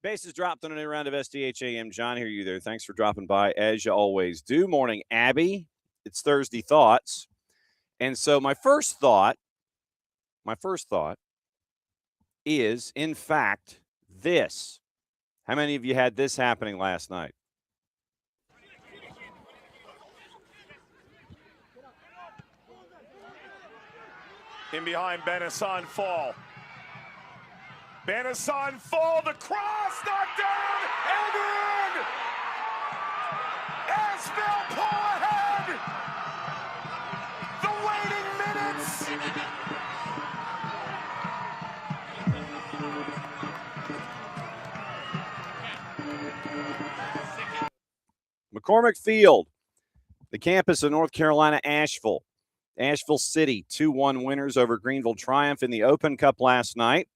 Bases dropped on a new round of SDH AM. John, hear you there. Thanks for dropping by, as you always do. Morning, Abby. It's Thursday Thoughts. And so my first thought is, in fact, this. How many of you had this happening last night? In behind Benasson fall. Benasson fall, the cross, knocked down, and in! Asphalt pull ahead! The waiting minutes! McCormick Field, the campus of North Carolina, Asheville. Asheville City, 2-1 winners over Greenville Triumph in the Open Cup last night.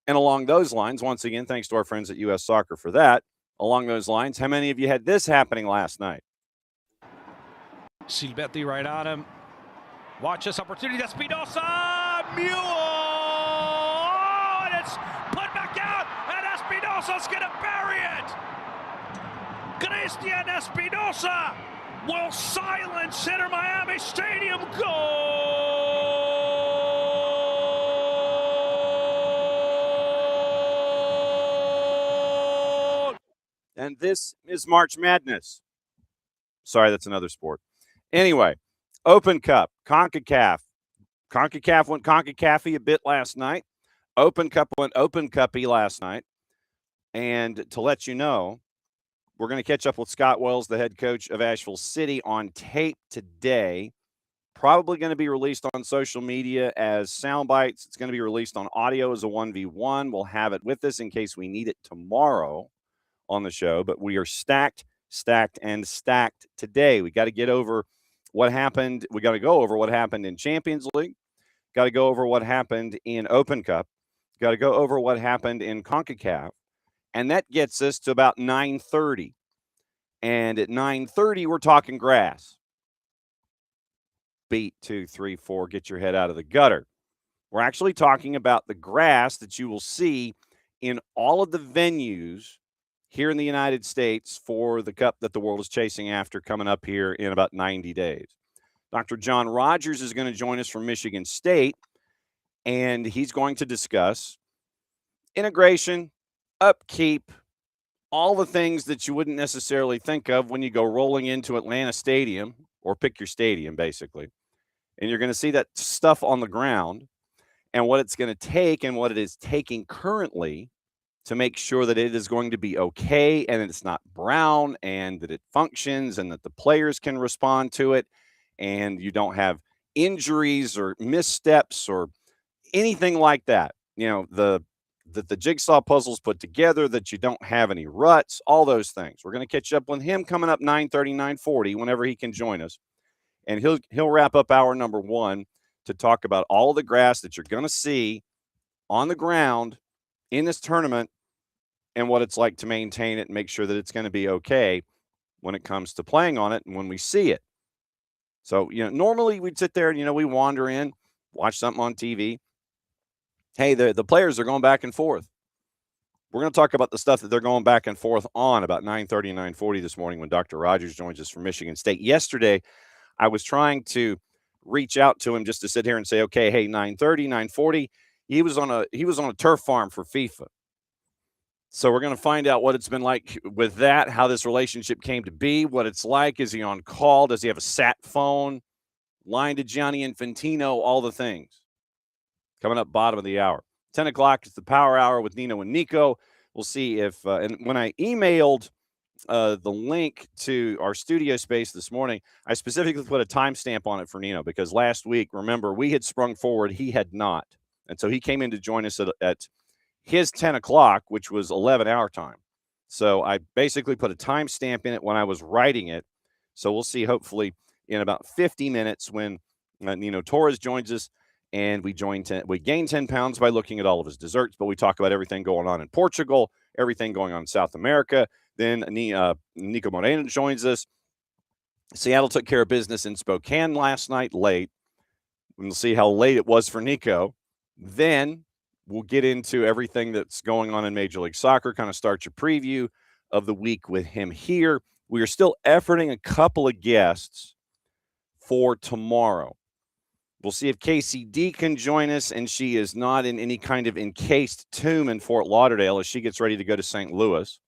And along those lines, once again, thanks to our friends at US Soccer for that. Along those lines, how many of you had this happening last night? Silvetti right on him. Watch this opportunity. Espinosa! Mule! Oh, and it's put back out, and Espinosa's going to bury it! Christian Espinosa will silence Inter Miami Stadium goal! And this is March Madness. Sorry, that's another sport. Anyway, Open Cup, CONCACAF. CONCACAF went CONCACAF-y a bit last night. Open Cup went Open Cup-y last night. And to let you know, we're going to catch up with Scott Wells, the head coach of Asheville City, on tape today. Probably going to be released on social media as sound bites. It's going to be released on audio as a 1v1. We'll have it with us in case we need it tomorrow on the show. But we are stacked today. We got to get over what happened. We got to go over what happened in Champions League. Got to go over what happened in Open Cup. Got to go over what happened in CONCACAF. And that gets us to about 9:30. And at 9:30, we're talking grass. Beat 2, 3, 4, get your head out of the gutter. We're actually talking about the grass that you will see in all of the venues here in the United States for the cup that the world is chasing after coming up here in about 90 days. Dr. John Rogers is going to join us from Michigan State, and he's going to discuss integration, upkeep, all the things that you wouldn't necessarily think of when you go rolling into Atlanta Stadium, or pick your stadium, basically. And you're going to see that stuff on the ground and what it's going to take and what it is taking currently to make sure that it is going to be okay and it's not brown and that it functions and that the players can respond to it and you don't have injuries or missteps or anything like that. You know, the jigsaw puzzle's put together, that you don't have any ruts, all those things. We're going to catch up with him coming up 9:30, 9:40, whenever he can join us. And he'll wrap up hour number one to talk about all the grass that you're going to see on the ground in this tournament and what it's like to maintain it and make sure that it's going to be okay when it comes to playing on it and when we see it. So, normally we'd sit there and, we wander in, watch something on TV. Hey, the players are going back and forth. We're going to talk about the stuff that they're going back and forth on about 9:30, 9:40 this morning when Dr. Rogers joins us from Michigan State. Yesterday, I was trying to reach out to him just to sit here and say, okay, hey, 9:30, 9:40. He was on a turf farm for FIFA. So we're going to find out what it's been like with that, how this relationship came to be, what it's like. Is he on call? Does he have a sat phone? Line to Gianni Infantino, all the things. Coming up bottom of the hour. 10 o'clock is the Power Hour with Nino and Niko. We'll see if and when I emailed the link to our studio space this morning, I specifically put a timestamp on it for Nino because last week, remember, we had sprung forward. He had not. And so he came in to join us at his 10 o'clock, which was 11 our time. So I basically put a timestamp in it when I was writing it So we'll see hopefully in about 50 minutes when Nino Torres joins us, and we gain 10 pounds by looking at all of his desserts, but we talk about everything going on in Portugal, everything going on in South America. Then Niko Moreno joins us. Seattle took care of business in Spokane last night late. We'll see how late it was for Niko. Then we'll get into everything that's going on in Major League Soccer, kind of start your preview of the week with him here. We are still efforting a couple of guests for tomorrow. We'll see if KCD can join us, and she is not in any kind of encased tomb in Fort Lauderdale as she gets ready to go to St. Louis.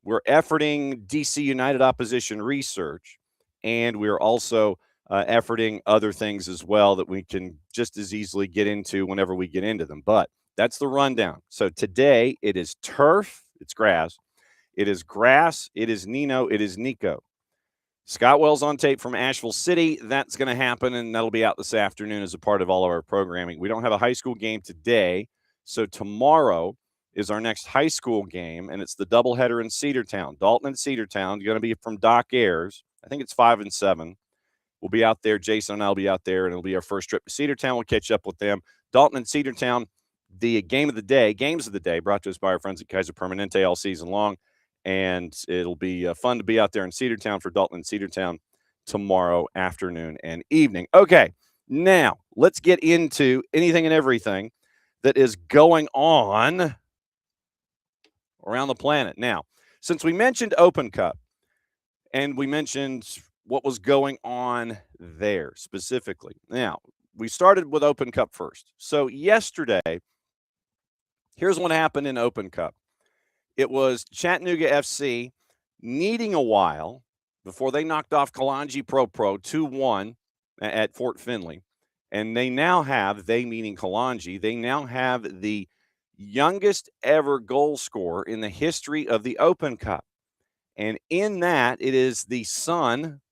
We're efforting DC United opposition research, and we're also efforting other things as well that we can just as easily get into whenever we get into them. But that's the rundown. So today it is turf, it's grass. It is grass, it is Nino, it is Niko. Scott Wells on tape from Asheville City. That's going to happen, and that'll be out this afternoon as a part of all of our programming. We don't have a high school game today, so tomorrow is our next high school game, and it's the doubleheader in Cedartown. Dalton and Cedartown, going to be from Doc Ayers. I think it's 5 and 7. We'll be out there. Jason and I will be out there, and it'll be our first trip to Cedartown. We'll catch up with them. Dalton and Cedartown, the games of the day, brought to us by our friends at Kaiser Permanente all season long. And it'll be fun to be out there in Cedartown for Dalton and Cedartown tomorrow afternoon and evening. Okay, now let's get into anything and everything that is going on around the planet. Now, since we mentioned Open Cup and we mentioned what was going on there specifically. Now, we started with Open Cup first. So yesterday, here's what happened in Open Cup. It was Chattanooga FC needing a while before they knocked off Kalanji Pro 2-1 at Fort Finley. And they now have, they meaning Kalanji, they now have the youngest ever goal scorer in the history of the Open Cup. And in that, it is the son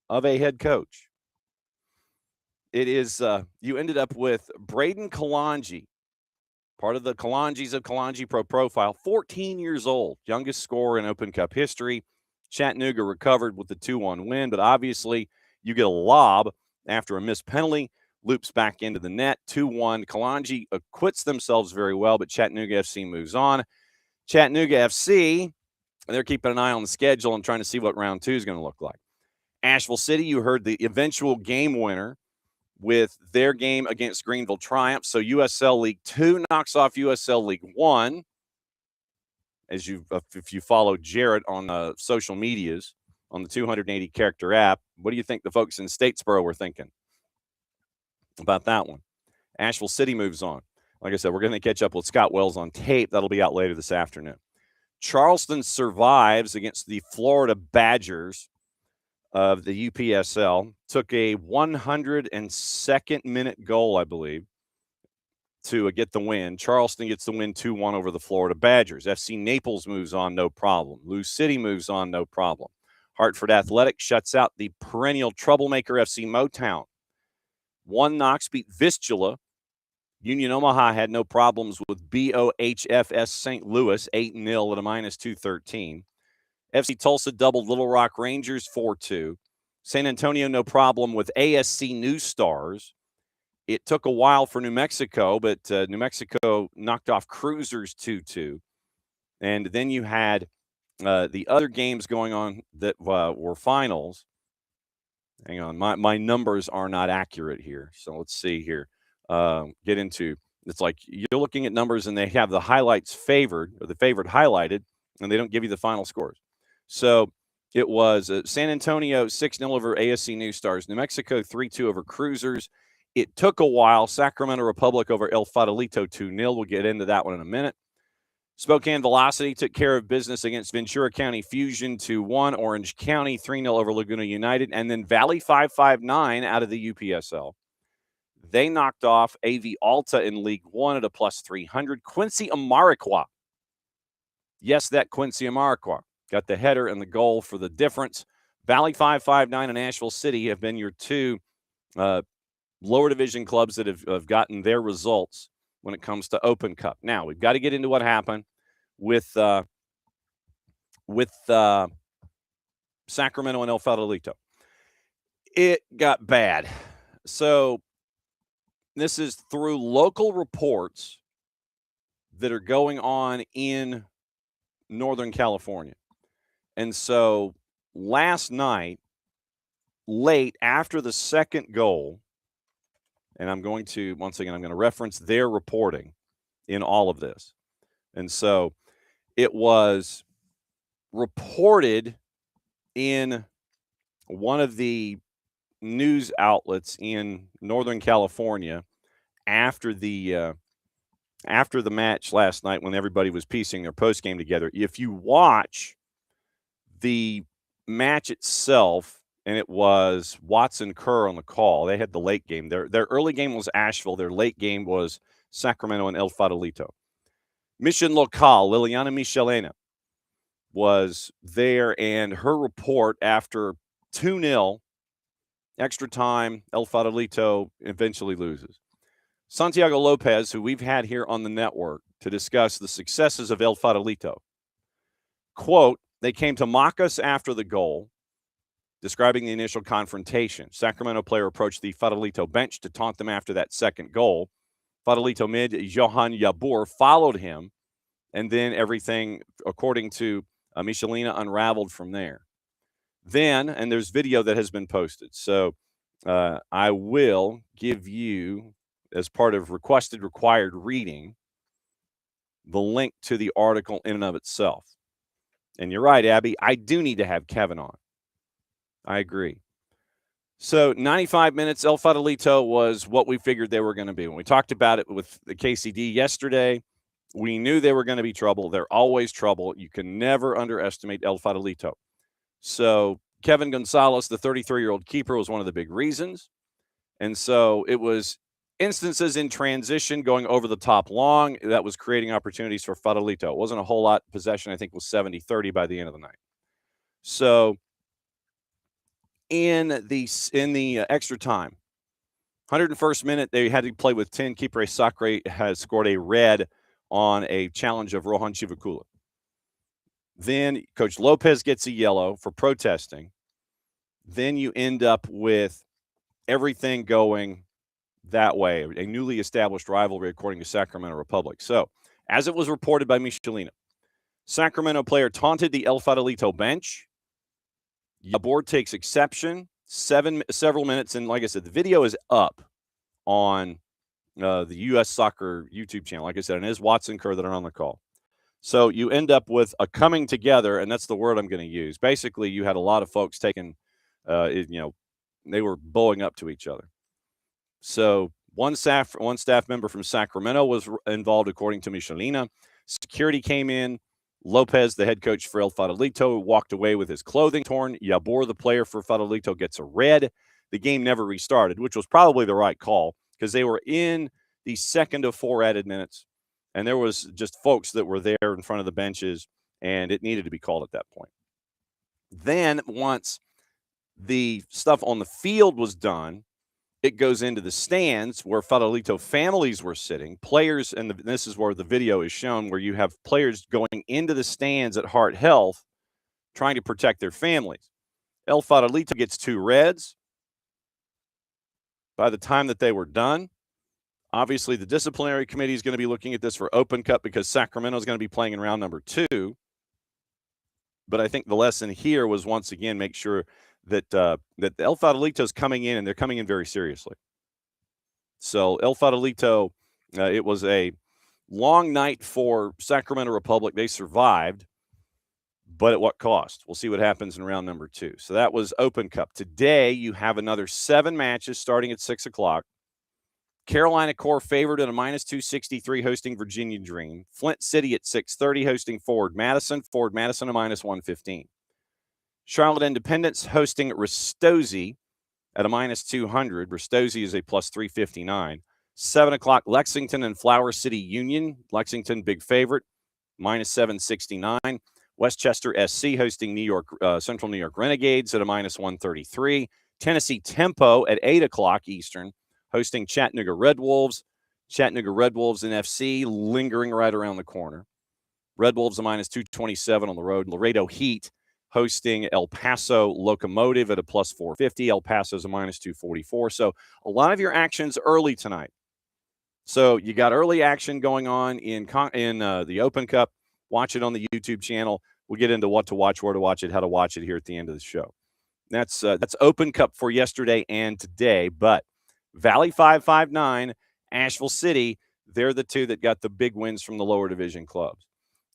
of a head coach. It is, you ended up with Braden Kalanji, part of the Kalanjis of Kalanji Pro Profile, 14 years old, youngest scorer in Open Cup history. Chattanooga recovered with the 2-1 win, but obviously you get a lob after a missed penalty, loops back into the net, 2-1. Kalanji acquits themselves very well, but Chattanooga FC moves on. Chattanooga FC, they're keeping an eye on the schedule and trying to see what round 2 is going to look like. Asheville City, you heard the eventual game winner with their game against Greenville Triumph. So USL League 2 knocks off USL League 1. As if you follow Jarrett on social medias on the 280-character app, what do you think the folks in Statesboro were thinking about that one? Asheville City moves on. Like I said, we're going to catch up with Scott Wells on tape. That'll be out later this afternoon. Charleston survives against the Florida Badgers of the UPSL, took a 102nd minute goal, I believe, to get the win. Charleston gets the win 2-1 over the Florida Badgers. FC Naples moves on, no problem. Lou City moves on, no problem. Hartford Athletic shuts out the perennial troublemaker FC Motown. 1-0 beat Vistula. Union Omaha had no problems with BOHFS St. Louis, 8-0 at a -213. FC Tulsa doubled Little Rock Rangers 4-2. San Antonio, no problem with ASC New Stars. It took a while for New Mexico, but New Mexico knocked off Cruisers 2-2. And then you had the other games going on that were finals. Hang on, my numbers are not accurate here. So let's see here. Get into, it's like you're looking at numbers and they have the highlights favored, or the favorite highlighted, and they don't give you the final scores. So it was San Antonio 6-0 over ASC New Stars. New Mexico 3-2 over Cruisers. It took a while. Sacramento Republic over El Fadelito 2-0. We'll get into that one in a minute. Spokane Velocity took care of business against Ventura County Fusion 2-1. Orange County 3-0 over Laguna United. And then Valley 559 out of the UPSL. They knocked off AV Alta in League 1 at a +300. Quincy Amarikwa. Yes, that Quincy Amarikwa got the header and the goal for the difference. Valley 559 and Asheville City have been your two lower division clubs that have gotten their results when it comes to Open Cup. Now, we've got to get into what happened with Sacramento and El Farolito. It got bad. So this is through local reports that are going on in Northern California. And so last night, late after the second goal, and I'm going to, once again, I'm going to reference their reporting in all of this. And so it was reported in one of the news outlets in Northern California after the match last night when everybody was piecing their postgame together. If you watch the match itself, and it was Watson Kerr on the call, they had the late game. Their early game was Asheville. Their late game was Sacramento and El Farolito. Mission Local, Liliana Michelena, was there, and her report after 2-0, extra time, El Farolito eventually loses. Santiago Lopez, who we've had here on the network to discuss the successes of El Farolito, quote, they came to mock us after the goal, describing the initial confrontation. Sacramento player approached the Farolito bench to taunt them after that second goal. Farolito mid Johan Yabur followed him, and then everything, according to Michelena, unraveled from there. Then, and there's video that has been posted, so I will give you, as part of required reading, the link to the article in and of itself. And you're right, Abby, I do need to have Kevin on. I agree. So 95 minutes, El Farolito was what we figured they were going to be. When we talked about it with the KCD yesterday, we knew they were going to be trouble. They're always trouble. You can never underestimate El Farolito. So Kevin Gonzalez, the 33-year-old keeper, was one of the big reasons. And so it was instances in transition going over the top long that was creating opportunities for Farolito. It wasn't a whole lot. Possession, I think, was 70-30 by the end of the night. So in the extra time, 101st minute, they had to play with 10. Keeper Sacre has scored a red on a challenge of Rohan Chivakula. Then Coach Lopez gets a yellow for protesting. Then you end up with everything going that way, a newly established rivalry according to Sacramento Republic. So, as it was reported by Michelena, Sacramento player taunted the El Farolito bench. Yabor takes exception. Several minutes, and like I said, the video is up on the US Soccer YouTube channel. Like I said, and it is Watson Kerr that are on the call. So you end up with a coming together, and that's the word I'm going to use. Basically, you had a lot of folks taking, they were bowing up to each other. So one staff member from Sacramento was involved, according to Michelena. Security came in. Lopez, the head coach for El Farolito, walked away with his clothing torn. Yabor, the player for Farolito, gets a red. The game never restarted, which was probably the right call because they were in the second of 4 added minutes. And there was just folks that were there in front of the benches, and it needed to be called at that point. Then once the stuff on the field was done, it goes into the stands where Farolito families were sitting. Players, and this is where the video is shown, where you have players going into the stands at Heart Health trying to protect their families. El Farolito gets 2 reds. By the time that they were done, obviously, the disciplinary committee is going to be looking at this for Open Cup because Sacramento is going to be playing in round number 2. But I think the lesson here was, once again, make sure that that El Farolito is coming in, and they're coming in very seriously. So El Farolito, it was a long night for Sacramento Republic. They survived, but at what cost? We'll see what happens in round number 2. So that was Open Cup. Today, you have another 7 matches starting at 6 o'clock. Carolina Core favored at a -263 hosting Virginia Dream. Flint City at 6:30 hosting Forward Madison. Forward Madison a -115. Charlotte Independence hosting Ristosi at a -200. Ristosi is a +359. 7 o'clock, Lexington and Flower City Union. Lexington, big favorite, -769. Westchester SC hosting Central New York Renegades at a -133. Tennessee Tempo at 8 o'clock Eastern hosting Chattanooga Red Wolves. Chattanooga Red Wolves and FC lingering right around the corner. Red Wolves a -227 on the road. Laredo Heat hosting El Paso Locomotive at a plus 450. El Paso's a minus 244. So a lot of your actions early tonight. So you got early action going on in the Open Cup. Watch it on the YouTube channel. We'll get into what to watch, where to watch it, how to watch it here at the end of the show. That's Open Cup for yesterday and today. But Valley 559, Asheville City, they're the two that got the big wins from the lower division clubs.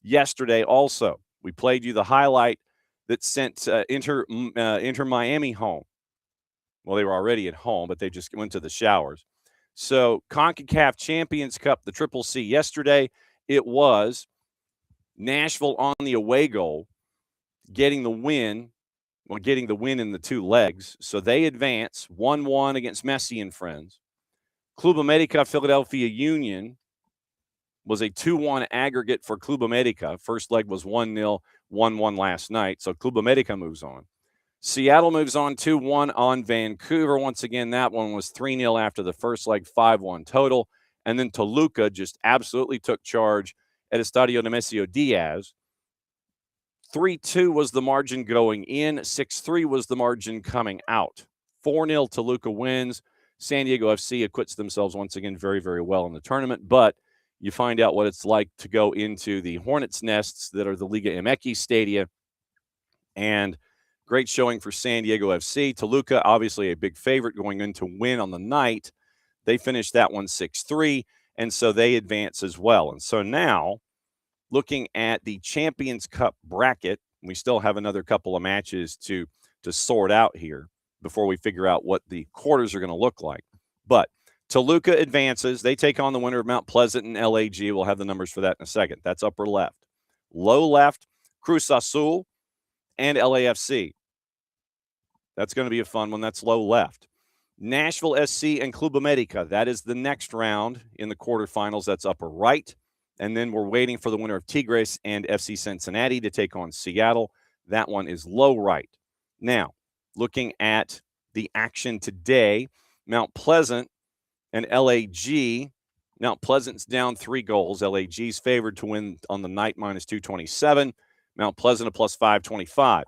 Yesterday also, we played you the highlight that sent Inter Miami home. Well, they were already at home, but they just went to the showers. So CONCACAF Champions Cup, the Triple C yesterday, it was Nashville on the away goal, getting the win in the two legs. So they advance 1-1 against Messi and friends. Club America Philadelphia Union was a 2-1 aggregate for Club America. First leg was 1-0, 1-1 last night. So Club America moves on. Seattle moves on 2-1 on Vancouver. Once again, that one was 3-0 after the first leg, 5-1 total. And then Toluca just absolutely took charge at Estadio Nemesio Diaz. 3-2 was the margin going in. 6-3 was the margin coming out. 4-0 Toluca wins. San Diego FC acquits themselves once again very, very well in the tournament. But you find out what it's like to go into the Hornets' nests that are the Liga MX Stadia. And great showing for San Diego FC. Toluca, obviously a big favorite going in to win on the night. They finished that one 6-3, and so they advance as well. And so now, looking at the Champions Cup bracket, we still have another couple of matches to sort out here before we figure out what the quarters are going to look like. But Toluca advances. They take on the winner of Mount Pleasant and LAG. We'll have the numbers for that in a second. That's upper left. Low left, Cruz Azul and LAFC. That's going to be a fun one. That's low left. Nashville SC and Club America. That is the next round in the quarterfinals. That's upper right. And then we're waiting for the winner of Tigres and FC Cincinnati to take on Seattle. That one is low right. Now, looking at the action today, Mount Pleasant and LAG. Mount Pleasant's down 3 goals. LAG's favored to win on the night, minus 227. Mount Pleasant a plus 525.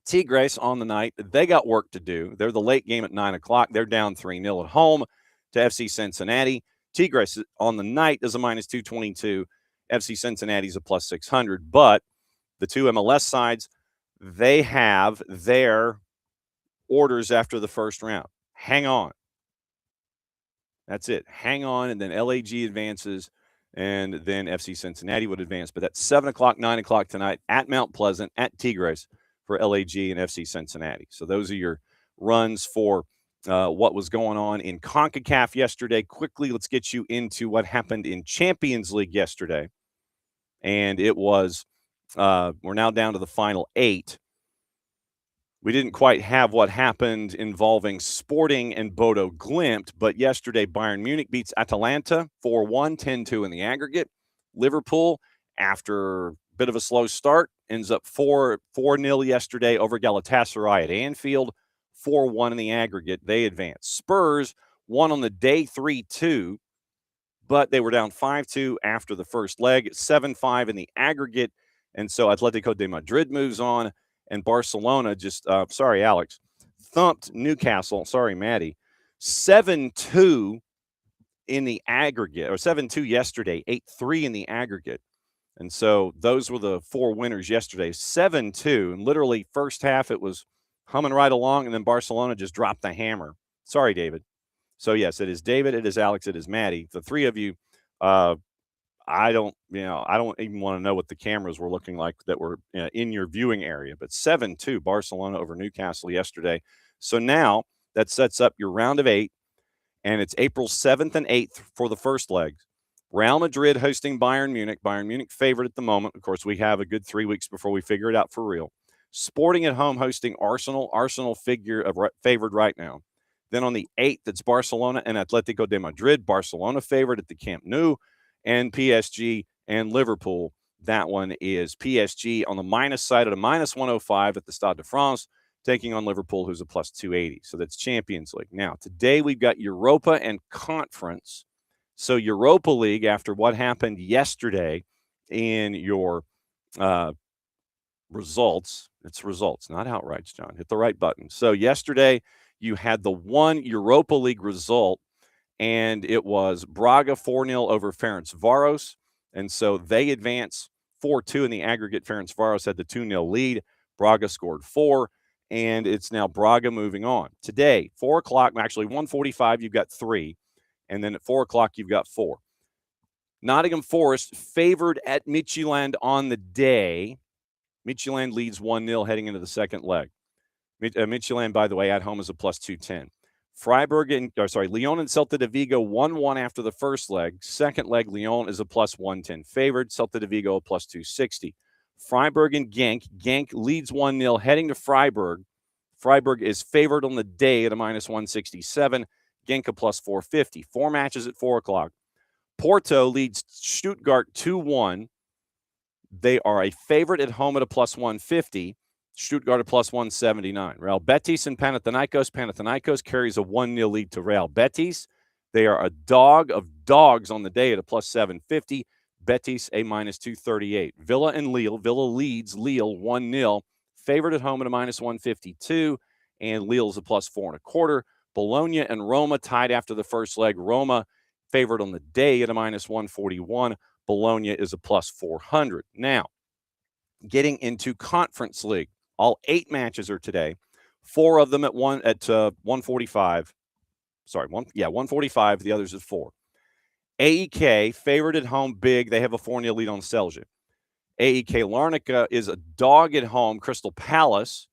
Tigres on the night, they got work to do. They're the late game at 9 o'clock. They're down 3-0 at home to FC Cincinnati. Tigres on the night is a minus 222. FC Cincinnati's a plus 600. But the two MLS sides, they have their orders after the first round. Hang on. That's it. Hang on, and then LAG advances, and then FC Cincinnati would advance. But that's 7 o'clock, 9 o'clock tonight at Mount Pleasant, at Tigres for LAG and FC Cincinnati. So those are your runs for what was going on in CONCACAF yesterday. Quickly, let's get you into what happened in Champions League yesterday. And it was, we're now down to the final 8. We didn't quite have what happened involving Sporting and Bodo Glimt, but yesterday Bayern Munich beats Atalanta 4-1, 10-2 in the aggregate. Liverpool, after a bit of a slow start, ends up 4-0 yesterday over Galatasaray at Anfield, 4-1 in the aggregate. They advance. Spurs won on the day 3-2, but they were down 5-2 after the first leg, 7-5 in the aggregate. And so Atletico de Madrid moves on. And Barcelona just, sorry, Alex, thumped Newcastle, sorry, Maddie, 7-2 in the aggregate, or 7-2 yesterday, 8-3 in the aggregate. And so those were the 4 winners yesterday, 7-2. And literally first half it was humming right along, and then Barcelona just dropped the hammer. Sorry, David. So, yes, it is David, it is Alex, it is Maddie. The 3 of you, I don't even want to know what the cameras were looking like that were in your viewing area. But 7-2 Barcelona over Newcastle yesterday. So now that sets up your round of 8, and it's April 7th and 8th for the first leg. Real Madrid hosting Bayern Munich. Bayern Munich favored at the moment. Of course, we have a good 3 weeks before we figure it out for real. Sporting at home hosting Arsenal. Arsenal favored right now. Then on the 8th, it's Barcelona and Atletico de Madrid. Barcelona favored at the Camp Nou. And PSG and Liverpool, that one is PSG on the minus side at a minus 105 at the Stade de France, taking on Liverpool, who's a plus 280. So that's Champions League. Now, today we've got Europa and Conference. So Europa League, after what happened yesterday in your results. It's results, not outrights, John. Hit the right button. So yesterday you had the one Europa League result, and it was Braga 4-0 over Ferencváros. And so they advance 4-2 in the aggregate. Ferencváros had the 2-0 lead. Braga scored 4, and it's now Braga moving on. Today, 4 o'clock, actually 1:45, you've got 3, and then at 4 o'clock, you've got 4. Nottingham Forest favored at Midtjylland on the day. Midtjylland leads 1-0 heading into the second leg. Midtjylland, by the way, at home is a plus 210. Lyon and Celta de Vigo 1-1 after the first leg. Second leg, Lyon is a plus 110 favored. Celta de Vigo a plus 260. Freiburg and Genk. Genk leads 1-0 heading to Freiburg. Freiburg is favored on the day at a minus 167. Genk a plus 450. 4 matches at 4 o'clock. Porto leads Stuttgart 2-1. They are a favorite at home at a plus 150. Stuttgart a plus 179. Real Betis and Panathinaikos. Panathinaikos carries a 1-0 lead to Real Betis. They are a dog of dogs on the day at a plus 750. Betis a minus 238. Villa and Lille. Villa leads Lille 1-0. Favorite at home at a minus 152. And Lille's a plus 4.25. Bologna and Roma tied after the first leg. Roma favored on the day at a minus 141. Bologna is a plus 400. Now, getting into Conference League. All 8 matches are today. 4 of them at 145. 145. The others at 4. AEK favored at home big. They have a 4-0 lead on Celje. AEK Larnaca is a dog at home. Crystal Palace,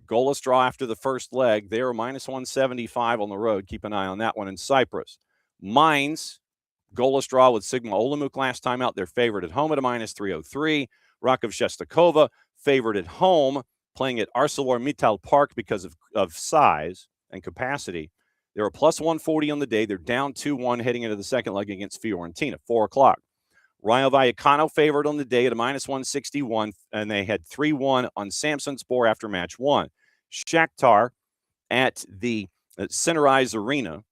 goalless draw after the first leg. They are minus 175 on the road. Keep an eye on that one in Cyprus. Mainz, goalless draw with Sigma Olomouc last time out. They're favored at home at a minus 303. Rakov Shestakova, favored at home, playing at ArcelorMittal Park because of size and capacity. They're a plus 140 on the day. They're down 2-1 heading into the second leg against Fiorentina, 4 o'clock. Rayo Vallecano favored on the day at a minus 161, and they had 3-1 on Samsunspor after match 1. Shakhtar at the Centerise Arena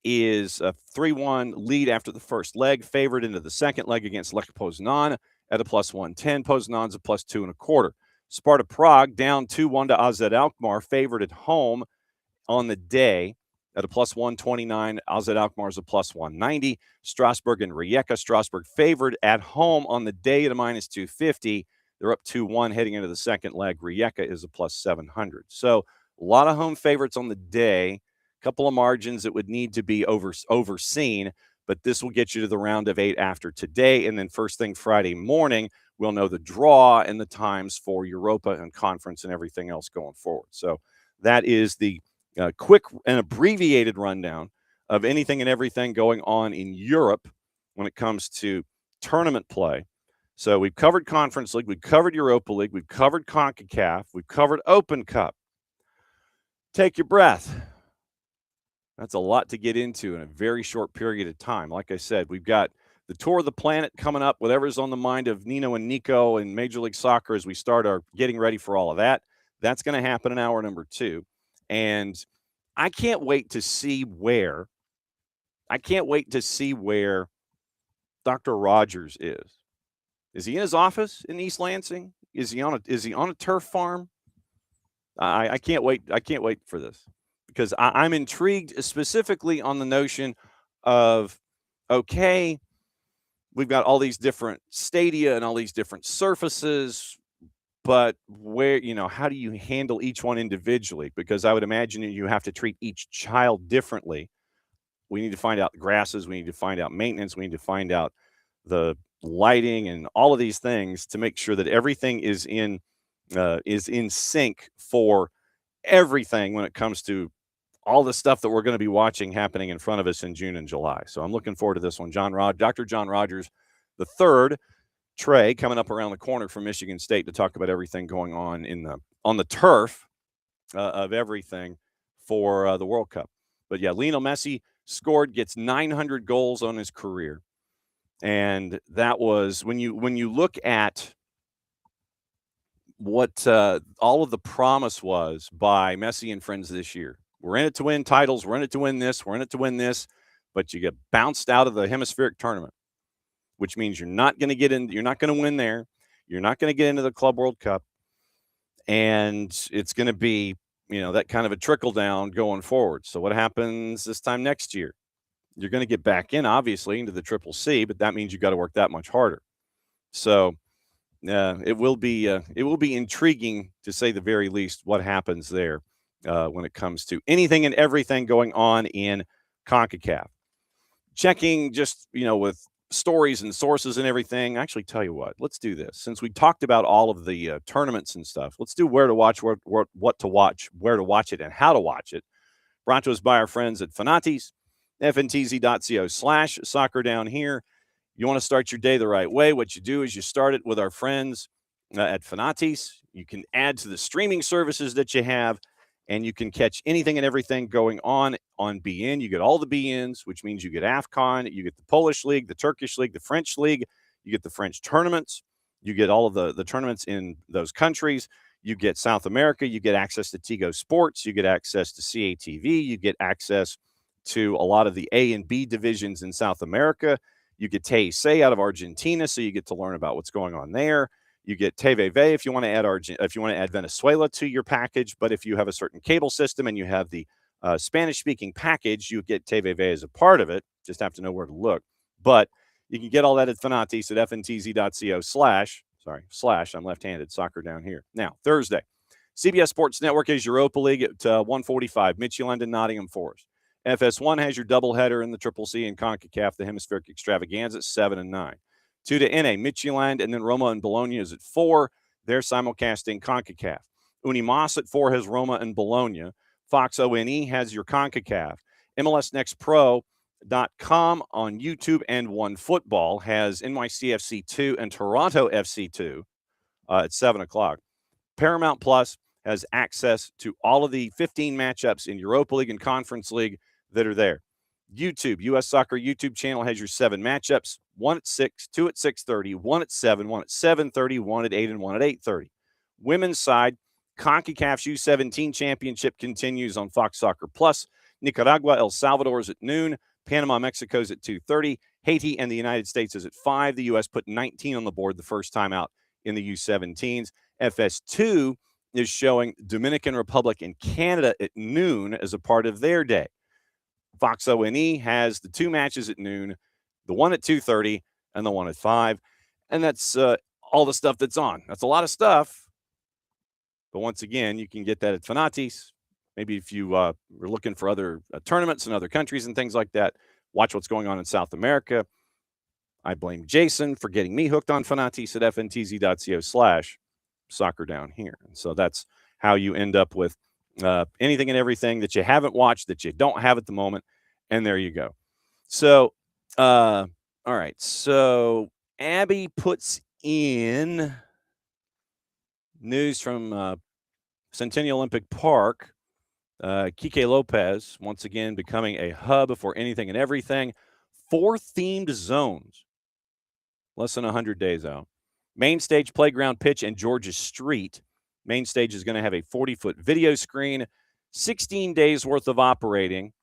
is a 3-1 lead after the first leg, favored into the second leg against Lech Poznan at a plus 110. Poznan's a plus 2.25. Sparta Prague down 2-1 to AZ Alkmaar, favored at home on the day at a plus 129. AZ Alkmaar is a plus 190. Strasbourg and Rijeka. Strasbourg favored at home on the day at a minus 250. They're up 2-1 heading into the second leg. Rijeka is a plus 700. So a lot of home favorites on the day. A couple of margins that would need to be overseen, but this will get you to the round of 8 after today. And then first thing Friday morning, we'll know the draw and the times for Europa and conference and everything else going forward. So that is the quick and abbreviated rundown of anything and everything going on in Europe when it comes to tournament play. So we've covered Conference League, we've covered Europa League, we've covered CONCACAF, we've covered Open Cup. Take your breath. That's a lot to get into in a very short period of time. Like I said, we've got the tour of the planet coming up, whatever's on the mind of Nino and Niko in Major League Soccer as we start our getting ready for all of that. That's going to happen in hour number 2. And I can't wait to see where Dr. Rogers is. Is he in his office in East Lansing? Is he on a turf farm? I can't wait. I can't wait for this because I'm intrigued specifically on the notion of, okay, we've got all these different stadia and all these different surfaces, but where, how do you handle each one individually? Because I would imagine you have to treat each child differently. We need to find out the grasses. We need to find out maintenance. We need to find out the lighting and all of these things to make sure that everything is in sync for everything when it comes to all the stuff that we're going to be watching happening in front of us in June and July. So I'm looking forward to this one. Dr. John Rogers III, Trey, coming up around the corner from Michigan State to talk about everything going on on the turf of everything for the World Cup. But yeah, Lionel Messi gets 900 goals on his career. And that was when you look at what all of the promise was by Messi and friends this year. We're in it to win titles. We're in it to win this. We're in it to win this. But you get bounced out of the hemispheric tournament, which means you're not going to get in. You're not going to win there. You're not going to get into the Club World Cup, and it's going to be, that kind of a trickle down going forward. So what happens this time next year? You're going to get back in, obviously, into the Triple C, but that means you got to work that much harder. So it will be intriguing, to say the very least, what happens there when it comes to anything and everything going on in CONCACAF. Checking just, with stories and sources and everything. Actually, tell you what, let's do this. Since we talked about all of the tournaments and stuff, let's do where to watch, what to watch, where to watch it, and how to watch it. Brought to us by our friends at Fanatis, fntz.co/soccer down here. You want to start your day the right way. What you do is you start it with our friends at Fanatis. You can add to the streaming services that you have, and you can catch anything and everything going on BN. You get all the BNs, which means you get AFCON, you get the Polish League, the Turkish League, the French League, you get the French tournaments, you get all of the tournaments in those countries, you get South America, you get access to Tigo Sports, you get access to CATV, you get access to a lot of the A and B divisions in South America. You get TSA out of Argentina, so you get to learn about what's going on there. You get TVV if you want to add Venezuela to your package. But if you have a certain cable system and you have the Spanish-speaking package, you get TVV as a part of it. Just have to know where to look. But you can get all that at Fanatis at fntz.co/, I'm left-handed, soccer down here. Now, Thursday, CBS Sports Network has Europa League at 1:45, Midtjylland and Nottingham Forest. FS1 has your doubleheader in the Triple C and CONCACAF, the Hemispheric Extravaganza at 7 and 9. 2 to NA, Midtjylland, and then Roma and Bologna is at 4. They're simulcasting CONCACAF. Unimas at 4 has Roma and Bologna. Fox ONE has your CONCACAF. MLSNextPro.com on YouTube and OneFootball has NYCFC 2 and Toronto FC 2 at 7 o'clock. Paramount Plus has access to all of the 15 matchups in Europa League and Conference League that are there. YouTube, US Soccer YouTube channel has your 7 matchups, 1 at 6, 2 at 6:30, 1 at 7, 1 at 7:30, 1 at 8, and 1 at 8:30. Women's side, CONCACAF's U17 Championship continues on Fox Soccer Plus. Nicaragua, El Salvador is at noon. Panama, Mexico is at 2:30. Haiti and the United States is at 5. The U.S. put 19 on the board the first time out in the U17s. FS2 is showing Dominican Republic and Canada at noon as a part of their day. Fox ONE has the 2 matches at noon, the one at 2:30 and the one at 5. And that's all the stuff that's on. That's a lot of stuff. But once again, you can get that at Fanatis. Maybe if you were looking for other tournaments in other countries and things like that, watch what's going on in South America. I blame Jason for getting me hooked on Fanatis at fntz.co/soccer down here. And so that's how you end up with anything and everything that you haven't watched, that you don't have at the moment. And there you go. So, all right. So Abby puts in news from Centennial Olympic Park. Kike Lopez, once again, becoming a hub for anything and everything. 4 themed zones. Less than 100 days out. Main stage, playground, pitch, and Georgia Street. Main stage is going to have a 40-foot video screen, 16 days worth of operating.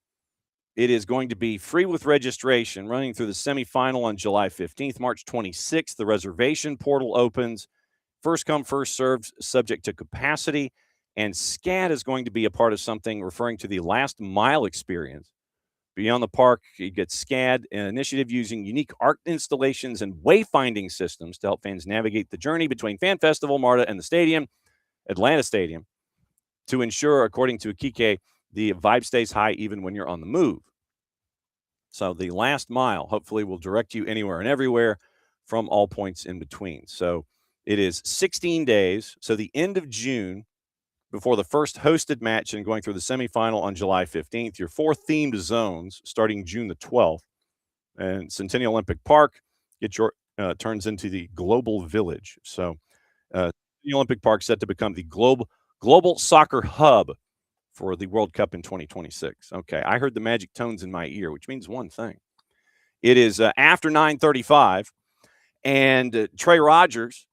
It is going to be free with registration, running through the semifinal on July 15th. March 26th, the reservation portal opens. First come, first served, subject to capacity. And SCAD is going to be a part of something referring to the last mile experience. Beyond the park, you get SCAD, an initiative using unique art installations and wayfinding systems to help fans navigate the journey between Fan Festival, MARTA, and the stadium, Atlanta Stadium, to ensure, according to Kike, the vibe stays high even when you're on the move. So the last mile hopefully will direct you anywhere and everywhere from all points in between. So it is 16 days. So the end of June, before the first hosted match and going through the semifinal on July 15th, your 4 themed zones starting June the 12th. And Centennial Olympic Park turns into the Global Village. So Centennial Olympic Park set to become the global soccer hub for the World Cup in 2026. Okay, I heard the magic tones in my ear, which means one thing. It is after 9:35, and Trey Rogers.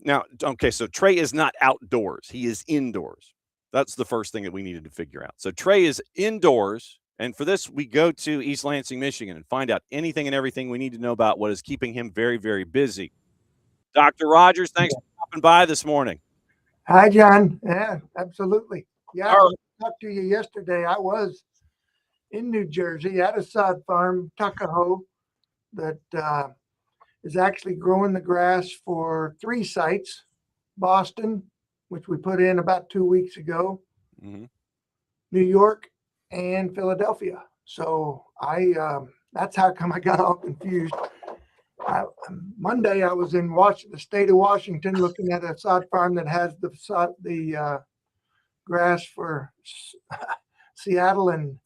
Now, okay, so Trey is not outdoors. He is indoors. That's the first thing that we needed to figure out. So Trey is indoors, and for this, we go to East Lansing, Michigan, and find out anything and everything we need to know about what is keeping him very, very busy. Dr. Rogers, thanks for stopping by this morning. Hi, John. Yeah, absolutely. Yeah, All I talked to you yesterday. I was in New Jersey at a sod farm, Tuckahoe, that is actually growing the grass for 3 sites: Boston, which we put in about 2 weeks ago, Mm-hmm. New York, and Philadelphia. So that's how come I got all confused. Monday, I was in the state of Washington, looking at a sod farm that has the grass for Seattle and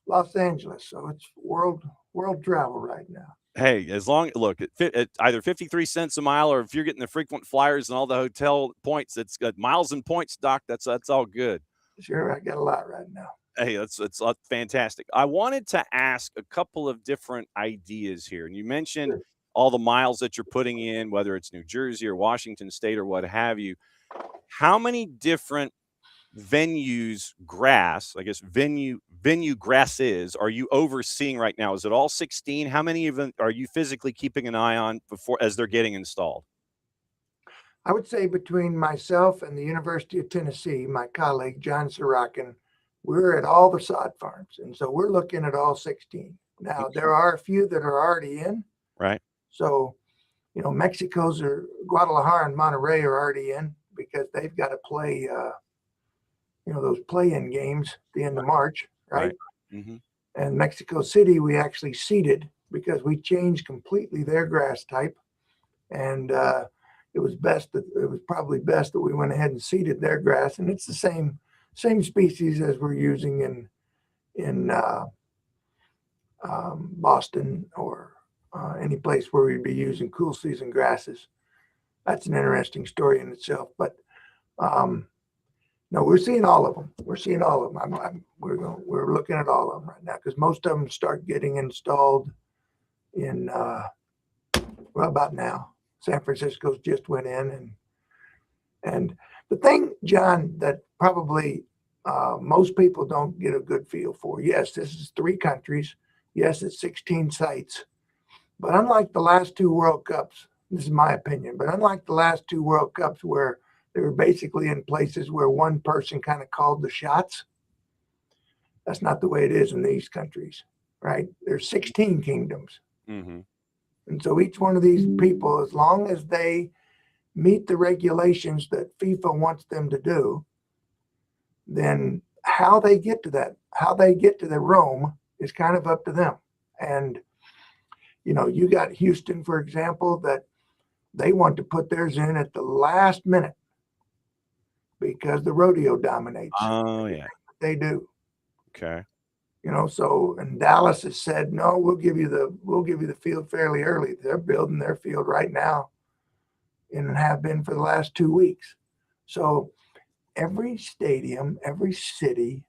Los Angeles. So it's world travel right now. Hey, as long look at either 53 cents a mile, or if you're getting the frequent flyers and all the hotel points, it's got miles and points, Doc. That's all good. Sure, I got a lot right now. Hey, that's fantastic. I wanted to ask a couple of different ideas here, and you mentioned all the miles that you're putting in, whether it's New Jersey or Washington State or what have you. How many different venues venue grasses are you overseeing right now? Is it all 16? How many of them are you physically keeping an eye on as they're getting installed? I would say between myself and the University of Tennessee, my colleague John Sorokin, we're at all the sod farms, and so we're looking at all 16. Now there are a few that are already in, right? So, Mexico's or Guadalajara and Monterrey are already in because they've got to play those play-in games at the end of March, right? Mm-hmm. And Mexico City, we actually seeded because we changed completely their grass type, and it was probably best that we went ahead and seeded their grass, and it's the same species as we're using in Boston or any place where we'd be using cool season grasses. That's an interesting story in itself, but no, we're seeing all of them. We're seeing all of them. We're looking at all of them right now because most of them start getting installed in about now. San Francisco's just went in, and the thing, John, that probably most people don't get a good feel for. Yes, this is 3 countries. Yes, it's 16 sites. But unlike the last 2 World Cups, this is my opinion, but unlike the last 2 World Cups where they were basically in places where one person kind of called the shots, that's not the way it is in these countries, right? There's 16 kingdoms. Mm-hmm. And so each one of these people, as long as they meet the regulations that FIFA wants them to do, then how they get to the Rome is kind of up to them. And you got Houston, for example, that they want to put theirs in at the last minute because the rodeo dominates. Oh, yeah. They do. Okay. So, and Dallas has said, no, we'll give you the field fairly early. They're building their field right now and have been for the last 2 weeks. So every stadium, every city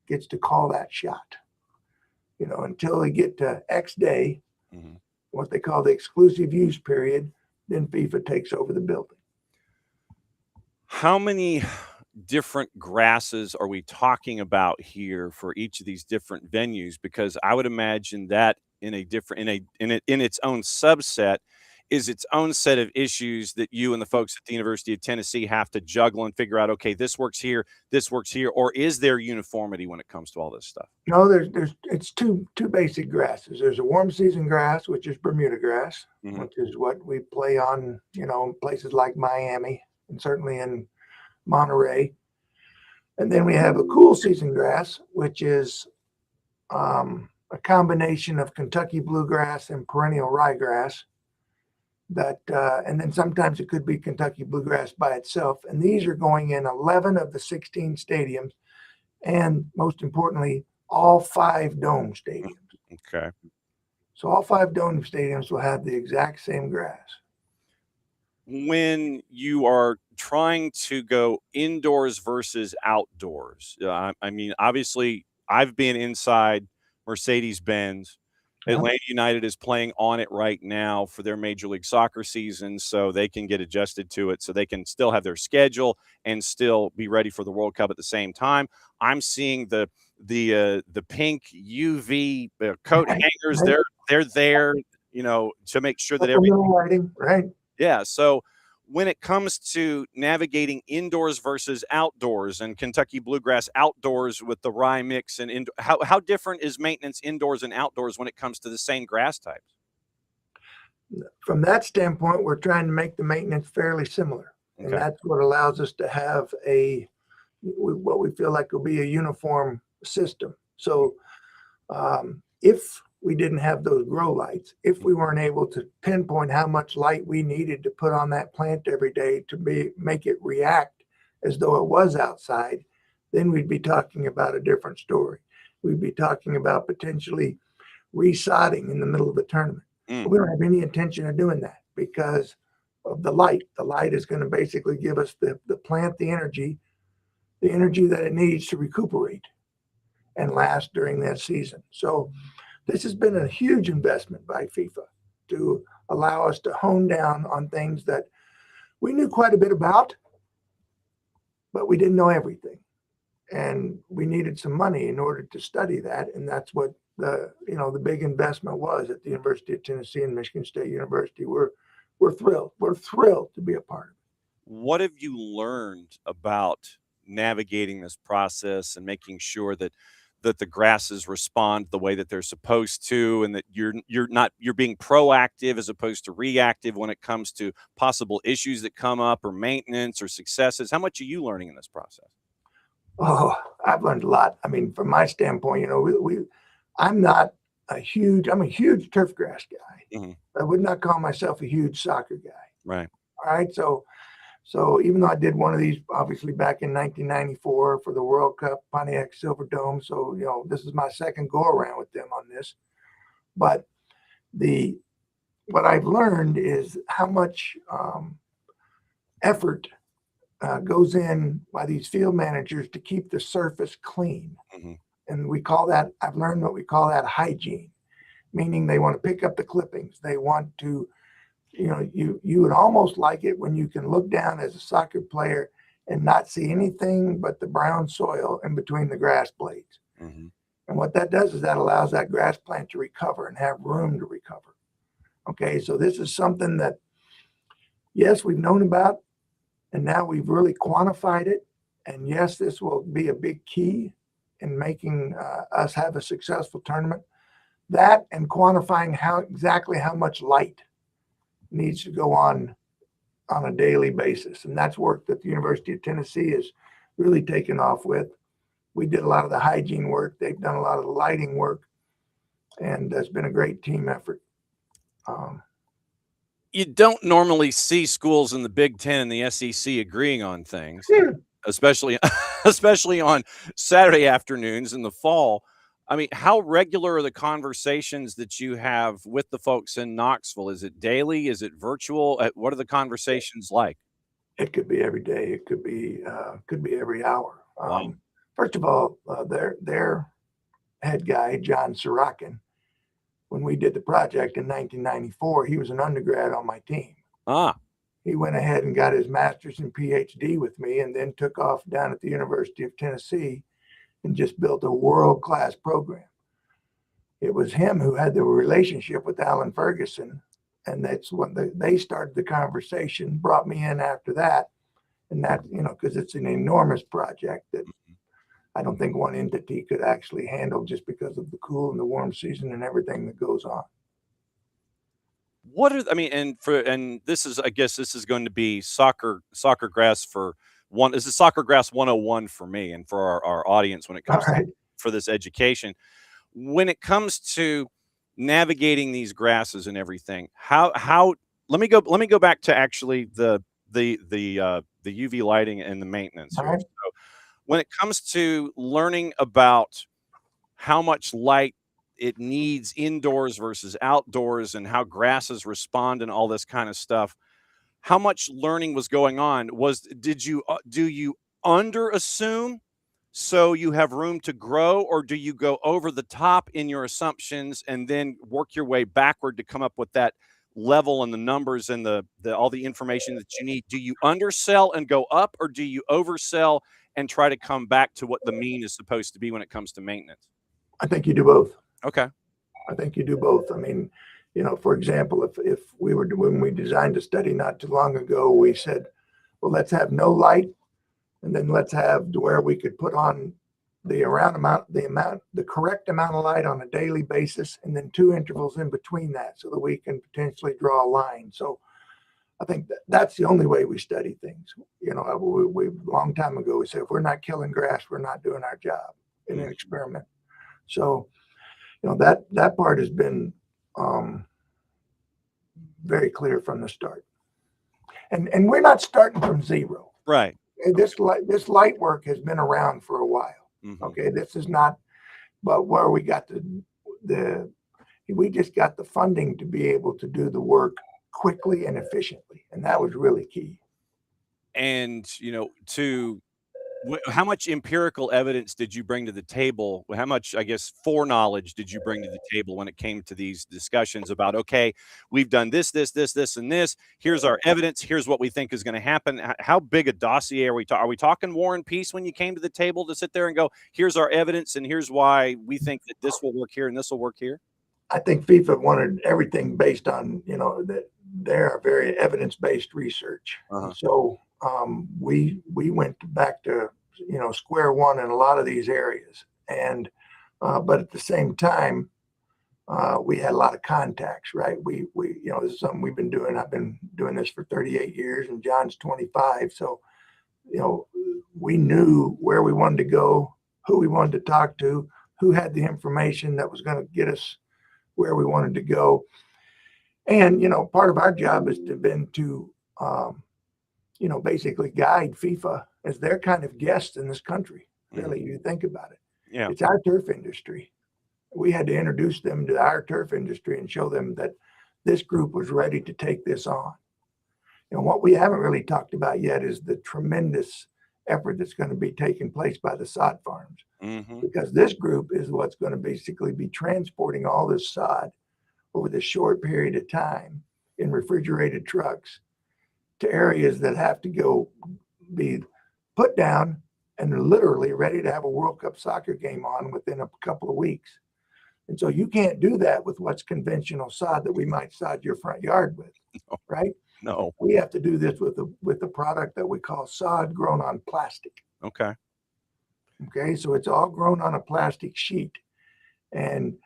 gets to call that shot, until they get to X day, mm-hmm. what they call the exclusive use period, then FIFA takes over the building. How many different grasses are we talking about here for each of these different venues? Because I would imagine that in its own subset is its own set of issues that you and the folks at the University of Tennessee have to juggle and figure out, okay, this works here, or is there uniformity when it comes to all this stuff? No, it's two basic grasses. There's a warm season grass, which is Bermuda grass, mm-hmm. which is what we play on, in places like Miami and certainly in Monterey. And then we have a cool season grass, which is a combination of Kentucky bluegrass and perennial ryegrass. And then sometimes it could be Kentucky bluegrass by itself. And these are going in 11 of the 16 stadiums, and most importantly, all 5 dome stadiums. Okay. So all 5 dome stadiums will have the exact same grass. When you are trying to go indoors versus outdoors, I mean, obviously, I've been inside Mercedes-Benz. Atlanta United is playing on it right now for their Major League Soccer season, so they can get adjusted to it, so they can still have their schedule and still be ready for the World Cup at the same time. I'm seeing the pink UV coat hangers. They're there, to make sure that lighting, right? Yeah. So when it comes to navigating indoors versus outdoors and Kentucky bluegrass outdoors with the rye mix and how different is maintenance indoors and outdoors when it comes to the same grass types? From that standpoint, we're trying to make the maintenance fairly similar. And Okay. that's what allows us to have what we feel like will be a uniform system. So if we didn't have those grow lights, if we weren't able to pinpoint how much light we needed to put on that plant every day to make it react as though it was outside, then we'd be talking about a different story. We'd be talking about potentially resodding in the middle of the tournament. We don't have any intention of doing that because of the light. The light is going to basically give us the plant the energy that it needs to recuperate and last during that season. So this has been a huge investment by FIFA to allow us to hone down on things that we knew quite a bit about, but we didn't know everything. And we needed some money in order to study that. And that's what the big investment was at the University of Tennessee and Michigan State University. We're thrilled. We're thrilled to be a part of it. What have you learned about navigating this process and making sure that the grasses respond the way that they're supposed to, and that you're being proactive as opposed to reactive when it comes to possible issues that come up or maintenance or successes? How much are you learning in this process? Oh, I've learned a lot. I mean, from my standpoint, I'm a huge turf grass guy. Mm-hmm. I would not call myself a huge soccer guy. Right. All right. So even though I did one of these, obviously back in 1994 for the World Cup, Pontiac Silverdome. So, this is my second go around with them on this. But what I've learned is how much effort goes in by these field managers to keep the surface clean. Mm-hmm. And I've learned what we call that hygiene, meaning they want to pick up the clippings. They want to, you would almost like it when you can look down as a soccer player and not see anything but the brown soil in between the grass blades. Mm-hmm. And what that does is that allows that grass plant to recover and have room to recover. Okay, so this is something that, yes, we've known about, and now we've really quantified it. And yes, this will be a big key in making us have a successful tournament. That and quantifying exactly how much light needs to go on a daily basis. And that's work that the University of Tennessee has really taken off with. We did a lot of the hygiene work. They've done a lot of the lighting work. And it's been a great team effort. You don't normally see schools in the Big Ten and the SEC agreeing on things, especially on Saturday afternoons in the fall. I mean, how regular are the conversations that you have with the folks in Knoxville? Is it daily? Is it virtual? What are the conversations like? It could be every day. It could be every hour. Wow. First of all, their head guy, John Sorokin, when we did the project in 1994, he was an undergrad on my team. He went ahead and got his master's and PhD with me and then took off down at the University of Tennessee and just built a world-class program. It was him who had the relationship with Alan Ferguson, and that's when they started the conversation, brought me in after that. And that, because it's an enormous project that I don't think one entity could actually handle just because of the cool and the warm season and everything that goes on. And this is, I guess this is going to be soccer grass for one. This is soccer grass 101 for me and for our audience when it comes for this education. When it comes to navigating these grasses and everything, how let me go back to actually the UV lighting and the maintenance. Right. So when it comes to learning about how much light it needs indoors versus outdoors and how grasses respond and all this kind of stuff, how much learning was going on? Do you under assume so you have room to grow, or do you go over the top in your assumptions and then work your way backward to come up with that level and the numbers and the all the information that you need? Do you undersell and go up, or do you oversell and try to come back to what the mean is supposed to be when it comes to maintenance? I think you do both. Okay. I think you do both. I mean, For example, if we were, when we designed a study not too long ago, we said, well, let's have no light, and then let's have to where we could put on the correct amount of light on a daily basis, and then 2 intervals in between that, so that we can potentially draw a line. So I think that's the only way we study things. We long time ago we said, if we're not killing grass, we're not doing our job in an experiment. So that part has been very clear from the start. And we're not starting from zero. Right. This light work has been around for a while. Mm-hmm. Okay, this is not, but where we got we just got the funding to be able to do the work quickly and efficiently, and that was really key. And how much empirical evidence did you bring to the table? How much, I guess, foreknowledge did you bring to the table when it came to these discussions about, okay, we've done this, and this. Here's our evidence. Here's what we think is going to happen. How big a dossier are we talking? Are we talking War and Peace when you came to the table to sit there and go, here's our evidence, and here's why we think that this will work here and this will work here? I think FIFA wanted everything based on, that they're very evidence-based research. Uh-huh. So we went back to square one in a lot of these areas, and but at the same time we had a lot of contacts, right? We this is something we've been doing. I've been doing this for 38 years and John's 25, so we knew where we wanted to go, who we wanted to talk to, who had the information that was going to get us where we wanted to go. And part of our job has been to basically guide FIFA as their kind of guest in this country. Really, you think about it. Yeah. It's our turf industry. We had to introduce them to our turf industry and show them that this group was ready to take this on. And what we haven't really talked about yet is the tremendous effort that's going to be taking place by the sod farms. Mm-hmm. Because this group is what's going to basically be transporting all this sod over this short period of time in refrigerated trucks to areas that have to be put down and they're literally ready to have a World Cup soccer game on within a couple of weeks. And so you can't do that with what's conventional sod that we might sod your front yard with, right? No. We have to do this with the product that we call sod grown on plastic. Okay. Okay, so it's all grown on a plastic sheet. And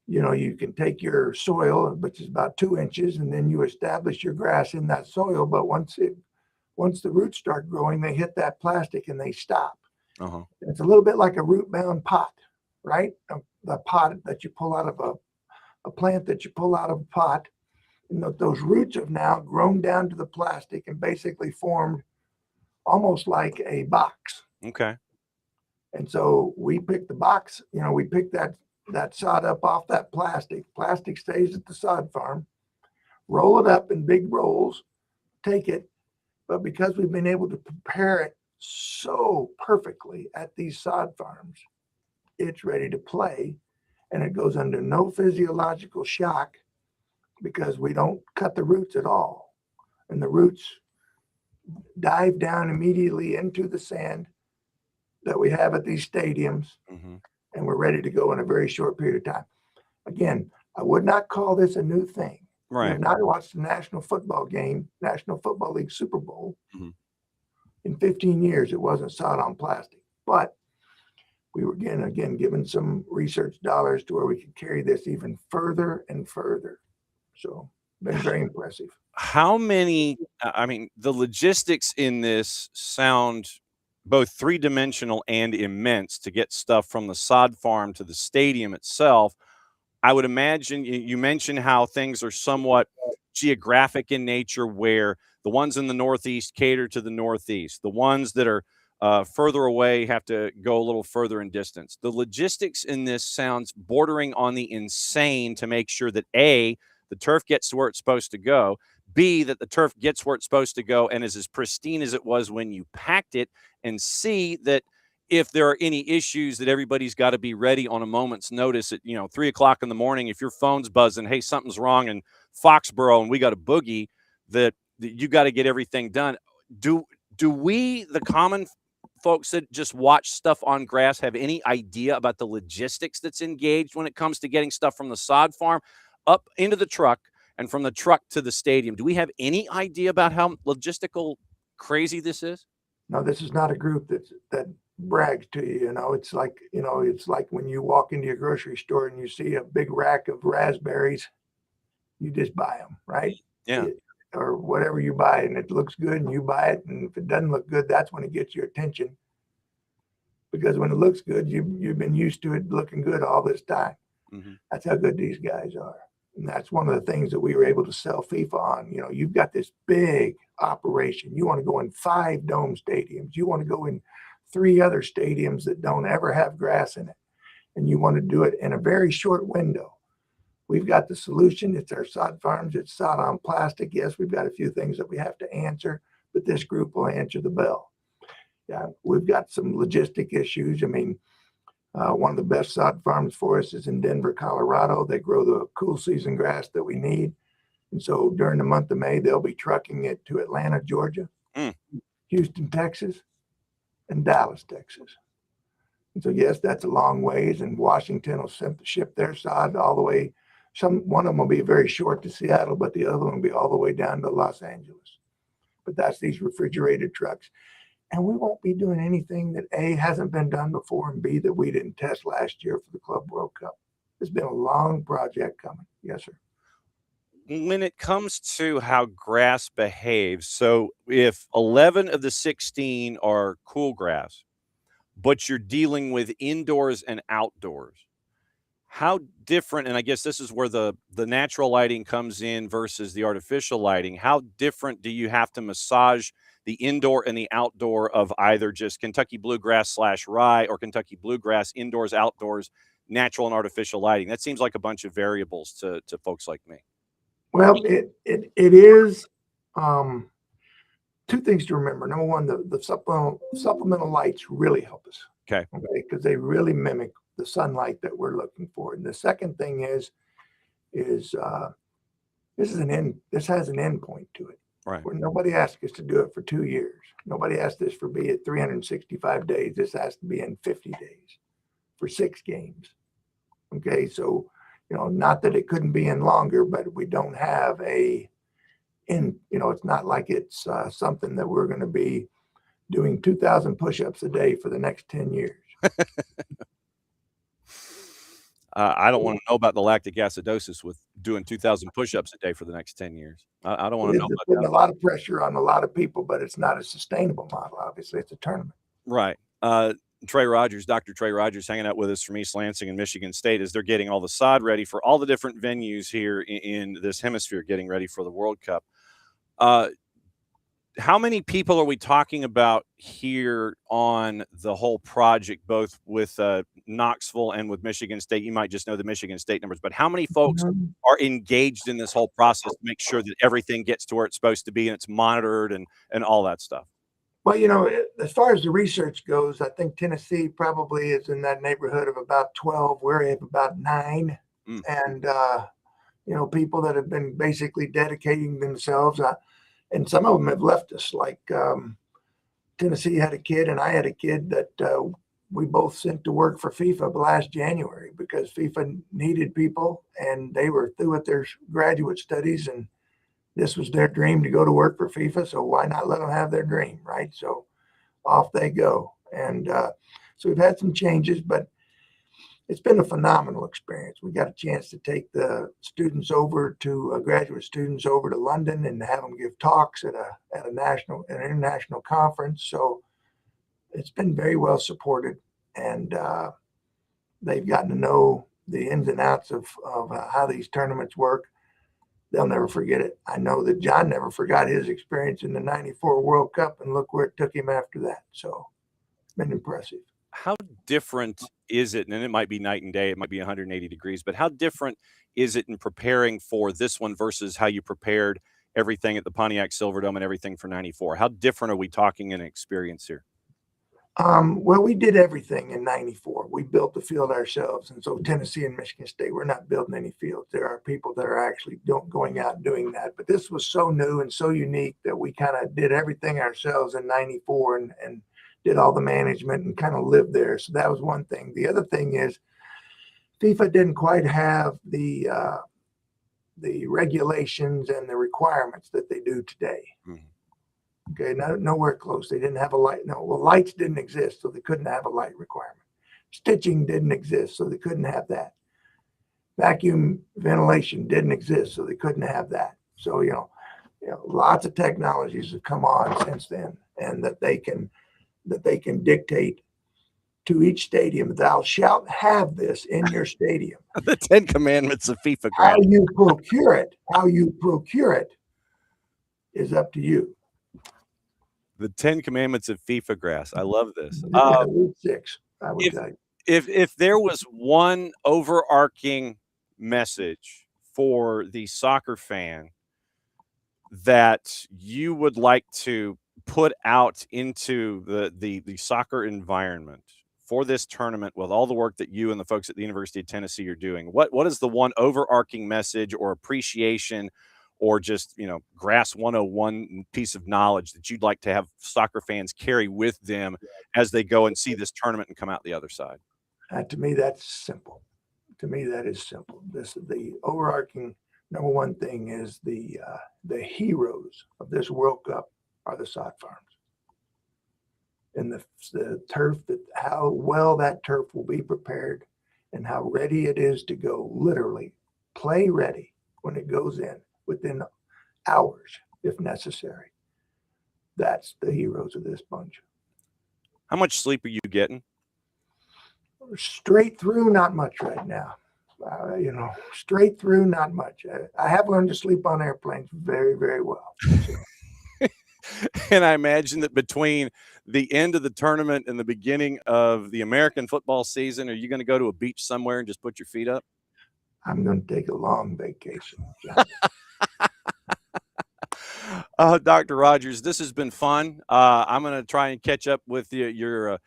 you can take your soil, which is about 2 inches, and then you establish your grass in that soil. But once the roots start growing, they hit that plastic and they stop. Uh-huh. It's a little bit like a root-bound pot, right? The pot that you pull out of a plant that you pull out of a pot. And those roots have now grown down to the plastic and basically formed almost like a box. Okay. And so we pick the box, we pick that sod up off that plastic. Plastic stays at the sod farm. Roll it up in big rolls, take it. But because we've been able to prepare it so perfectly at these sod farms, it's ready to play. And it goes under no physiological shock because we don't cut the roots at all. And the roots dive down immediately into the sand that we have at these stadiums, mm-hmm. and we're ready to go in a very short period of time. Again, I would not call this a new thing. Right. I have not watched the National Football League Super Bowl mm-hmm. in 15 years. It wasn't sod on plastic, but we were again given some research dollars to where we could carry this even further and further. So been very impressive. How many, the logistics in this sound both three-dimensional and immense to get stuff from the sod farm to the stadium itself. I would imagine you mentioned how things are somewhat geographic in nature, where the ones in the Northeast cater to the Northeast. The ones that are further away have to go a little further in distance. The logistics in this sounds bordering on the insane to make sure that A, the turf gets to where it's supposed to go, B, that the turf gets where it's supposed to go and is as pristine as it was when you packed it, and C, that if there are any issues, that everybody's got to be ready on a moment's notice at 3 o'clock in the morning. If your phone's buzzing, hey, something's wrong in Foxborough and we got a boogie, that you got to get everything done. Do we, the common folks that just watch stuff on grass, have any idea about the logistics that's engaged when it comes to getting stuff from the sod farm? up into the truck and from the truck to the stadium. Do we have any idea about how logistical crazy this is? No, this is not a group that brags to you. It's like, it's like when you walk into your grocery store and you see a big rack of raspberries, you just buy them, right? Yeah. Or whatever you buy, and it looks good and you buy it. And if it doesn't look good, that's when it gets your attention. Because when it looks good, you've been used to it looking good all this time. Mm-hmm. That's how good these guys are. And that's one of the things that we were able to sell FIFA on. You've got this big operation. You want to go in 5 dome stadiums. You want to go in 3 other stadiums that don't ever have grass in it. And you want to do it in a very short window. We've got the solution. It's our sod farms. It's sod on plastic. Yes, we've got a few things that we have to answer, but this group will answer the bell. Yeah, we've got some logistic issues. I mean, one of the best sod farms for us is in Denver, Colorado. They grow the cool season grass that we need. And so during the month of May, they'll be trucking it to Atlanta, Georgia, Houston, Texas, and Dallas, Texas. And so, yes, that's a long ways. And Washington will ship their sod all the way. One of them will be very short to Seattle, but the other one will be all the way down to Los Angeles. But that's these refrigerated trucks. And we won't be doing anything that A, hasn't been done before, and B, that we didn't test last year for the Club World Cup. It's been a long project coming. Yes, sir. When it comes to how grass behaves, so if 11 of the 16 are cool grass, but you're dealing with indoors and outdoors, how different, and I guess this is where the natural lighting comes in versus the artificial lighting, how different do you have to massage the indoor and the outdoor of either just Kentucky bluegrass / rye or Kentucky bluegrass, indoors, outdoors, natural and artificial lighting? That seems like a bunch of variables to folks like me. Well, it is 2 things to remember. Number one, the supplemental lights really help us. Okay. Because they really mimic the sunlight that we're looking for. And the second thing is this has an end point to it. Right. Where nobody asked us to do it for 2 years. Nobody asked us for be at 365 days. This has to be in 50 days for 6 games. Okay, so not that it couldn't be in longer, but we don't have it's not like it's something that we're going to be doing 2,000 push-ups a day for the next 10 years. I don't want to know about the lactic acidosis with doing 2,000 push-ups a day for the next 10 years. I don't want to know about putting that. A lot of pressure on a lot of people, but it's not a sustainable model. Obviously, it's a tournament. Right. Trey Rogers, Dr. Trey Rogers, hanging out with us from East Lansing and Michigan State as they're getting all the sod ready for all the different venues here in this hemisphere, getting ready for the World Cup. How many people are we talking about here on the whole project, both with Knoxville and with Michigan State? You might just know the Michigan State numbers, but how many folks are engaged in this whole process to make sure that everything gets to where it's supposed to be and it's monitored and all that stuff? Well, as far as the research goes, I think Tennessee probably is in that neighborhood of about 12. We're at about 9. And, people that have been basically dedicating themselves. And some of them have left us, like Tennessee had a kid and I had a kid that we both sent to work for FIFA last January because FIFA needed people and they were through with their graduate studies and this was their dream to go to work for FIFA. So why not let them have their dream, right? So off they go. And so we've had some changes, but it's been a phenomenal experience. We got a chance to take the students over to graduate students over to London and have them give talks at an international conference. So it's been very well supported, and they've gotten to know the ins and outs of how these tournaments work. They'll never forget it. I know that John never forgot his experience in the '94 World Cup, and look where it took him after that. So it's been impressive. How different is it? And it might be night and day. It might be 180 degrees, but how different is it in preparing for this one versus how you prepared everything at the Pontiac Silverdome and everything for '94? How different are we talking in experience here? Well, we did everything in '94. We built the field ourselves. And so Tennessee and Michigan State, we're not building any fields. There are people that are actually going out and doing that. But this was so new and so unique that we kind of did everything ourselves in '94 and did all the management and kind of lived there. So that was one thing. The other thing is FIFA didn't quite have the the regulations and the requirements that they do today. Mhm. Okay, nowhere close. They didn't have a light. No, well, lights didn't exist, so they couldn't have a light requirement. Stitching didn't exist, so they couldn't have that. Vacuum ventilation didn't exist, so they couldn't have that. So lots of technologies have come on since then, and that they can dictate to each stadium, thou shalt have this in your stadium. The 10 Commandments of FIFA. How you procure it is up to you. The 10 Commandments of FIFA grass. I love this. Week 6, I would tell you. If there was one overarching message for the soccer fan that you would like to put out into the soccer environment for this tournament, with all the work that you and the folks at the University of Tennessee are doing, what is the one overarching message or appreciation or just, grass 101 piece of knowledge that you'd like to have soccer fans carry with them as they go and see this tournament and come out the other side? To me, that's simple. To me, that is simple. The overarching number one thing is the heroes of this World Cup are the sod farms. And the turf, how well that turf will be prepared and how ready it is to go, literally play ready when it goes in within hours, if necessary. That's the heroes of this bunch. How much sleep are you getting? Straight through, not much right now. Straight through, not much. I have learned to sleep on airplanes very, very well. So. And I imagine that between the end of the tournament and the beginning of the American football season, are you going to go to a beach somewhere and just put your feet up? I'm going to take a long vacation. Dr. Rogers, this has been fun. I'm going to try and catch up with your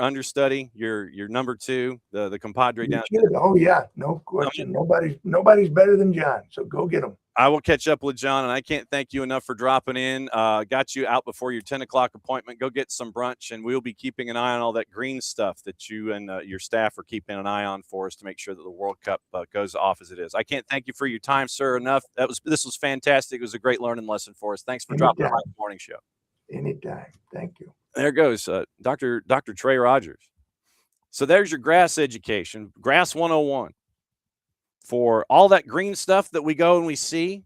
understudy, your number 2, the compadre down there. Oh yeah, no question. Nobody's better than John. So go get him. I will catch up with John, and I can't thank you enough for dropping in. Got you out before your 10 o'clock appointment. Go get some brunch, and we'll be keeping an eye on all that green stuff that you and your staff are keeping an eye on for us to make sure that the World Cup goes off as it is. I can't thank you for your time, sir, enough. This was fantastic. It was a great learning lesson for us. Thanks for dropping by the morning show. Anytime. Thank you. There goes Dr. Trey Rogers. So there's your grass education, grass 101. For all that green stuff that we go and we see,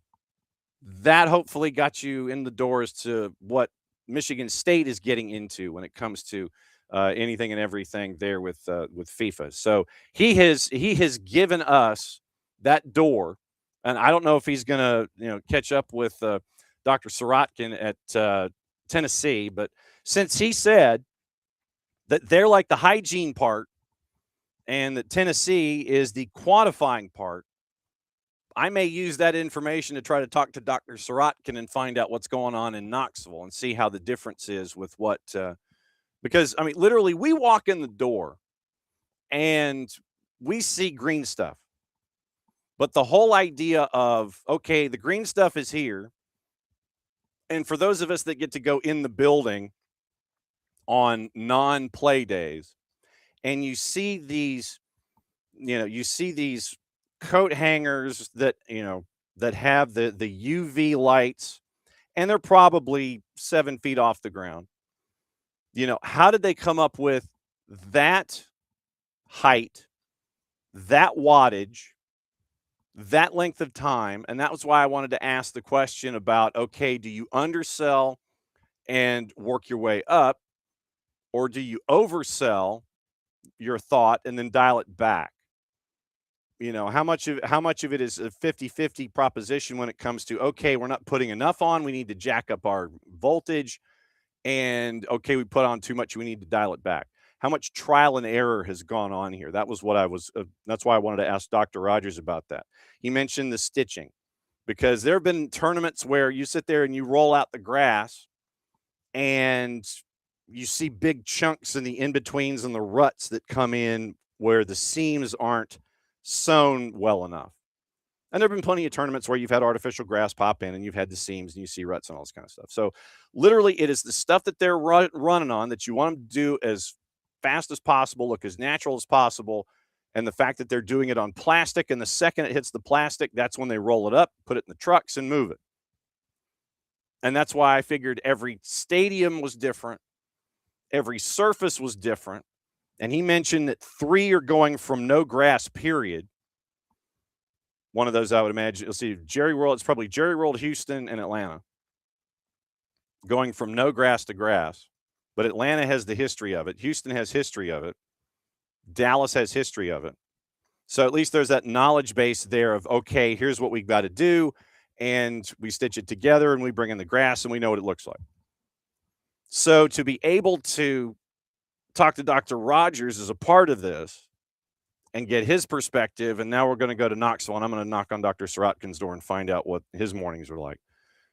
that hopefully got you in the doors to what Michigan State is getting into when it comes to anything and everything there with FIFA. So he has given us that door, and I don't know if he's going to catch up with Dr. Sirotkin at Tennessee, but since he said that they're like the hygiene part and that Tennessee is the quantifying part, I may use that information to try to talk to Dr. Sirotkin and find out what's going on in Knoxville and see how the difference is with what because, I mean, literally we walk in the door and we see green stuff. But the whole idea of, okay, the green stuff is here. And for those of us that get to go in the building on non-play days, and you see these coat hangers that have the UV lights, and they're probably 7 feet off the ground. How did they come up with that height, that wattage, that length of time? And that was why I wanted to ask the question about, okay, do you undersell and work your way up, or do you oversell your thought and then dial it back? How much of it is a 50-50 proposition when it comes to, okay, we're not putting enough on, we need to jack up our voltage, and okay, we put on too much, we need to dial it back. How much trial and error has gone on here? That was what that's why I wanted to ask Dr. Rogers about that. He mentioned the stitching, because there have been tournaments where you sit there and you roll out the grass and you see big chunks in the in-betweens and the ruts that come in where the seams aren't sewn well enough. And there have been plenty of tournaments where you've had artificial grass pop in and you've had the seams and you see ruts and all this kind of stuff. So literally it is the stuff that they're running on that you want them to do as fast as possible, look as natural as possible, And the fact that they're doing it on plastic, and the second it hits the plastic, that's when they roll it up, put it in the trucks, and move it. And that's why I figured every stadium was different. Every surface was different. And he mentioned that 3 are going from no grass, period. One of those, I would imagine, you'll see Jerry World. It's probably Jerry World, Houston, and Atlanta, going from no grass to grass. But Atlanta has the history of it. Houston has history of it. Dallas has history of it. So at least there's that knowledge base there of, okay, here's what we've got to do. And we stitch it together and we bring in the grass and we know what it looks like. So to be able to talk to Dr. Rogers as a part of this and get his perspective, and now we're going to go to Knoxville, and I'm going to knock on Dr. Sirotkin's door and find out what his mornings are like.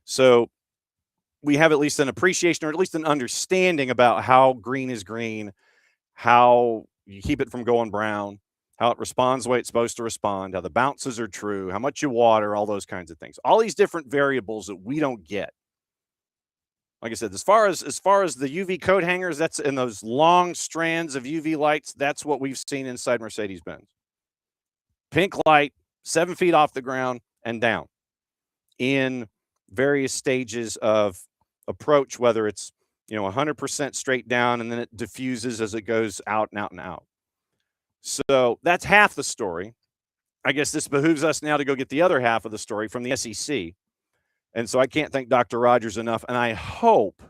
So we have at least an appreciation, or at least an understanding about how green is green, how you keep it from going brown, how it responds the way it's supposed to respond, how the bounces are true, how much you water, all those kinds of things. All these different variables that we don't get. Like I said, as far as the UV coat hangers, that's in those long strands of UV lights, that's what we've seen inside Mercedes-Benz. Pink light, 7 feet off the ground and down in various stages of approach, whether it's 100% straight down and then it diffuses as it goes out and out and out. So that's half the story. I guess this behooves us now to go get the other half of the story from the SEC. And so I can't thank Dr. Rogers enough. And I hope,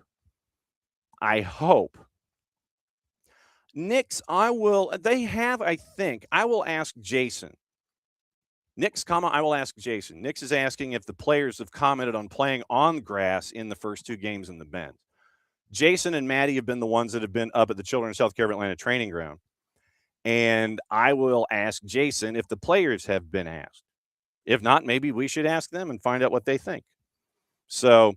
Nick's, I will ask Jason. Nick's comment, I will ask Jason. Nick's is asking if the players have commented on playing on grass in the first 2 games in the Bend. Jason and Maddie have been the ones that have been up at the Children's Healthcare of Atlanta training ground. And I will ask Jason if the players have been asked. If not, maybe we should ask them and find out what they think. So,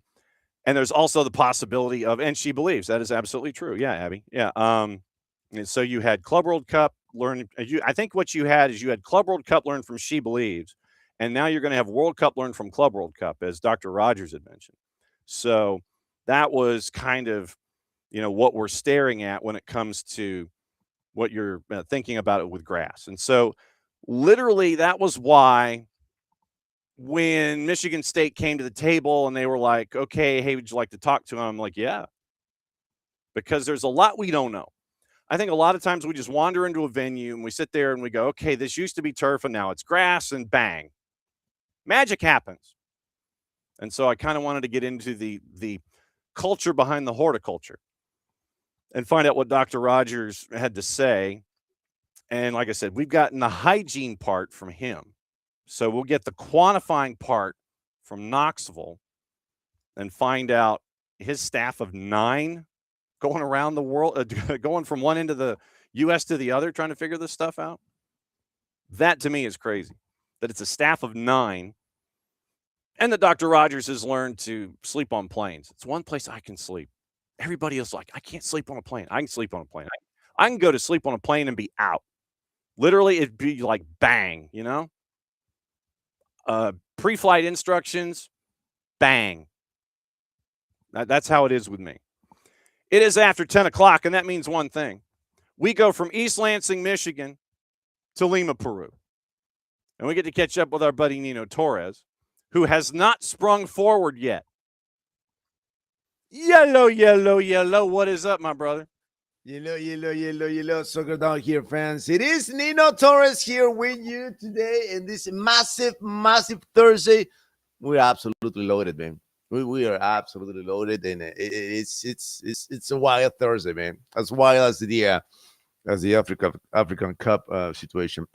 and there's also the possibility of, and she believes that is absolutely true. Yeah, Abby. Yeah. And so you had Club World Cup learn. I think what you had is you had Club World Cup learn from She Believes, and now you're going to have World Cup learn from Club World Cup, as Dr. Rogers had mentioned. So that was kind of, what we're staring at when it comes to what you're thinking about it with grass. And so literally that was why when Michigan State came to the table and they were like, okay, hey, would you like to talk to him? I'm like, yeah, because there's a lot we don't know. I think a lot of times we just wander into a venue and we sit there and we go, okay, this used to be turf and now it's grass, and bang, magic happens. And so I kind of wanted to get into the culture behind the horticulture and find out what Dr. Rogers had to say. And like I said, we've gotten the hygiene part from him. So we'll get the quantifying part from Knoxville and find out his staff of 9 going around the world, going from one end of the U.S. to the other, trying to figure this stuff out. That to me is crazy, that it's a staff of 9 and that Dr. Rogers has learned to sleep on planes. It's one place I can sleep. Everybody else like, I can't sleep on a plane. I can sleep on a plane. I can go to sleep on a plane and be out. Literally, it'd be like bang, pre-flight instructions, bang. That's how it is with me. It is after 10 o'clock, and that means one thing. We go from East Lansing, Michigan to Lima, Peru. And we get to catch up with our buddy Nino Torres, who has not sprung forward yet. Yellow, yellow, yellow. What is up, my brother? Yellow, Soccer Down here, fans. It is Nino Torres here with you today in this massive Thursday. We're absolutely loaded, man. We are absolutely loaded, and it's a wild Thursday, man. As wild as the African Cup situation.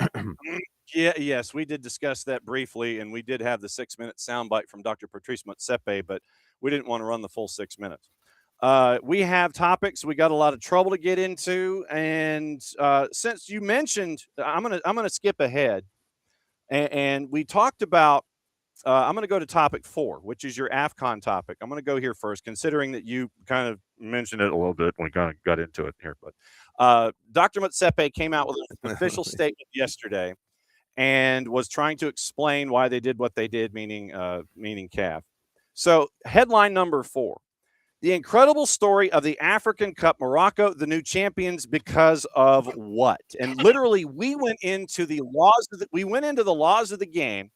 Yes, we did discuss that briefly, and we did have the 6-minute soundbite from Dr. Patrice Motsepe, but we didn't want to run the full 6 minutes. We have topics. We got a lot of trouble to get into, and since you mentioned, I'm gonna skip ahead, and we talked about. I'm going to go to topic 4, which is your AFCON topic. I'm going to go here first, considering that you kind of mentioned it a little bit when we kind of got into it here. But Dr. Motsepe came out with an official statement yesterday and was trying to explain why they did what they did, meaning CAF. So headline number 4, The incredible story of the African Cup, Morocco, the new champions, because of what? And literally, we went into the laws of the game,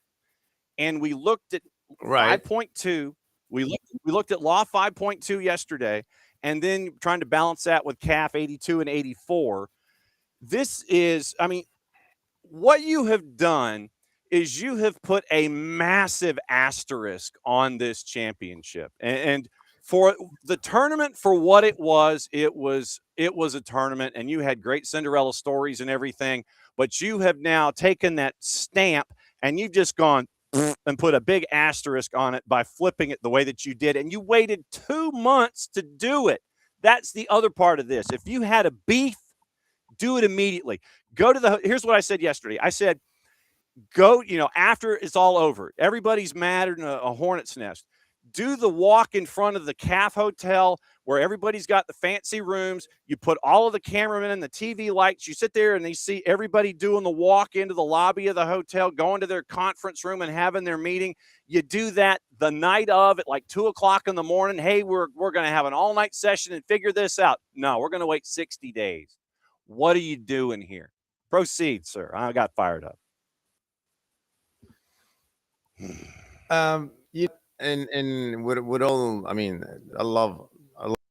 and we looked at 5.2. We looked at Law 5.2 yesterday, and then trying to balance that with CAF 82 and 84. This is, I mean, what you have done is you have put a massive asterisk on this championship, and for the tournament, for what it was a tournament, and you had great Cinderella stories and everything, but you have now taken that stamp and you've just gone and put a big asterisk on it by flipping it the way that you did, and you waited 2 months to do it. That's the other part of this. If you had a beef, do it immediately. Here's what I said yesterday. I said, go, after it's all over, everybody's mad in a hornet's nest. Do the walk in front of the CAF hotel where everybody's got the fancy rooms. You put all of the cameramen and the TV lights. You sit there and they see everybody doing the walk into the lobby of the hotel, going to their conference room and having their meeting. You do that the night of at like 2 o'clock in the morning. Hey, we're going to have an all-night session and figure this out. No, we're going to wait 60 days. What are you doing here? Proceed, sir. I got fired up. And with all, I mean, I love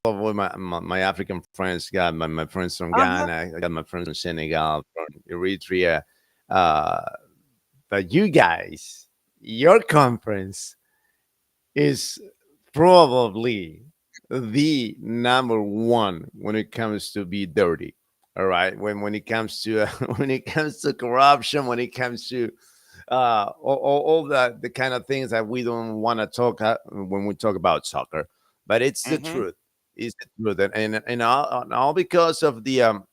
all my African friends. Got my friends from Ghana. I got my friends from Senegal, from Eritrea. But you guys, your conference is probably the number one when it comes to be dirty. All right, when it comes to corruption, when it comes to all the kind of things that we don't want to talk when we talk about soccer, but it's the truth. It's the truth, and all because of the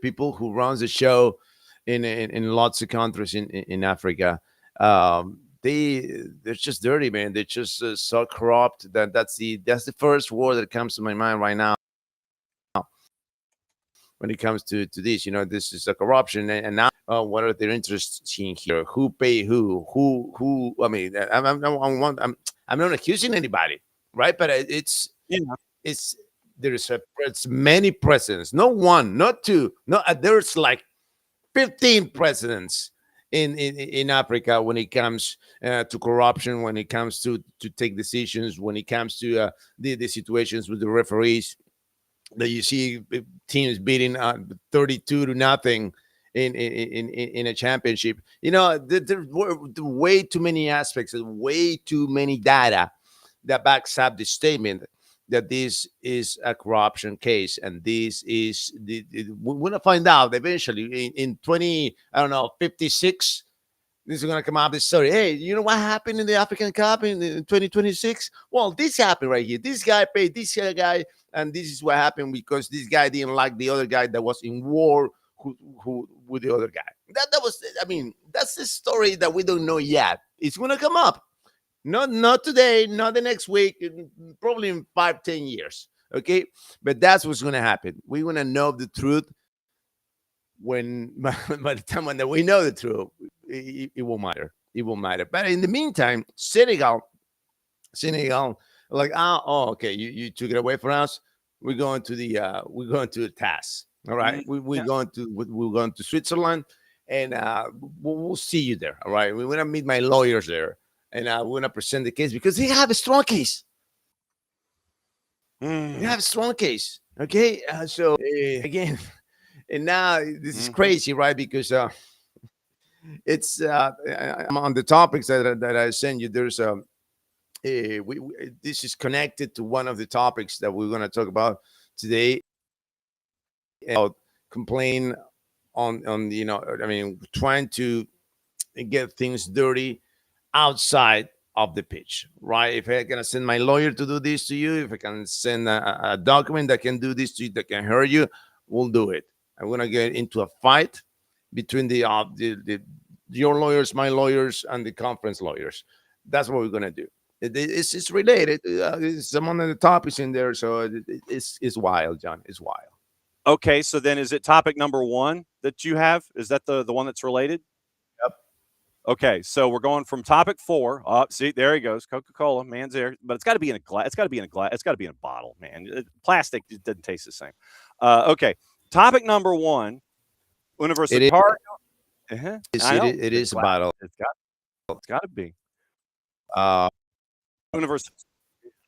people who runs the show in lots of countries in Africa. They're just dirty, man. They're just so corrupt that's the first word that comes to my mind right now. When it comes to this, this is a corruption, and now what are their interests in here? Who pay who? I mean, I'm not accusing anybody, right? But it's many presidents, not one, not two, no, there's like 15 presidents in Africa when it comes to corruption, when it comes to take decisions, when it comes to the situations with the referees. That you see teams beating 32-0 in a championship. There's way too many aspects and way too many data that backs up the statement that this is a corruption case, and this is we're gonna find out eventually in 56. This is going to come out this story. Hey, you know what happened in the African Cup in 2026? Well, this happened right here. This guy paid this guy, and this is what happened because this guy didn't like the other guy that was in war who with the other guy. That was, I mean, that's the story that we don't know yet. It's going to come up. Not today, not the next week, probably in 5-10 years. Okay? But that's what's going to happen. We're going to know the truth when by the time when we know the truth. It won't matter. It won't matter. But in the meantime, Senegal, like, okay, you took it away from us. We're going to the task. All right, we're going to Switzerland, and we'll see you there. All right, we're gonna meet my lawyers there, and we're gonna present the case because they have a strong case. They have a strong case. Okay, so again, and now this is crazy, right? Because it's on the topics that I sent you. There's this is connected to one of the topics that we're going to talk about today. About complain on trying to get things dirty outside of the pitch, right? If I can send my lawyer to do this to you, if I can send a document that can do this to you, that can hurt you, we'll do it. I'm going to get into a fight between your lawyers, my lawyers, and the conference lawyers. That's what we're going to do. It's related. Some of the topics in there, so it's wild, John. It's wild. Okay, so then is it topic number one that you have? Is that the one that's related? Yep. Okay, so we're going from topic 4. See, there he goes. Coca-Cola, man's there, but it's got to be in a glass. It's got to be in a glass. It's got to be in a bottle, man. Plastic doesn't taste the same. Okay, topic number 1. Universitario. It is a bottle. It's got to be. Uh,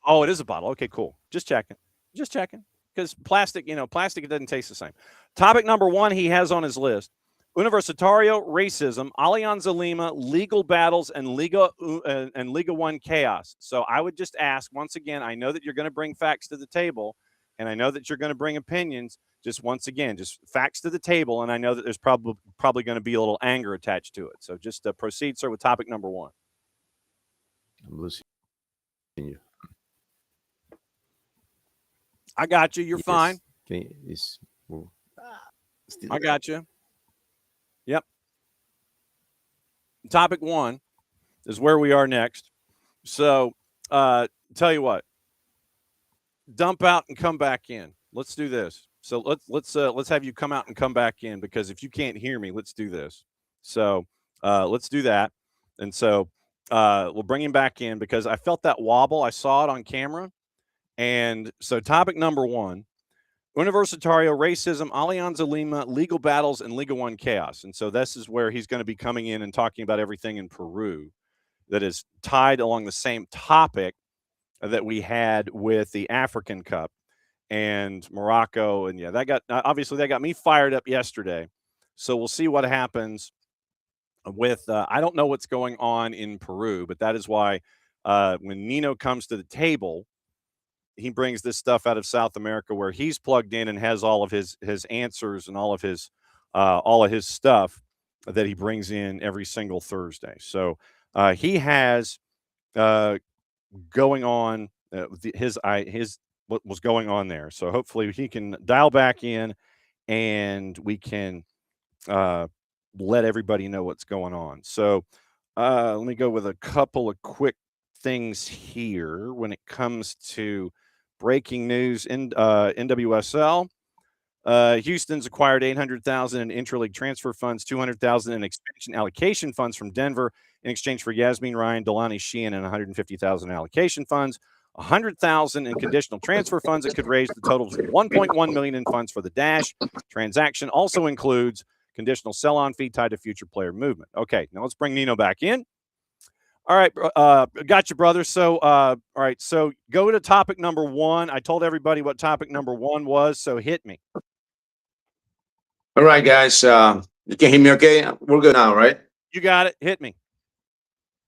Oh, it is a bottle. Okay, cool. Just checking. Because plastic, plastic, it doesn't taste the same. Topic number 1 he has on his list. Universitario, racism, Alianza Lima, legal battles, and Liga 1 chaos. So I would just ask, once again, I know that you're going to bring facts to the table, and I know that you're going to bring opinions. Just once again, just facts to the table, and I know that there's probably going to be a little anger attached to it. So just proceed, sir, with topic number 1. I'm listening to you. I got you. You're fine. I got you. Yep. Topic 1 is where we are next. So, tell you what. Dump out and come back in. Let's do this. So let's have you come out and come back in, because if you can't hear me, let's do this. So let's do that. And so we'll bring him back in, because I felt that wobble. I saw it on camera. And so topic number 1, Universitario, racism, Alianza Lima, legal battles, and Liga 1 chaos. And so this is where he's going to be coming in and talking about everything in Peru that is tied along the same topic that we had with the African Cup and Morocco. And yeah, that got me fired up yesterday. So we'll see what happens with, I don't know what's going on in Peru, but that is why when Nino comes to the table, he brings this stuff out of South America, where he's plugged in and has all of his answers and all of his stuff that he brings in every single Thursday. So he has going on what was going on there. So hopefully he can dial back in and we can let everybody know what's going on. So let me go with a couple of quick things here when it comes to breaking news in NWSL. Houston's acquired $800,000 in intra-league transfer funds, $200,000 in expansion allocation funds from Denver in exchange for Yasmin Ryan, Delaney Sheehan, and $150,000 allocation funds, $100,000 in conditional transfer funds that could raise the total to $1.1 million in funds for the Dash. Transaction also includes conditional sell-on fee tied to future player movement. Okay, now let's bring Nino back in. All right, got you, brother. So, all right, so go to topic number 1. I told everybody what topic number 1 was, so hit me. All right, guys. You can hear me okay? We're good now, right? You got it. Hit me.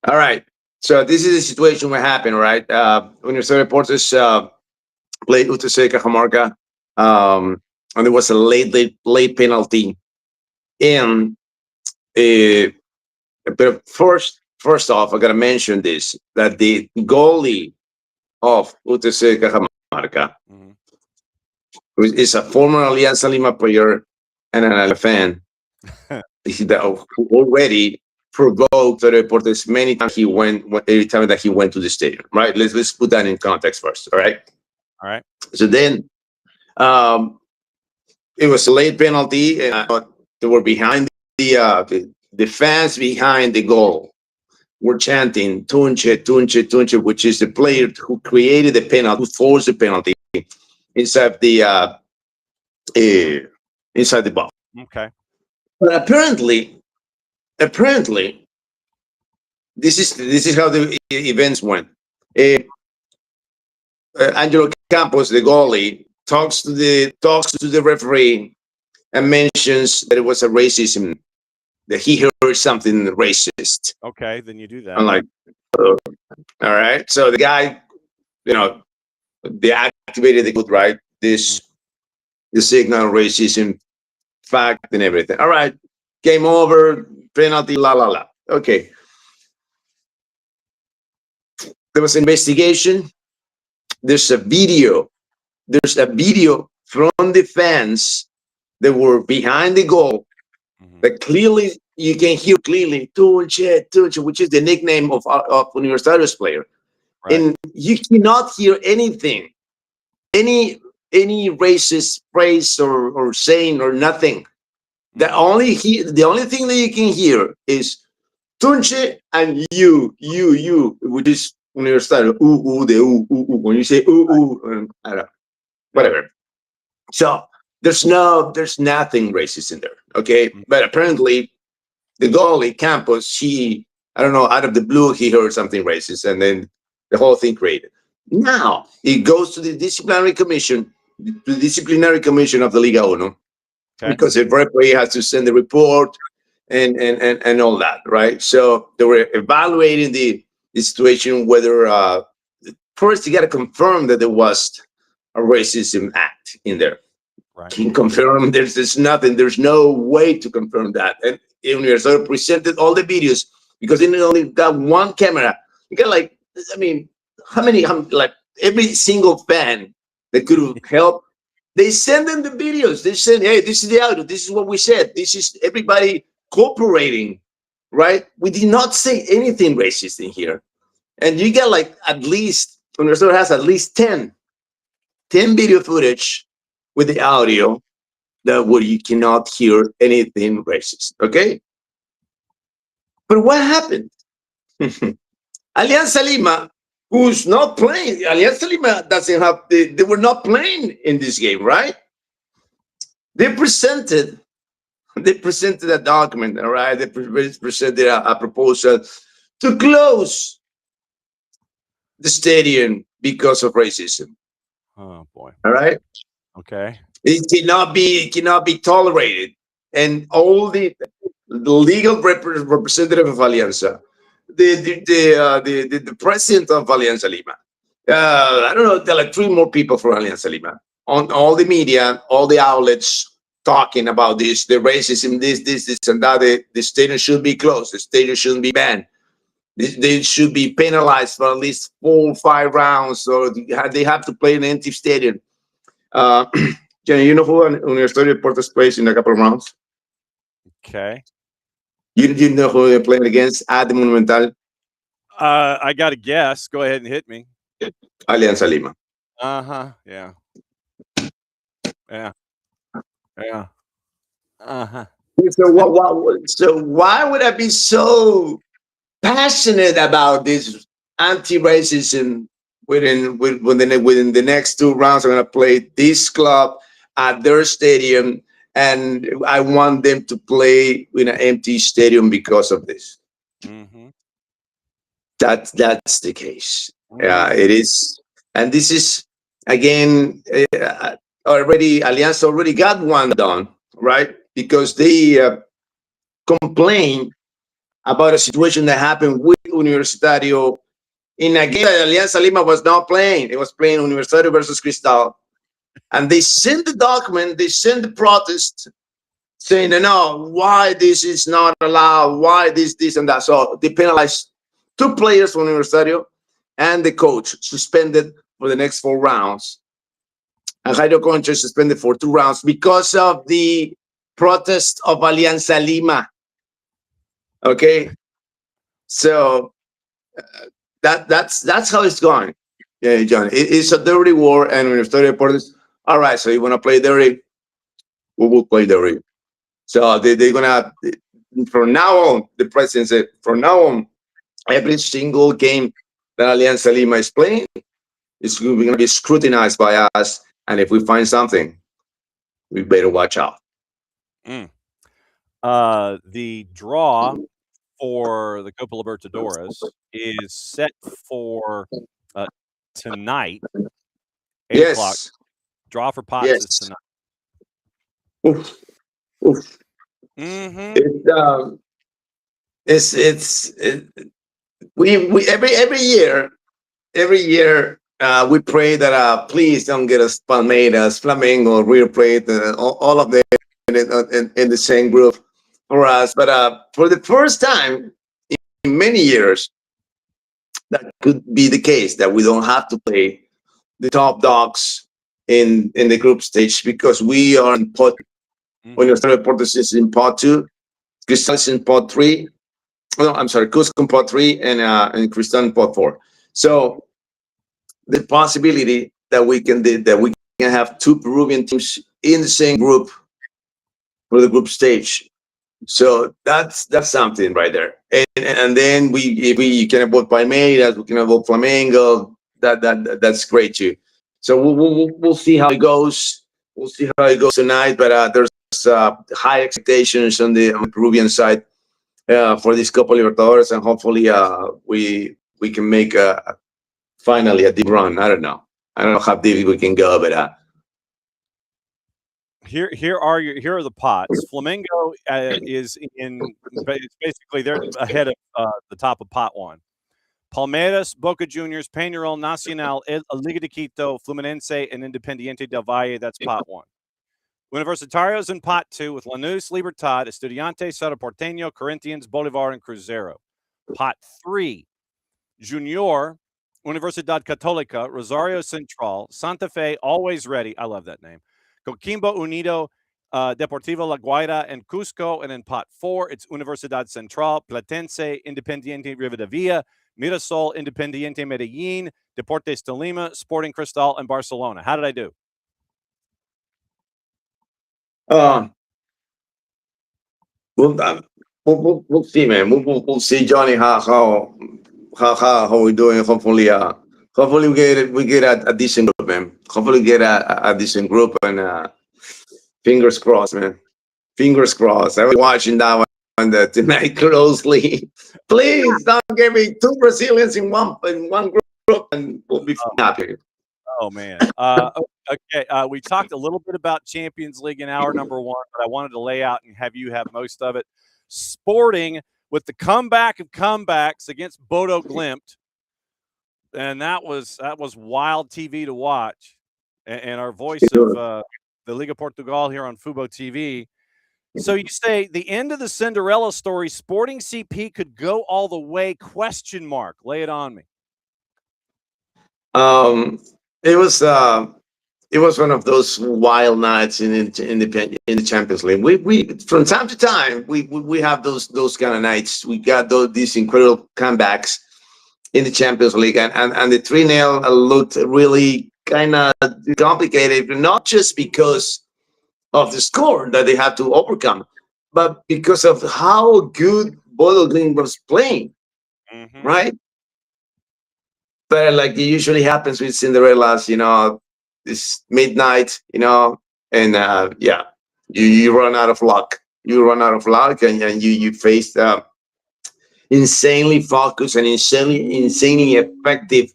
All right. So this is the situation what happened, right? Universidad Deportes played UTC Cajamarca, and there was a late penalty. And but first off, I gotta mention this, that the goalie of UTC Cajamarca is a former Alianza Lima player and an LA fan. That already provoked the Deportes many times every time that he went to the stadium, right? Let's put that in context first, all right? All right. So then it was a late penalty, and they were behind the fans behind the goal were chanting Tunche, Tunche, Tunche, which is the player who created the penalty, who forced the penalty inside the box. Okay. But apparently, this is how the events went. Angelo Campos, the goalie, talks to the referee and mentions that it was a racism, that he heard something racist. Okay, then you do that. I'm like, all right. So the guy, they activated the good, right? The signal, racism, fact, and everything. All right, game over, penalty, la la la. Okay. There was an investigation. There's a video from the fans that were behind the goal that clearly you can hear clearly Tunche, which is the nickname of Universitarios player. Right. And you cannot hear anything, any racist phrase or saying or nothing. The only thing that you can hear is Tunche and you, which is Universitario. When you say I don't know, whatever. So there's nothing racist in there. Okay. But apparently the goalie Campos, I don't know, out of the blue, he heard something racist, and then the whole thing created. Now it goes to the disciplinary commission of the Liga Uno, because the referee has to send the report and all that, right? So they were evaluating the situation, whether first you got to confirm that there was a racism act in there. Right. Can confirm there's nothing, there's no way to confirm that. And Universal presented all the videos, because they only got one camera. You got like, I mean, how many, like every single fan that could help, they send them the videos. They send, hey, this is the audio, this is what we said, this is everybody cooperating, right? We did not say anything racist in here. And you get like at least, Universal has at least 10 video footage with the audio that where you cannot hear anything racist, okay? But what happened? Alianza Lima, who's not playing, Alianza Lima doesn't have, they were not playing in this game, right? They presented a document, all right? They presented a proposal to close the stadium because of racism. Oh boy. All right. Okay. It cannot be tolerated. And all the legal representative of Alianza, the president of Alianza Lima, I don't know, there are like 3 more people from Alianza Lima on all the media, all the outlets talking about this, the racism, this and that. The stadium should be closed. The stadium shouldn't be banned. They should be penalized for at least 4 or 5 rounds, or they have to play in an empty stadium. Jenny, you know who Universitario de Portes plays in a couple of rounds? Okay. You know who they're playing against at the Monumental? I got a guess. Go ahead and hit me. Alianza Lima. Uh-huh. Yeah. Uh-huh. So why would I be so passionate about this anti-racism within the next 2 rounds? I'm going to play this club at their stadium, and I want them to play in an empty stadium because of this. Mm-hmm. That's the case. Yeah, it is. And this is, again, Alianza already got one done, right? Because they complained about a situation that happened with Universitario in a game that Alianza Lima was not playing. It was playing Universitario versus Cristal. And they sent the document, they sent the protest saying, no, why this is not allowed, why this, and that. So they penalized 2 players from Universitario and the coach, suspended for the next 4 rounds. And Jairo Concha suspended for 2 rounds because of the protest of Alianza Lima. Okay, so that's how it's going. Yeah, John, it's a dirty war, and Universitario de Portes, all right, so you want to play dirty, we will play dirty. So they're gonna, from now on, the president said, from now on, every single game that Alianza Lima is playing is going to be scrutinized by us, and if we find something, we better watch out. The draw for the Copa Libertadores is set for tonight, 8 o'clock. Draw for pots is tonight. Oof. Mm-hmm. We every year we pray that please don't get us Palmeiras, Flamengo, River Plate, all of them in the same group for us. But for the first time in many years, that could be the case, that we don't have to play the top dogs in the group stage, because we are in pot. When you started, Portugal is in pot 2, Cristal is in pot 3. No, I'm sorry, Cusco in pot 3, and Cristal in pot 4. So the possibility that we can have 2 Peruvian teams in the same group for the group stage So that's something right there. And then if we can avoid Palmeiras, we can avoid Flamengo. That's great too. So we'll see how it goes. We'll see how it goes tonight. But there's high expectations on the Peruvian side for this Copa Libertadores, and hopefully we can make finally a deep run. I don't know. I don't know how deep we can go, but Here are the pots. Flamengo is it's basically they're ahead of the top of pot one. Palmeiras, Boca Juniors, Peñarol, Nacional, Liga de Quito, Fluminense, and Independiente del Valle. That's pot one. Universitarios in pot two with Lanús, Libertad, Estudiantes, Cerro Porteño, Corinthians, Bolivar, and Cruzeiro. Pot three, Junior, Universidad Católica, Rosario Central, Santa Fe, always ready. I love that name. Coquimbo Unido, Deportivo La Guaira, and Cusco. And in pot four, it's Universidad Central, Platense, Independiente Rivadavia, Mirasol, Independiente Medellin, Deportes Tolima, Sporting Cristal, and Barcelona. How did I do? We'll see, man. We'll see, Johnny, how we're doing. Hopefully, we get a decent group, man. Hopefully, we get a decent group, and fingers crossed, man. Fingers crossed. I was watching that one tonight closely. Please don't give me two Brazilians in one group, and we'll be happy. Oh, man. Okay. We talked a little bit about Champions League in hour number one, but I wanted to lay out and have you have most of it. Sporting with the comeback of comebacks against Bodo Glimt. And that was wild TV to watch. And our voice of the Liga Portugal here on Fubo TV. So you say the end of the Cinderella story, Sporting CP could go all the way, ? Lay it on me. It was one of those wild nights in the Champions League. We from time to time we have those kind of nights. We got these incredible comebacks in the Champions League, and the 3-0 looked really kind of complicated, not just because of the score that they had to overcome, but because of how good Bodo Glimt was playing, right? But like it usually happens with Cinderellas, this midnight, and yeah, you run out of luck. You run out of luck, and you face insanely focused and insanely effective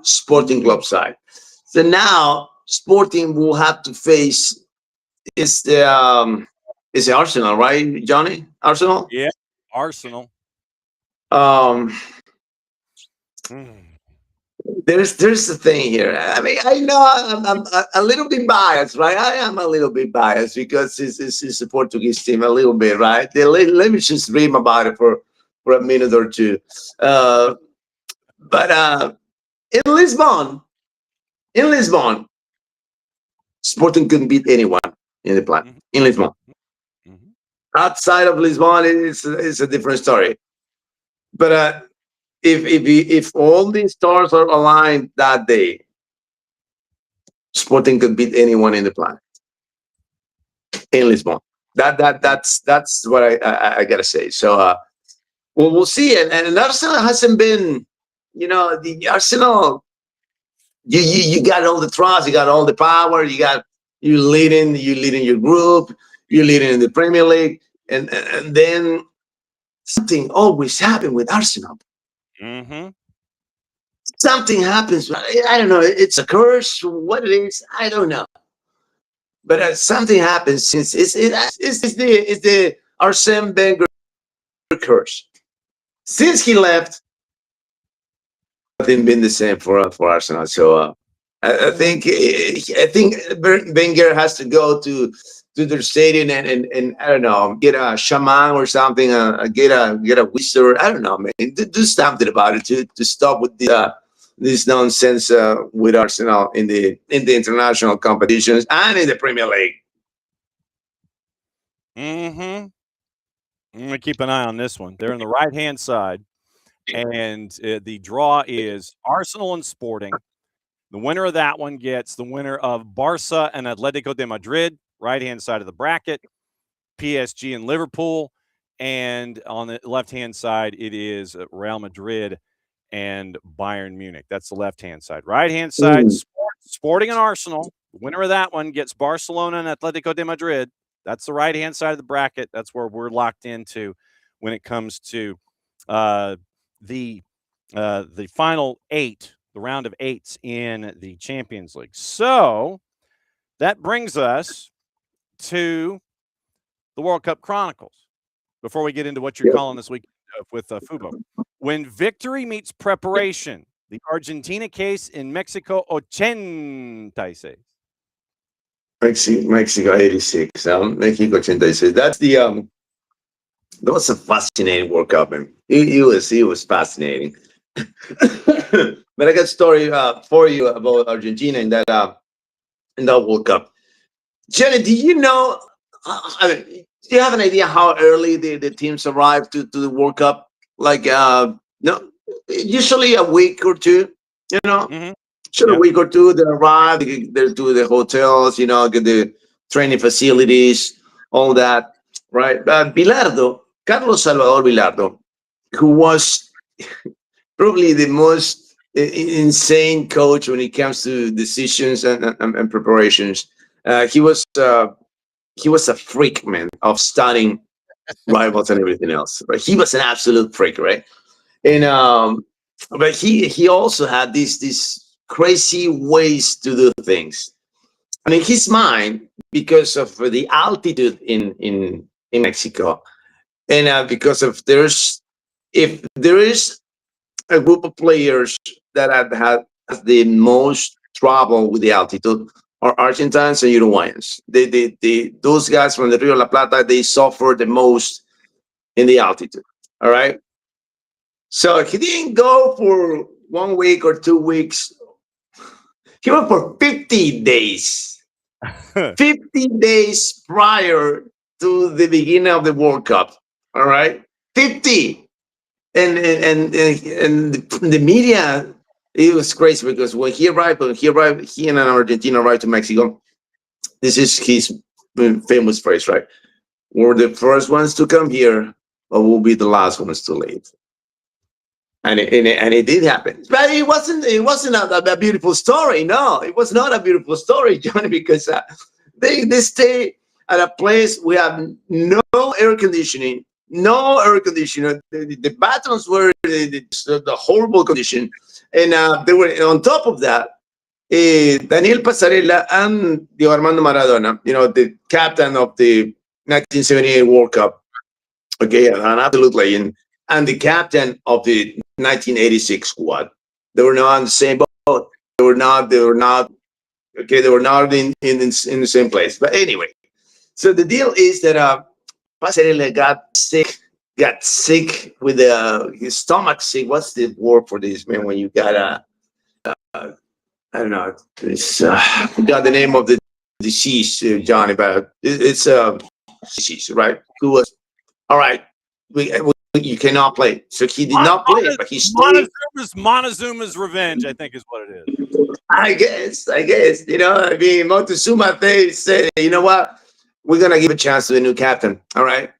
Sporting club side. So now Sporting will have to face is the Arsenal, right, Johnny? Arsenal? Yeah, Arsenal. There's the thing here. I mean, I know I'm a little bit biased, right? I am a little bit biased because it's a Portuguese team, a little bit, right? Let me just dream about it for a minute or two. But in Lisbon, Sporting couldn't beat anyone in the plan. In Lisbon, outside of Lisbon, it's a different story. But if all these stars are aligned that day, Sporting could beat anyone in the planet in Lisbon. That's what I gotta say. So we'll see. And Arsenal hasn't been, the Arsenal. You got all the trust, you got all the power, you leading your group, you're leading in the Premier League, and then something always happens with Arsenal. Something happens. I don't know. It's a curse. What it is, I don't know. But something happens since it's the Arsene Wenger curse. Since he left, nothing been the same for Arsenal. So I think Wenger has to go to their stadium and I don't know, get a shaman or something, get a wizard. I don't know, man. Do something about it to stop with this nonsense with Arsenal in the international competitions and in the Premier League. I'm gonna keep an eye on this one. They're on the right-hand side, and the draw is Arsenal and Sporting. The winner of that one gets the winner of Barca and Atletico de Madrid, right-hand side of the bracket. PSG and Liverpool. And on the left-hand side, it is Real Madrid and Bayern Munich. That's the left-hand side. Right-hand side, Sporting and Arsenal. The winner of that one gets Barcelona and Atletico de Madrid. That's the right-hand side of the bracket. That's where we're locked into when it comes to the final 8, the round of 8s in the Champions League. So that brings us to the World Cup Chronicles. Before we get into what you're calling this week with Fubo. When victory meets preparation, the Argentina case in Mexico 86. Mexico 86. Mexico 86. That's that was a fascinating World Cup, man. It was fascinating. But I got a story for you about Argentina in that World Cup. Jenny, do you know? Do you have an idea how early the teams arrive to the World Cup? Like, no, usually a week or two. You know, a week or two. They arrive. They do the hotels. You know, get the training facilities, all that, right? Carlos Salvador Bilardo, who was probably the most insane coach when it comes to decisions and preparations. He was a freak, man, of studying rivals and everything else. Right? He was an absolute freak, right? And but he also had these crazy ways to do things. And in his mind, because of the altitude in Mexico, and because of if there is a group of players that have had the most trouble with the altitude, are Argentines and Uruguayans. Those guys from the Rio de la Plata, they suffer the most in the altitude. All right. So he didn't go for 1 week or 2 weeks. He went for 50 days. 50 days prior to the beginning of the World Cup. All right. 50. And the media, it was crazy because when he arrived, he and Argentina arrived to Mexico. This is his famous phrase, right? We're the first ones to come here, but we'll be the last ones to leave. And it did happen. But it wasn't a beautiful story. No, it was not a beautiful story, Johnny, because they stay at a place we have no air conditioning. No air conditioner. The bathrooms were the horrible condition. And they were on top of that, Daniel Passarella and Diego Armando Maradona, the captain of the 1978 World Cup, okay, an absolute legend, and the captain of the 1986 squad. They were not on the same boat. They were not okay. They were not in the same place. But anyway, so the deal is that Passarella got sick with his stomach sick. What's the word for this, man? When you got I don't know. It's got the name of the disease, Johnny, but it's a disease, right? Who was all right? You cannot play, so he did not play. But he stayed. Montezuma's revenge, I think, is what it is. I guess. Montezuma said, you know what? We're gonna give a chance to the new captain. All right.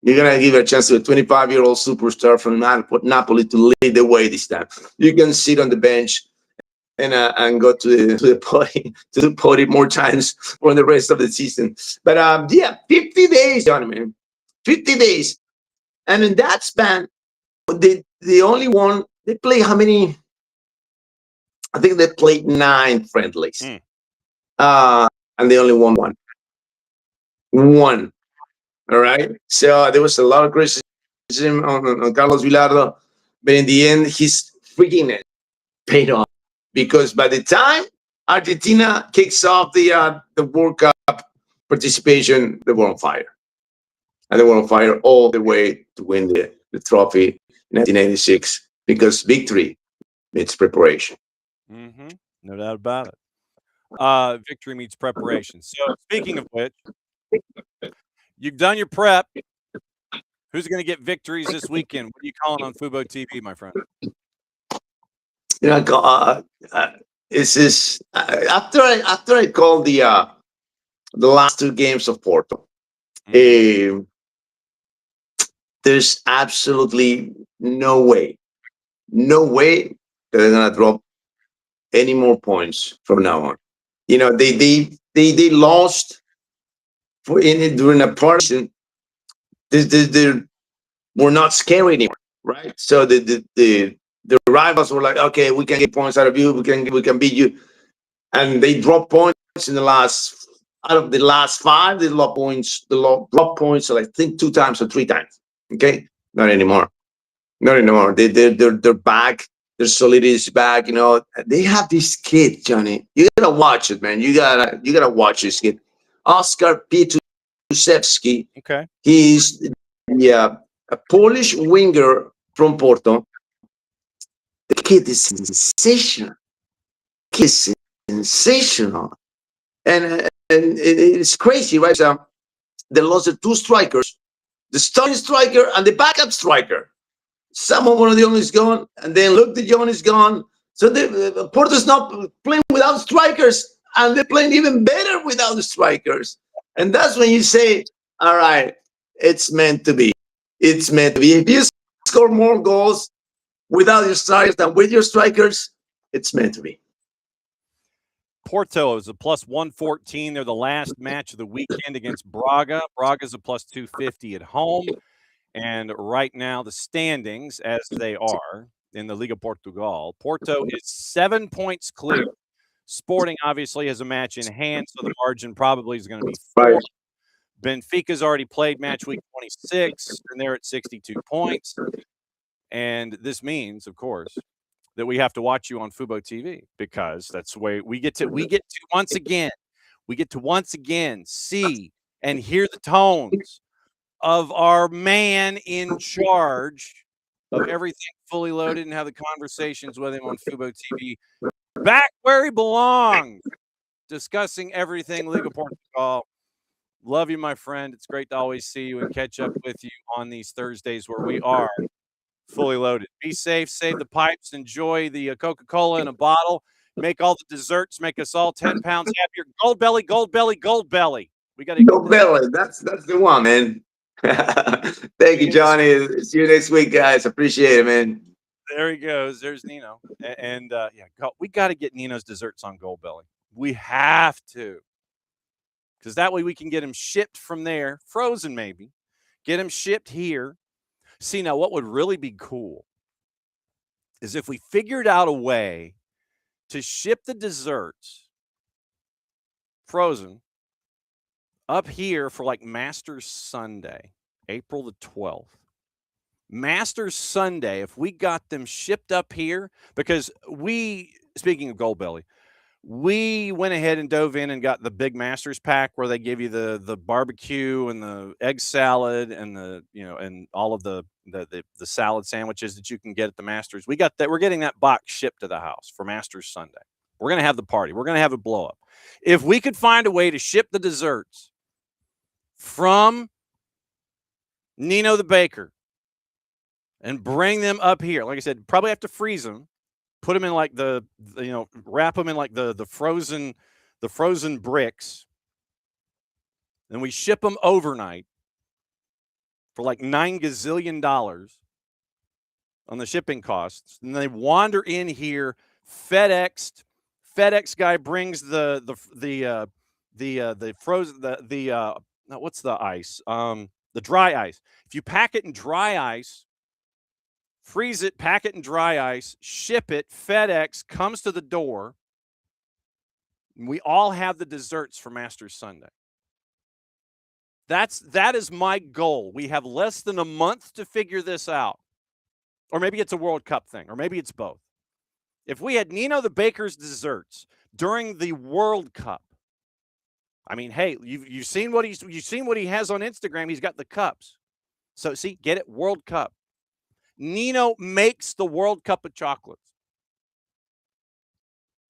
You're going to give a chance to a 25-year-old superstar from Napoli to lead the way this time. You can sit on the bench and go to the podium more times for the rest of the season. But 50 days, Johnny, man. 50 days. And in that span, they only won, they played how many? I think they played 9 friendlies. And they only won one. One. All right. So there was a lot of criticism on Carlos Bilardo, but in the end, his freakiness paid off because by the time Argentina kicks off the World Cup participation, they were on fire, and they were on fire all the way to win the trophy in 1986 because victory meets preparation. No doubt about it. Victory meets preparation. So speaking of which. You've done your prep. Who's going to get victories this weekend? What are you calling on Fubo TV, my friend? This is after I called the last 2 games of Porto. There's absolutely no way that they're gonna drop any more points from now on. You know, they lost during a partition. They were not scary anymore, right? So the rivals were like, okay, we can get points out of you, we can beat you, and they dropped points in the last. Out of the last 5, they dropped points. Drop points, I think 2 times or 3 times. Okay, not anymore. Not anymore. They're back. Their solidity is back. You know, they have this kid, Johnny. You gotta watch it, man. You gotta watch this kid, Oscar Piatusewski. Okay. He's a Polish winger from Porto. The kid is sensational. And it's crazy, right? So they lost the 2 strikers, the starting striker and the backup striker. One of the only is gone, and then look, the John is gone. So Porto's not playing without strikers, and they're playing even better without the strikers. And that's when you say, all right, it's meant to be. It's meant to be. If you score more goals without your strikers than with your strikers, it's meant to be. Porto is a plus 114. They're the last match of the weekend against Braga. Braga's a plus 250 at home. And right now, the standings, as they are in the Liga Portugal, Porto is 7 points clear. Sporting obviously has a match in hand, so the margin probably is going to be 4. Right. Benfica's already played match week 26, and they're at 62 points. And this means, of course, that we have to watch you on Fubo TV, because that's the way we get to once again see and hear the tones of our man in charge of everything Fully Loaded, and have the conversations with him on Fubo TV, back where he belongs, discussing everything Liga Portugal. Love you, my friend. It's great to always see you and catch up with you on these Thursdays where we are Fully Loaded. Be safe, save the pipes, enjoy the Coca-Cola in a bottle, make all the desserts, make us all 10 pounds happier. Gold belly, gold belly, gold belly. We got to Gold belly. That's the one, man. Thank you, Johnny. See you next week, guys. Appreciate it, man. There he goes. There's Nino. And we got to get Nino's desserts on Gold Belly. We have to. Because that way we can get him shipped from there, frozen maybe, get him shipped here. See, now what would really be cool is if we figured out a way to ship the desserts frozen up here for like Masters Sunday, April the 12th. Masters Sunday, if we got them shipped up here, because speaking of Gold Belly, we went ahead and dove in and got the big Masters pack where they give you the barbecue and the egg salad and and all of the salad sandwiches that you can get at the Masters. We got that. We're getting that box shipped to the house for Masters Sunday. We're going to have the party. We're going to have a blow up. If we could find a way to ship the desserts from Nino the baker and bring them up here, like I said, probably have to freeze them. Put them in like wrap them in like the frozen bricks. And we ship them overnight for like $9 gazillion on the shipping costs. And they wander in here, FedExed. FedEx guy brings the frozen what's the ice? The dry ice. If you pack it in dry ice, freeze it, pack it in dry ice, ship it, FedEx comes to the door. And we all have the desserts for Masters Sunday. That is my goal. We have less than a month to figure this out. Or maybe it's a World Cup thing, or maybe it's both. If we had Nino the baker's desserts during the World Cup, I mean, hey, you've seen what he has on Instagram. He's got the cups. So see, get it, World Cup. Nino makes the World Cup of chocolates.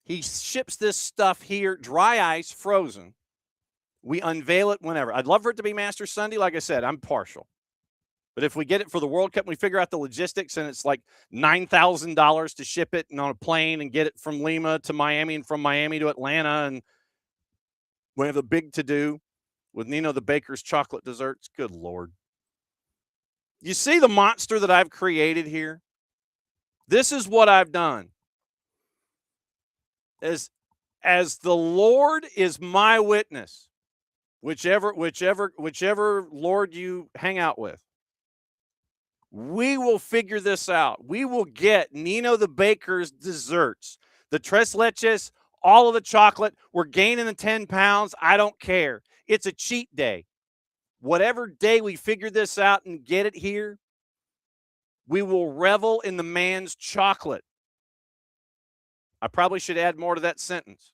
He ships this stuff here, dry ice, frozen. We unveil it whenever. I'd love for it to be Masters Sunday. Like I said, I'm partial. But if we get it for the World Cup, we figure out the logistics, and it's like $9,000 to ship it and on a plane and get it from Lima to Miami and from Miami to Atlanta, and we have a big to-do. with Nino the Baker's chocolate desserts. Good Lord. You see the monster that I've created here? This is what I've done. As the Lord is my witness, whichever Lord you hang out with, we will figure this out. We will get Nino the Baker's desserts, the tres leches, all of the chocolate. We're gaining the 10 pounds. I don't care. It's a cheat day. Whatever day we figure this out and get it here, we will revel in the man's chocolate. I probably should add more to that sentence.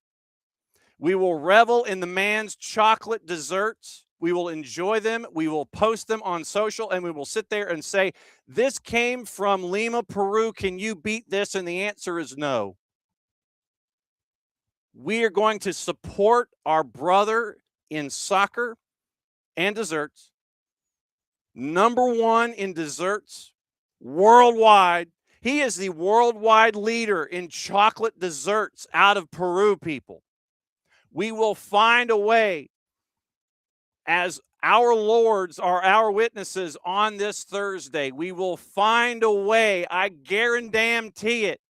We will revel in the man's chocolate desserts. We will enjoy them. We will post them on social, and we will sit there and say, this came from Lima, Peru. Can you beat this? And the answer is no. We are going to support our brother in soccer and desserts. Number one in desserts worldwide. He is the worldwide leader in chocolate desserts out of Peru, people. We will find a way, as our lords are our witnesses on this Thursday. We will find a way, I guarantee it.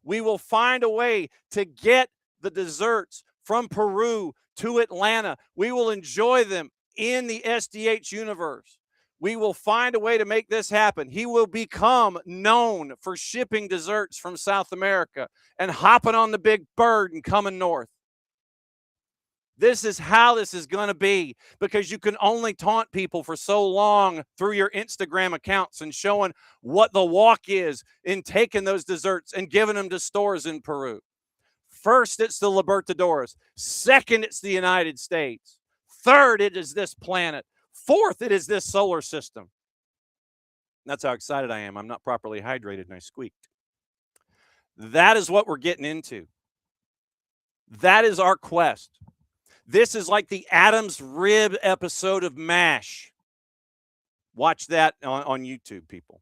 We will find a way to get the desserts from Peru to Atlanta. We will enjoy them in the SDH universe. We will find a way to make this happen. He will become known for shipping desserts from South America and hopping on the big bird and coming north. This is how this is going to be, because you can only taunt people for so long through your Instagram accounts and showing what the walk is in taking those desserts and giving them to stores in Peru. First, it's the Libertadores. Second, it's the United States. Third, it is this planet. Fourth, it is this solar system. That's how excited I am. I'm not properly hydrated and I squeaked. That is what we're getting into. That is our quest. This is like the Adam's Rib episode of MASH. Watch that on YouTube, people.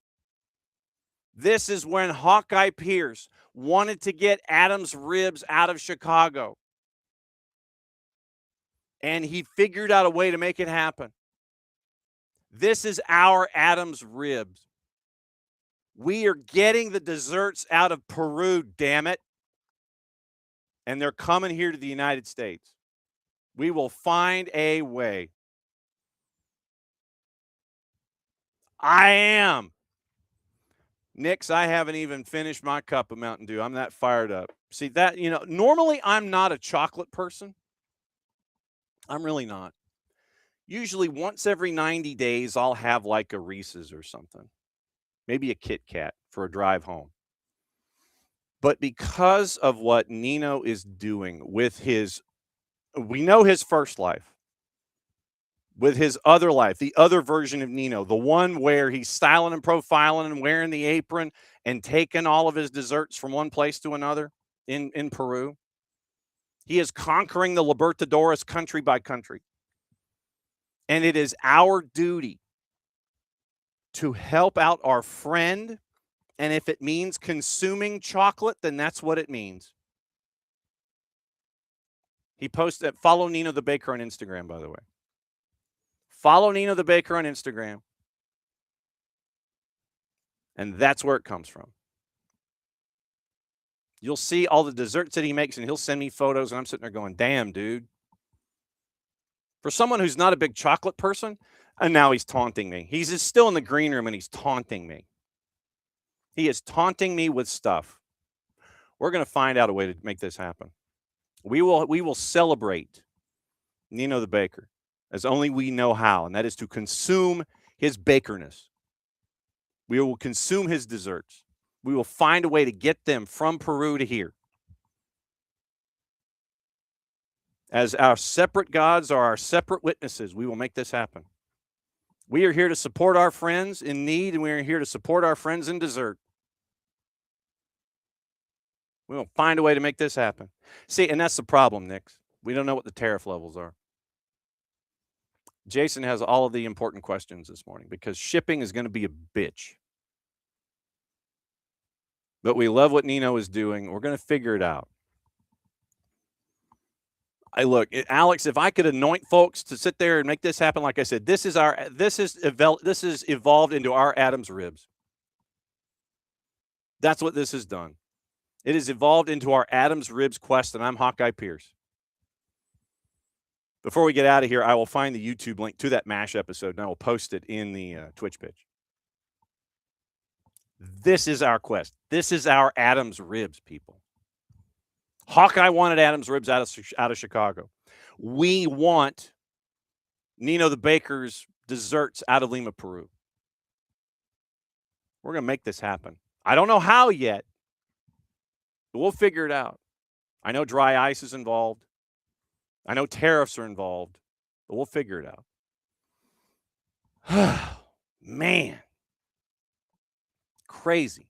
This is when Hawkeye Pierce wanted to get Adam's Ribs out of Chicago. And he figured out a way to make it happen. This is our Adam's Ribs. We are getting the desserts out of Peru, damn it. And they're coming here to the United States. We will find a way. I am. Nix, I haven't even finished my cup of Mountain Dew. I'm that fired up. See that, normally I'm not a chocolate person. I'm really not. Usually once every 90 days, I'll have like a Reese's or something. Maybe a Kit Kat for a drive home. But because of what Nino is doing with we know his first life, with his other life, the other version of Nino, the one where he's styling and profiling and wearing the apron and taking all of his desserts from one place to another in Peru. He is conquering the Libertadores country by country. And it is our duty to help out our friend. And if it means consuming chocolate, then that's what it means. He posted, follow Nino the Baker on Instagram, by the way. Follow Nino the Baker on Instagram. And that's where it comes from. You'll see all the desserts that he makes, and he'll send me photos, and I'm sitting there going, damn, dude. For someone who's not a big chocolate person, and now he's taunting me. He's just still in the green room, and he's taunting me. He is taunting me with stuff. We're going to find out a way to make this happen. We will celebrate Nino the Baker as only we know how, and that is to consume his bakerness. We will consume his desserts. We will find a way to get them from Peru to here. As our separate gods are our separate witnesses, we will make this happen. We are here to support our friends in need, and we are here to support our friends in dessert. We will find a way to make this happen. See, and that's the problem, Nix. We don't know what the tariff levels are. Jason has all of the important questions this morning because shipping is going to be a bitch. But we love what Nino is doing. We're going to figure it out. Alex, if I could anoint folks to sit there and make this happen, like I said, this is evolved into our Adam's ribs. That's what this has done. It has evolved into our Adam's ribs quest, and I'm Hawkeye Pierce. Before we get out of here, I will find the YouTube link to that MASH episode, and I will post it in the Twitch page. This is our quest. This is our Adam's ribs, people. Hawkeye wanted Adam's ribs out of Chicago. We want Nino the Baker's desserts out of Lima, Peru. We're going to make this happen. I don't know how yet, but we'll figure it out. I know dry ice is involved. I know tariffs are involved, but we'll figure it out. Man. Crazy.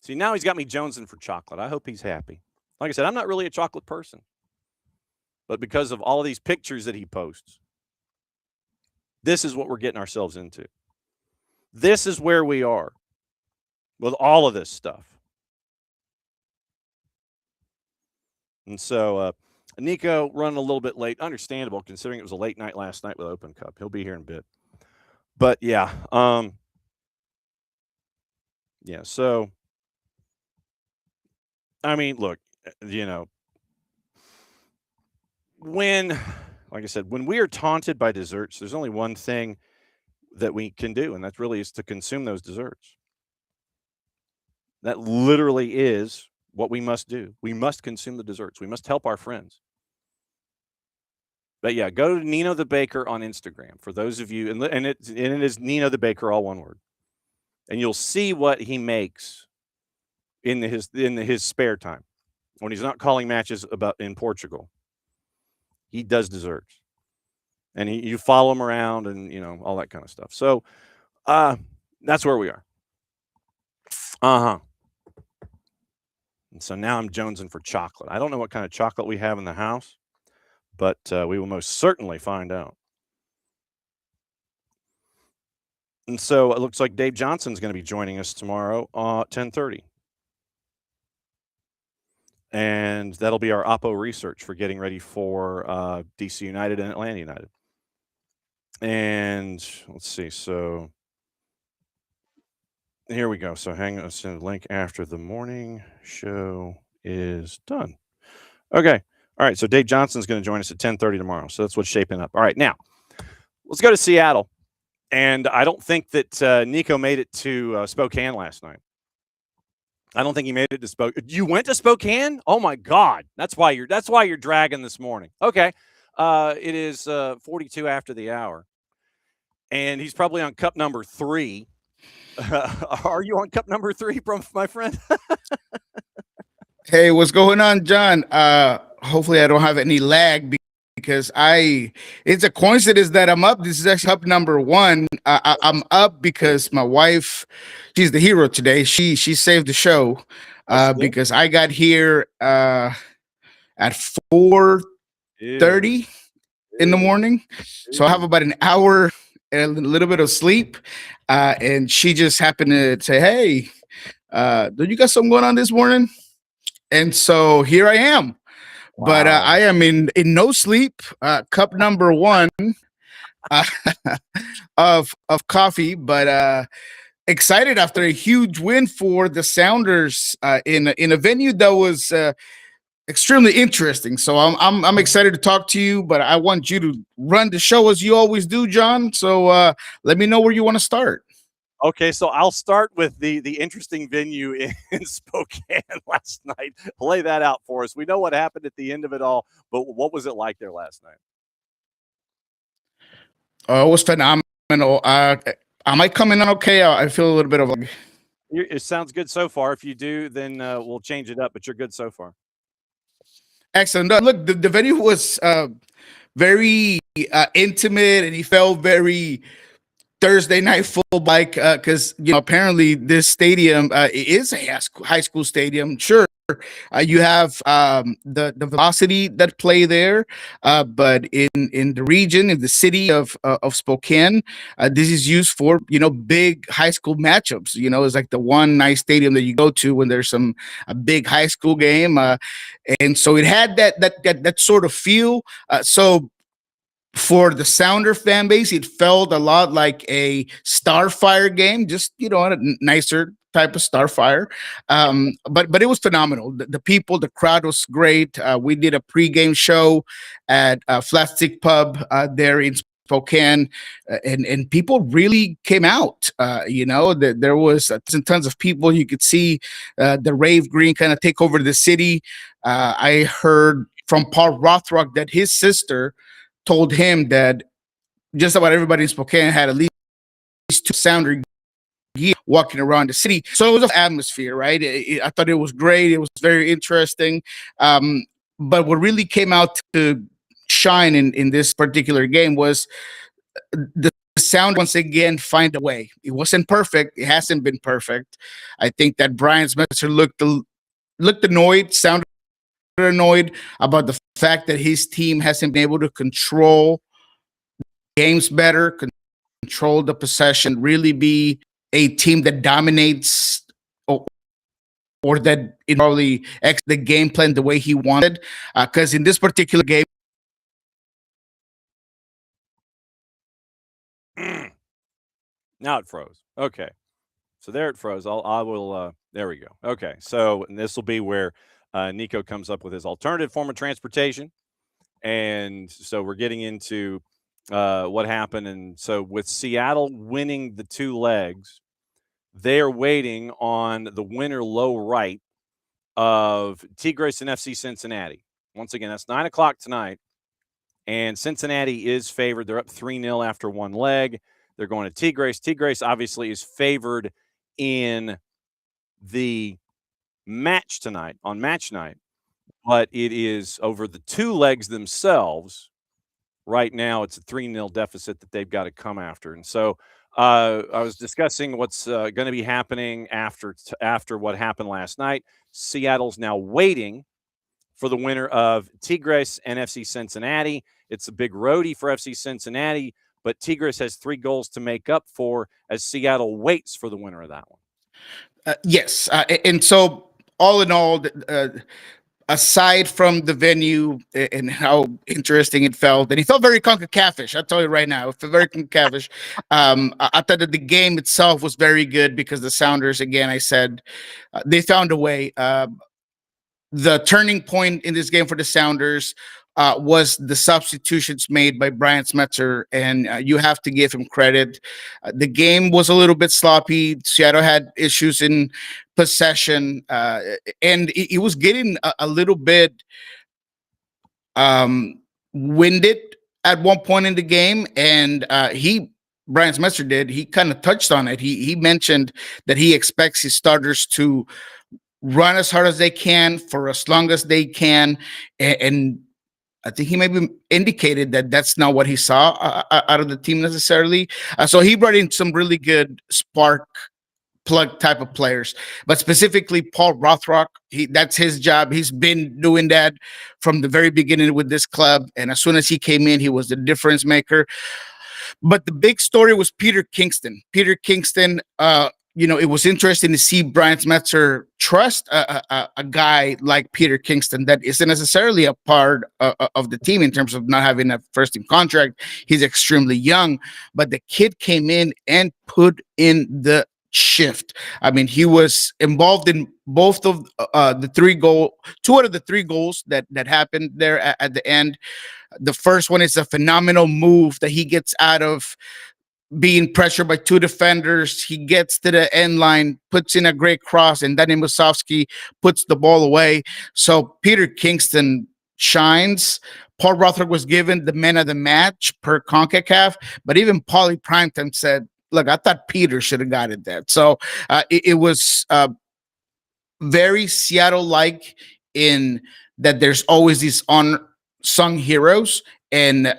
See, now he's got me jonesing for chocolate. I hope he's happy. Like I said, I'm not really a chocolate person. But because of all of these pictures that he posts, this is what we're getting ourselves into. This is where we are with all of this stuff. And so, Niko running a little bit late. Understandable, considering it was a late night last night with Open Cup. He'll be here in a bit. But, yeah. Yeah, so, I mean, look, when, like I said, when we are taunted by desserts, there's only one thing that we can do, and that really is to consume those desserts. That literally is what we must do. We must consume the desserts. We must help our friends. But yeah, go to Nino the Baker on Instagram for those of you, and it is Nino the Baker, all one word, and you'll see what he makes in his spare time when he's not calling matches in Portugal. He does desserts, and you follow him around, and all that kind of stuff. So, that's where we are. And so now I'm jonesing for chocolate. I don't know what kind of chocolate we have in the house, but we will most certainly find out. And so it looks like Dave Johnson's going to be joining us tomorrow at 10:30. And that'll be our Oppo research for getting ready for DC United and Atlanta United. And let's see. So here we go. So hang on, send a link after the morning show is done. Okay. All right. So Dave Johnson's going to join us at 10:30 tomorrow. So that's what's shaping up. All right. Now, let's go to Seattle. And I don't think that Niko made it to Spokane last night. I don't think he made it to Spokane. You went to Spokane? Oh my God! That's why you're dragging this morning. Okay, it is 42 after the hour, and he's probably on cup number 3. Are you on cup number 3, my friend? Hey, what's going on, John? Hopefully, I don't have any lag because it's a coincidence that I'm up. This is actually cup number 1. I'm up because my wife, she's the hero today. She saved the show because I got here at 4:30 in the morning. So I have about an hour and a little bit of sleep. And she just happened to say, hey, do you got something going on this morning? And so here I am. Wow. But I am in no sleep. Cup number 1 of coffee, but excited after a huge win for the Sounders in a venue that was extremely interesting. So I'm excited to talk to you, but I want you to run the show as you always do, John. So let me know where you want to start. Okay, so I'll start with the interesting venue in Spokane last night. Lay that out for us. We know what happened at the end of it all, but what was it like there last night? It was phenomenal. Am I coming on okay? I feel a little bit of it sounds good so far. If you do, then we'll change it up, but you're good so far. Excellent. Look, the venue was very intimate, and he felt very Thursday night football because apparently this stadium is a high school stadium. Sure, You have the velocity that play there, but in the region, in the city of Spokane, this is used for big high school matchups. It's like the one nice stadium that you go to when there's a big high school game, and so it had that sort of feel. So for the Sounder fan base, it felt a lot like a Starfire game, just a nicer type of Starfire. But it was phenomenal. The people, the crowd was great. We did a pregame show at Flat Stick Pub there in Spokane, and people really came out. There was tons of people. You could see the rave green kind of take over the city. I heard from Paul Rothrock that his sister told him that just about everybody in Spokane had at least 2 Sounder gear walking around the city. So it was an atmosphere, right? I thought it was great. It was very interesting. But what really came out to shine in this particular game was the sound once again find a way. It wasn't perfect. It hasn't been perfect. I think that Brian Spencer looked annoyed, sounded annoyed about the fact that his team hasn't been able to control games better, control the possession, really be a team that dominates or that it probably the game plan the way he wanted. Because in this particular game, now it froze. Okay, so there it froze. I will. There we go. Okay, so and this will be where Niko comes up with his alternative form of transportation, and so we're getting into what happened. And so with Seattle winning the 2 legs, they are waiting on the winner low right of Tigres and FC Cincinnati. Once again, that's 9:00 tonight, and Cincinnati is favored. They're up 3-0 after 1 leg. They're going to Tigres. Tigres obviously is favored in the match tonight on match night, but it is over the 2 legs themselves. Right now, it's a 3-0 deficit that they've got to come after. And so I was discussing what's going to be happening after what happened last night. Seattle's now waiting for the winner of Tigres and FC Cincinnati. It's a big roadie for FC Cincinnati, but Tigres has 3 goals to make up for as Seattle waits for the winner of that one. Yes. And so all in all, aside from the venue and how interesting it felt, and it felt very CONCACAF-ish, I'll tell you right now, it felt very CONCACAF-ish. I thought that the game itself was very good because the Sounders, again, I said, they found a way. The turning point in this game for the Sounders was the substitutions made by Brian Smetzer, and you have to give him credit. The game was a little bit sloppy. Seattle had issues in possession, and it was getting a little bit winded at one point in the game, and Brian Smetzer he kind of touched on it. He mentioned that he expects his starters to run as hard as they can for as long as they can, and I think he maybe indicated that that's not what he saw out of the team necessarily. So he brought in some really good spark plug type of players, but specifically Paul Rothrock. That's his job. He's been doing that from the very beginning with this club. And as soon as he came in, he was the difference maker. But the big story was Peter Kingston. Peter Kingston, it was interesting to see Brian Smetzer trust a guy like Peter Kingston that isn't necessarily a part of the team in terms of not having a first-team contract. He's extremely young, but the kid came in and put in the shift. I mean, he was involved in both of the 2 out of the 3 goals that happened there at the end. The first one is a phenomenal move that he gets out of being pressured by 2 defenders. He gets to the end line, puts in a great cross, and Danny Musovski puts the ball away. So Peter Kingston shines. Paul Rothrock was given the man of the match per CONCACAF, but even Paulie Primetime said, look, I thought Peter should have got it there. So it was very Seattle-like in that there's always these unsung heroes, and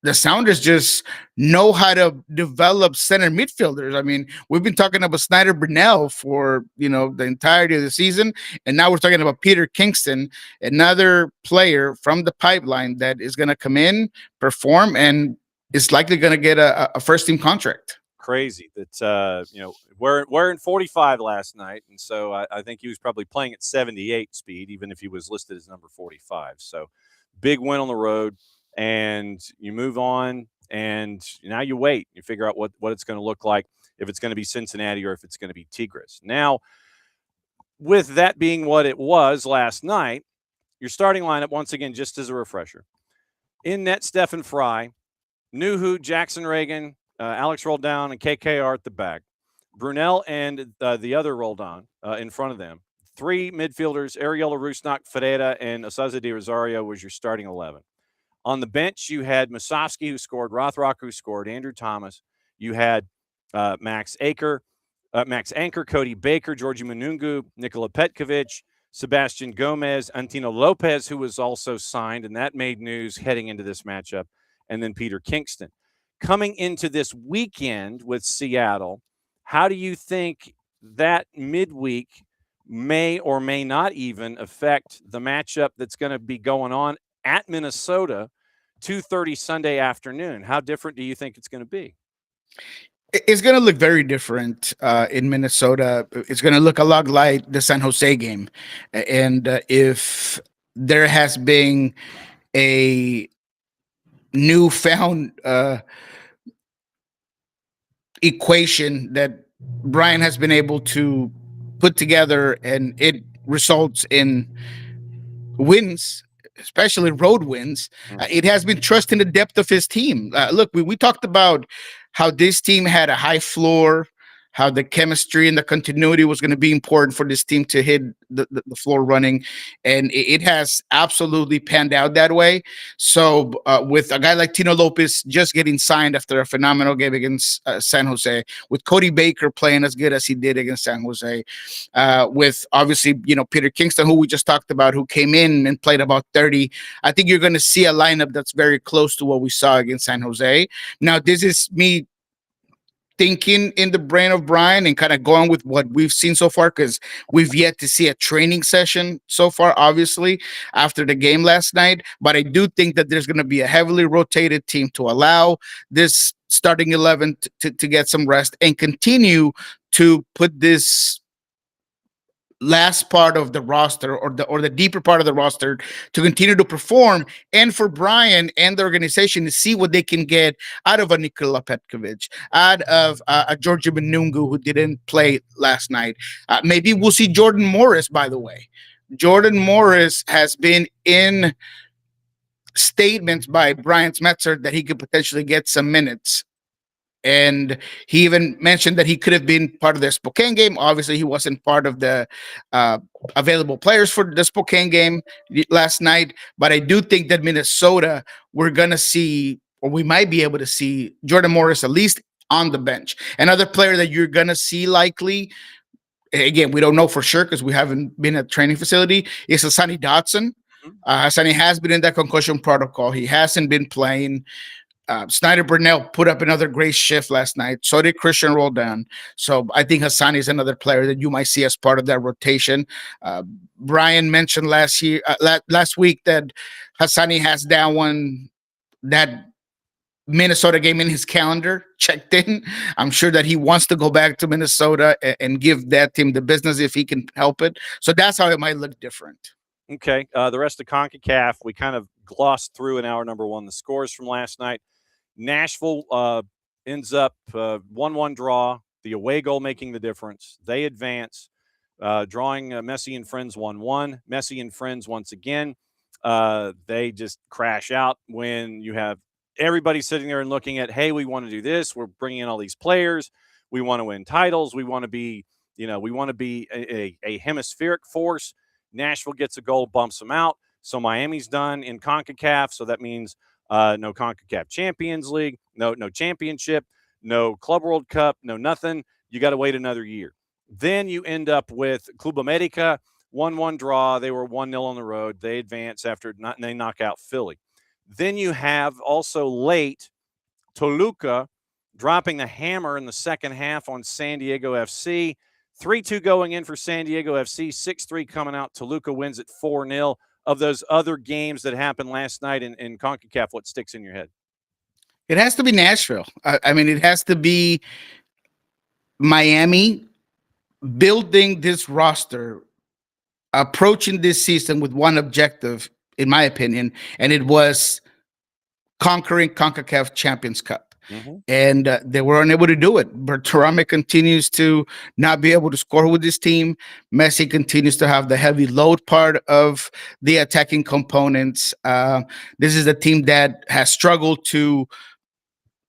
the Sounders just know how to develop center midfielders. I mean, we've been talking about Snyder Brunell for, the entirety of the season. And now we're talking about Peter Kingston, another player from the pipeline that is going to come in, perform, and is likely going to get a first team contract. Crazy that, we're in 45 last night. And so I think he was probably playing at 78 speed, even if he was listed as number 45. So big win on the road. And you move on, and now you wait. You figure out what it's going to look like, if it's going to be Cincinnati or if it's going to be Tigres. Now, with that being what it was last night, your starting lineup, once again, just as a refresher. In net, Stephen Fry, Nuhu, Jackson Reagan, Alex Roldan, and KKR at the back. Brunel and the other Roldan in front of them. 3 midfielders, Ariela Rusnak, Ferreira, and Osaze de Rosario was your starting 11. On the bench, you had Musovski, who scored, Rothrock, who scored, Andrew Thomas. You had Max Anchor, Cody Baker, Georgi Munungu, Nikola Petkovic, Sebastian Gomez, Antino Lopez, who was also signed, and that made news heading into this matchup, and then Peter Kingston. Coming into this weekend with Seattle, how do you think that midweek may or may not even affect the matchup that's going to be going on at Minnesota, 2:30 Sunday afternoon? How different do you think it's going to be? It's going to look very different in Minnesota. It's going to look a lot like the San Jose game. And if there has been a newfound equation that Brian has been able to put together, and it results in wins, especially road wins, it has been trust in the depth of his team. Look, we talked about how this team had a high floor, how the chemistry and the continuity was going to be important for this team to hit the floor running. And it has absolutely panned out that way. So with a guy like Tino Lopez just getting signed after a phenomenal game against San Jose, with Cody Baker playing as good as he did against San Jose, with obviously, Peter Kingston, who we just talked about, who came in and played about 30, I think you're going to see a lineup that's very close to what we saw against San Jose. Now, this is me thinking in the brain of Brian and kind of going with what we've seen so far, because we've yet to see a training session so far, obviously, after the game last night. But I do think that there's going to be a heavily rotated team to allow this starting 11 to get some rest and continue to put this last part of the roster or the deeper part of the roster to continue to perform, and for Brian and the organization to see what they can get out of a Nikola Petkovic, out of a Georgi Munungu, who didn't play last night. Maybe we'll see Jordan Morris, by the way. Jordan Morris has been in statements by Brian Smetzer that he could potentially get some minutes. And he even mentioned that he could have been part of the Spokane game. Obviously, he wasn't part of the available players for the Spokane game last night. But I do think that Minnesota, we're going to see, or we might be able to see, Jordan Morris at least on the bench. Another player that you're going to see likely, again, we don't know for sure because we haven't been at training facility, is Hassani Dotson. Hassani has been in that concussion protocol. He hasn't been playing. Snyder Brunell put up another great shift last night. So did Christian Roldan. So I think Hassani is another player that you might see as part of that rotation. Brian mentioned last week that Hassani has that Minnesota game in his calendar checked in. I'm sure that he wants to go back to Minnesota and give that team the business if he can help it. So that's how it might look different. Okay. The rest of CONCACAF, we kind of glossed through in hour number one the scores from last night. Nashville ends up 1-1 draw, the away goal making the difference. They advance, drawing Messi and Friends 1-1. Messi and Friends once again, they just crash out when you have everybody sitting there and looking at, hey, we want to do this. We're bringing in all these players. We want to win titles. We want to be, a hemispheric force. Nashville gets a goal, bumps them out. So Miami's done in CONCACAF. So that means no CONCACAF Champions League, no championship, no Club World Cup, no nothing. You got to wait another year. Then you end up with Club America, 1-1 draw. They were 1-0 on the road. They advance after they knock out Philly. Then you have also late Toluca dropping the hammer in the second half on San Diego FC. 3-2 going in for San Diego FC, 6-3 coming out. Toluca wins at 4-0. Of those other games that happened last night in CONCACAF, what sticks in your head? It has to be Nashville. I mean, it has to be Miami building this roster, approaching this season with one objective, in my opinion, and it was conquering CONCACAF Champions Cup. And they were unable to do it. Berterame continues to not be able to score with this team. Messi continues to have the heavy load part of the attacking components. This is a team that has struggled to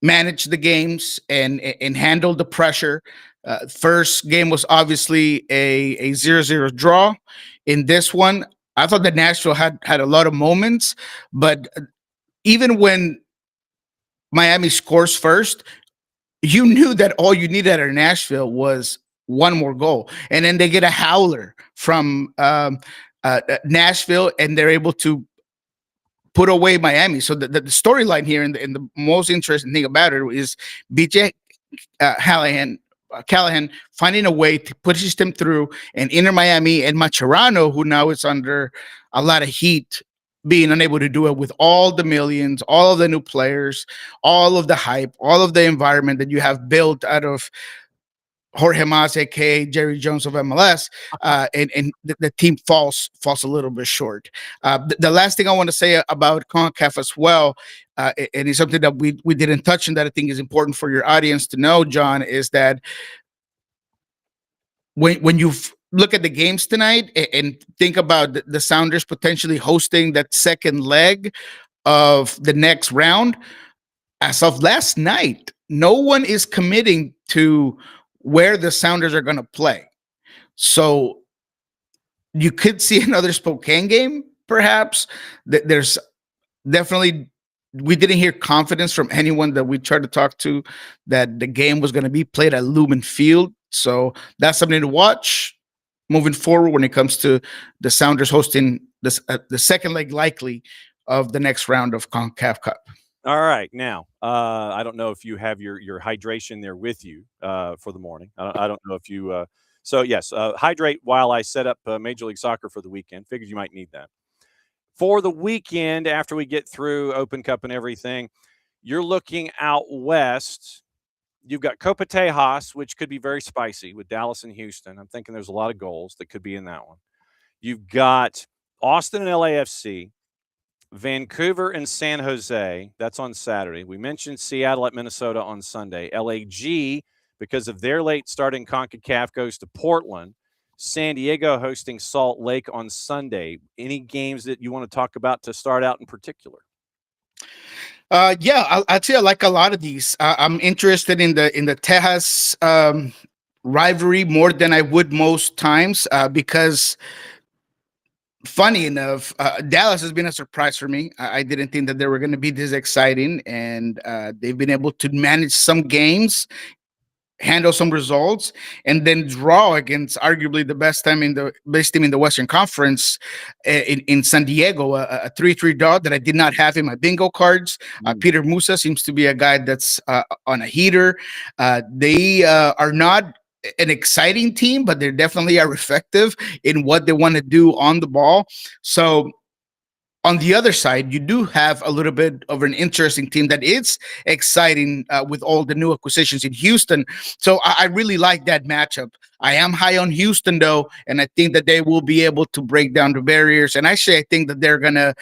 manage the games and handle the pressure. First game was obviously a 0-0 draw. In this one, I thought that Nashville had a lot of moments, but even when Miami scores first, you knew that all you needed out of Nashville was one more goal. And then they get a howler from Nashville, and they're able to put away Miami. So the storyline here and the most interesting thing about it is BJ Callahan finding a way to push them through, and Inter Miami and Mascherano, who now is under a lot of heat, being unable to do it with all the millions, all of the new players, all of the hype, all of the environment that you have built out of Jorge Mas, aka Jerry Jones of MLS, and the team falls a little bit short. The last thing I want to say about CONCACAF as well, and it's something that we didn't touch on that I think is important for your audience to know, John, is that when you look at the games tonight and think about the Sounders potentially hosting that second leg of the next round, as of last night, no one is committing to where the Sounders are going to play. So you could see another Spokane game, perhaps. There's definitely, we didn't hear confidence from anyone that we tried to talk to that the game was going to be played at Lumen Field. So that's something to watch moving forward when it comes to the Sounders hosting the second leg likely of the next round of CONCACAF Cup. All right. Now, I don't know if you have your hydration there with you for the morning. I don't know if you so yes, hydrate while I set up Major League Soccer for the weekend. Figured you might need that. For the weekend, after we get through Open Cup and everything, you're looking out west. You've got Copa Tejas, which could be very spicy with Dallas and Houston. I'm thinking there's a lot of goals that could be in that one. You've got Austin and LAFC, Vancouver and San Jose. That's on Saturday. We mentioned Seattle at Minnesota on Sunday. LAG, because of their late start in CONCACAF, goes to Portland. San Diego hosting Salt Lake on Sunday. Any games that you want to talk about to start out in particular? Yeah, I'd say I like a lot of these. I'm interested in the Tejas rivalry more than I would most times because, funny enough, Dallas has been a surprise for me. I didn't think that they were going to be this exciting, and they've been able to manage some games, handle some results, and then draw against arguably the best team in the Western Conference in San Diego, a 3-3 draw that I did not have in my bingo cards. Peter Musa seems to be a guy that's on a heater. They are not an exciting team, but they definitely are effective in what they want to do on the ball. So on the other side, you do have a little bit of an interesting team that is exciting with all the new acquisitions in Houston. So I really like that matchup. I am high on Houston, though, and I think that they will be able to break down the barriers. And actually, I think that they're going to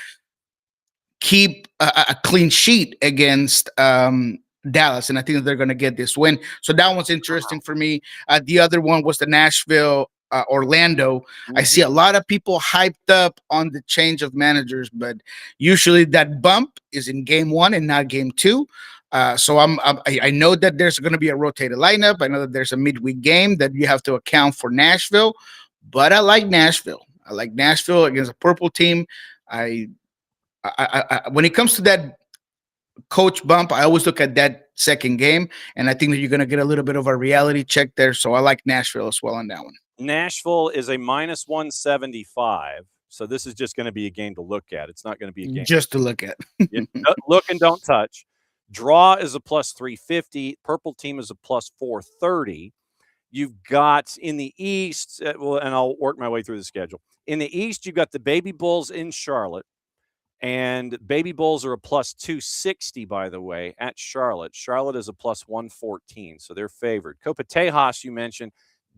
keep a clean sheet against Dallas, and I think that they're going to get this win. So that one's interesting for me. The other one was the Nashville Orlando. I see a lot of people hyped up on the change of managers, but usually that bump is in game one and not game two. So I know that there's going to be a rotated lineup. I know that there's a midweek game that you have to account for Nashville, but I like Nashville. I like Nashville against a purple team. I when it comes to that coach bump, I always look at that second game, and I think that you're going to get a little bit of a reality check there. So I like Nashville as well on that one. Nashville is a -175. So this is just going to be a game to look at. It's not going to be a game just to look at. Look and don't touch. Draw is a plus 350. Purple team is a plus 430. You've got in the East, and I'll work my way through the schedule. In the East, you've got the Baby Bulls in Charlotte, and Baby Bulls are a plus 260, by the way, at Charlotte. Charlotte is a plus 114, so they're favored. Copa Tejas, you mentioned.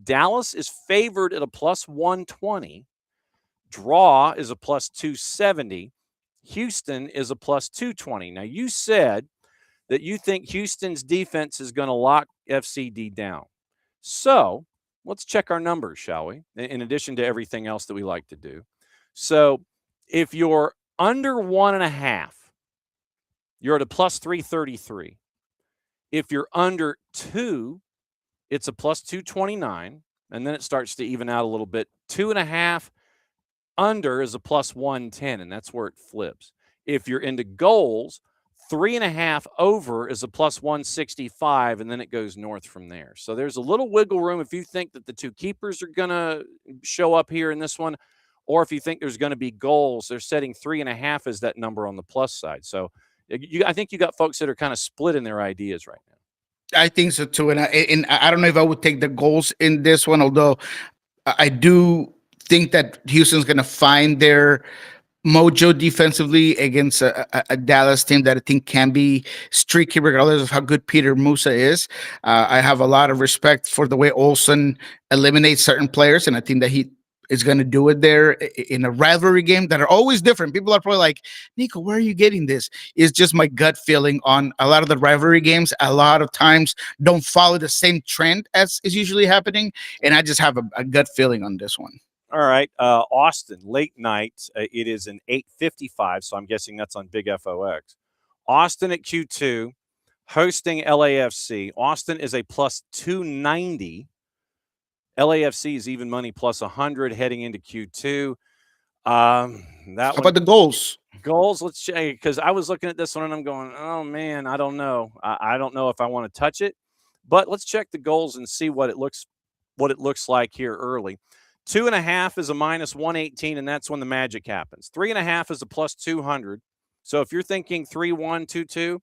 Dallas is favored at a plus 120. Draw is a plus 270. Houston is a plus 220. Now, you said that you think Houston's defense is going to lock FCD down. So let's check our numbers, shall we? In addition to everything else that we like to do. So if you're under 1.5, you're at a plus 333. If you're under 2, it's a plus 229. And then it starts to even out a little bit. 2.5 under is a plus 110, and that's where it flips. If you're into goals, 3.5 over is a plus 165, and then it goes north from there. So there's a little wiggle room if you think that the two keepers are going to show up here in this one, or if you think there's going to be goals. They're setting 3.5 as that number on the plus side. So I think you got folks that are kind of split in their ideas right now. I think so too, and I don't know if I would take the goals in this one, although I do think that Houston's going to find their mojo defensively against a Dallas team that I think can be streaky regardless of how good Peter Musa is. I have a lot of respect for the way Olsen eliminates certain players, and I think that he is going to do it there in a rivalry game that are always different. People are probably like, Niko, where are you getting this? It's just my gut feeling on a lot of the rivalry games. A lot of times don't follow the same trend as is usually happening, and I just have a gut feeling on this one. All right, Austin, late night. It is an 8:55, so I'm guessing that's on Big FOX. Austin at Q2, hosting LAFC. Austin is a plus 290. LAFC is even money plus 100 heading into Q2. How about the goals? Goals, let's check, because I was looking at this one and I'm going, oh, man, I don't know. I don't know if I want to touch it. But let's check the goals and see what it looks like here early. 2.5 is a minus 118, and that's when the magic happens. 3.5 is a plus 200. So if you're thinking 3-1, 2-2,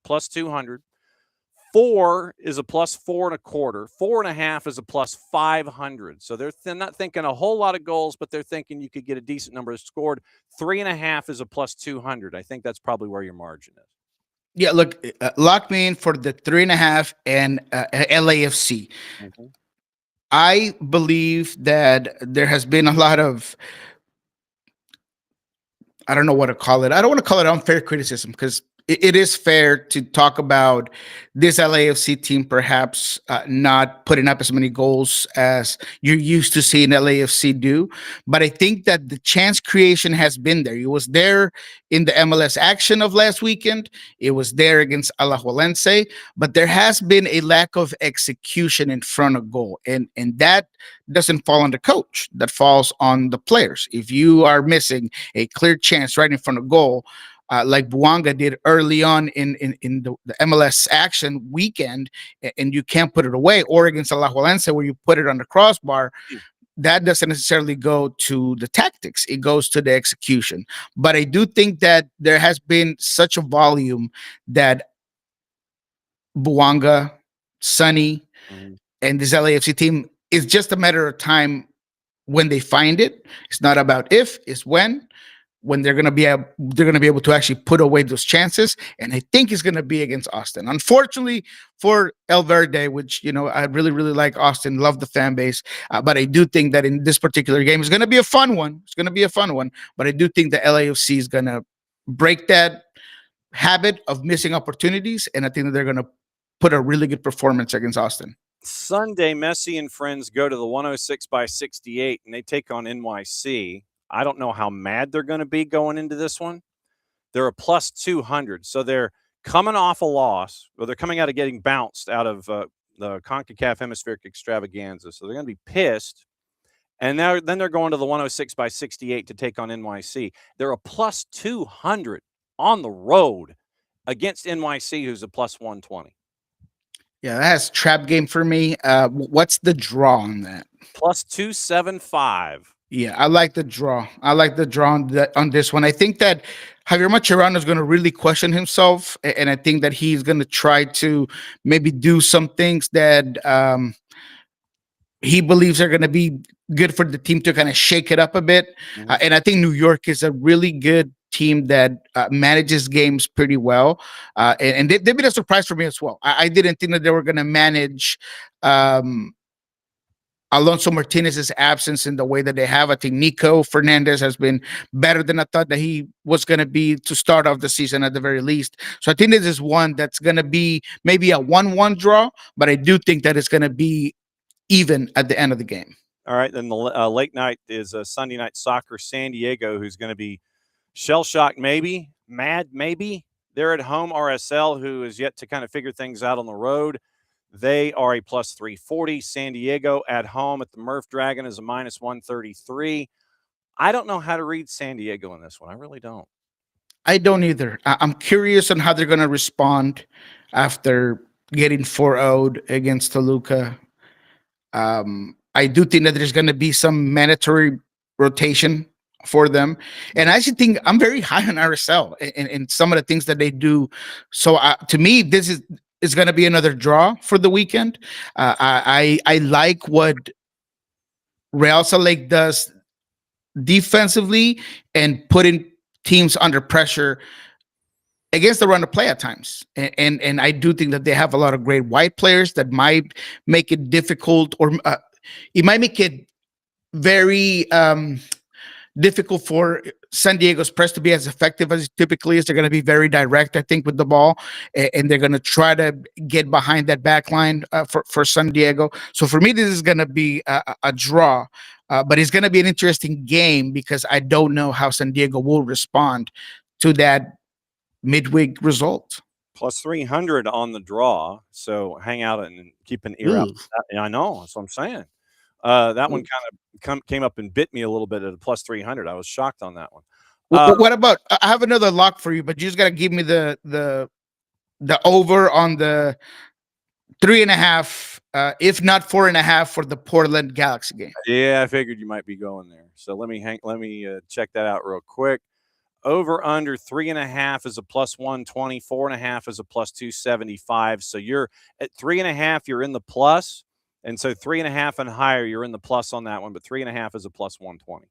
plus 200. 4 is a plus 4.25. 4.5 is a plus 500. So they're not thinking a whole lot of goals, but they're thinking you could get a decent number scored. 3.5 is a plus 200. I think that's probably where your margin is. Yeah, look, lock me in for the 3.5 and LAFC. Mm-hmm. I believe that there has been a lot of, I don't know what to call it. I don't want to call it unfair criticism because it is fair to talk about this LAFC team perhaps not putting up as many goals as you're used to seeing LAFC do. But I think that the chance creation has been there. It was there in the MLS action of last weekend. It was there against Alajuelense. But there has been a lack of execution in front of goal. And that doesn't fall on the coach. That falls on the players. If you are missing a clear chance right in front of goal, like Bouanga did early on in the MLS action weekend, and you can't put it away, or against Alajuelense where you put it on the crossbar, that doesn't necessarily go to the tactics. It goes to the execution. But I do think that there has been such a volume that Bouanga, Sonny, and this LAFC team is just a matter of time when they find it. It's not about if, it's when they're going to be able to actually put away those chances. And I think it's going to be against Austin. Unfortunately for El Verde, which, I really, really like Austin, love the fan base. But I do think that in this particular game, it's going to be a fun one. It's going to be a fun one. But I do think the LAFC is going to break that habit of missing opportunities. And I think that they're going to put a really good performance against Austin. Sunday, Messi and friends go to the 106/68, and they take on NYC. I don't know how mad they're going to be going into this one. They're a plus 200. So they're coming off a loss, or they're coming out of getting bounced out of the CONCACAF Hemispheric Extravaganza. So they're going to be pissed. And then they're going to the 106/68 to take on NYC. They're a plus 200 on the road against NYC, who's a plus 120. Yeah, that's trap game for me. What's the draw on that? Plus 275. Yeah, I like the draw. I like the draw on this one. I think that Javier Mascherano is going to really question himself, and I think that he's going to try to maybe do some things that he believes are going to be good for the team to kind of shake it up a bit. And I think New York is a really good team that manages games pretty well. And they've been a surprise for me as well. I didn't think that they were going to manage Alonso Martinez's absence in the way that they have. I think Niko Fernandez has been better than I thought that he was going to be to start off the season at the very least. So I think this is one that's going to be maybe a 1-1 draw, but I do think that it's going to be even at the end of the game. All right, then the late night is Sunday Night Soccer San Diego, who's going to be shell-shocked maybe, mad maybe. They're at home. RSL, who is yet to kind of figure things out on the road. They are a plus 340. San Diego at home at the Murph Dragon is a minus 133. I don't know how to read San Diego in this one. I really don't. I don't either. I'm curious on how they're going to respond after getting 4-0'd against Toluca. I do think that there's going to be some mandatory rotation for them. And I actually think I'm very high on RSL and some of the things that they do. So to me, this is going to be another draw for the weekend. I like what Real Salt Lake does defensively and putting teams under pressure against the run of play at times. And I do think that they have a lot of great white players that might make it difficult, or it might make it very difficult for San Diego's press to be as effective as it typically is. They're going to be very direct, I think, with the ball, and they're going to try to get behind that back line for San Diego. So for me, this is going to be a draw, but it's going to be an interesting game because I don't know how San Diego will respond to that midweek result. Plus 300 on the draw, so hang out and keep an ear out. I know, that's what I'm saying. That one kind of came up and bit me a little bit at a plus 300. I was shocked on that one. What about? I have another lock for you, but you just gotta give me the over on the 3.5, if not 4.5, for the Portland Galaxy game. Yeah, I figured you might be going there. So let me check that out real quick. Over under 3.5 is a plus 120. 4.5 is a plus 275. So you're at 3.5. You're in the plus. And so 3.5 and higher, you're in the plus on that one, but 3.5 is a plus 120.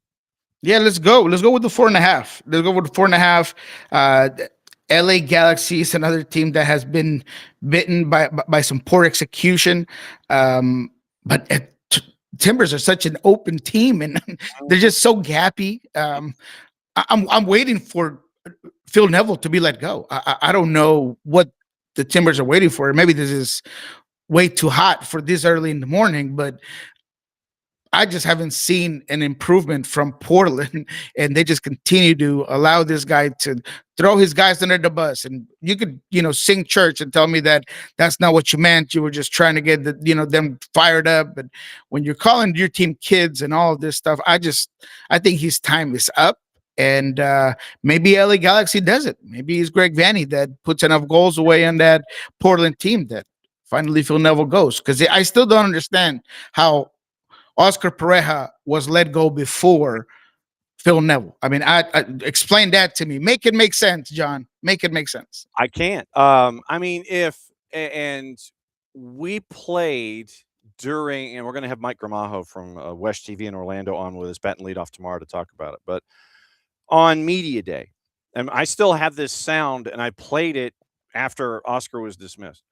Yeah, let's go. Let's go with the 4.5. Let's go with the 4.5. LA Galaxy is another team that has been bitten by some poor execution. But Timbers are such an open team, and they're just so gappy. I'm waiting for Phil Neville to be let go. I don't know what the Timbers are waiting for. Maybe this is way too hot for this early in the morning, but I just haven't seen an improvement from Portland, and they just continue to allow this guy to throw his guys under the bus. And you could, sing church and tell me that that's not what you meant. You were just trying to get them fired up. But when you're calling your team kids and all of this stuff, I think his time is up. And maybe LA Galaxy does it. Maybe it's Greg Vanney that puts enough goals away on that Portland team that finally Phil Neville goes. Because I still don't understand how Oscar Pareja was let go before Phil Neville. I mean, I explain that to me. Make it make sense, John. Make it make sense. I can't. We played during, and we're going to have Mike Gramajo from West TV in Orlando on with us, bat and lead off tomorrow to talk about it. But on Media Day, and I still have this sound, and I played it after Oscar was dismissed.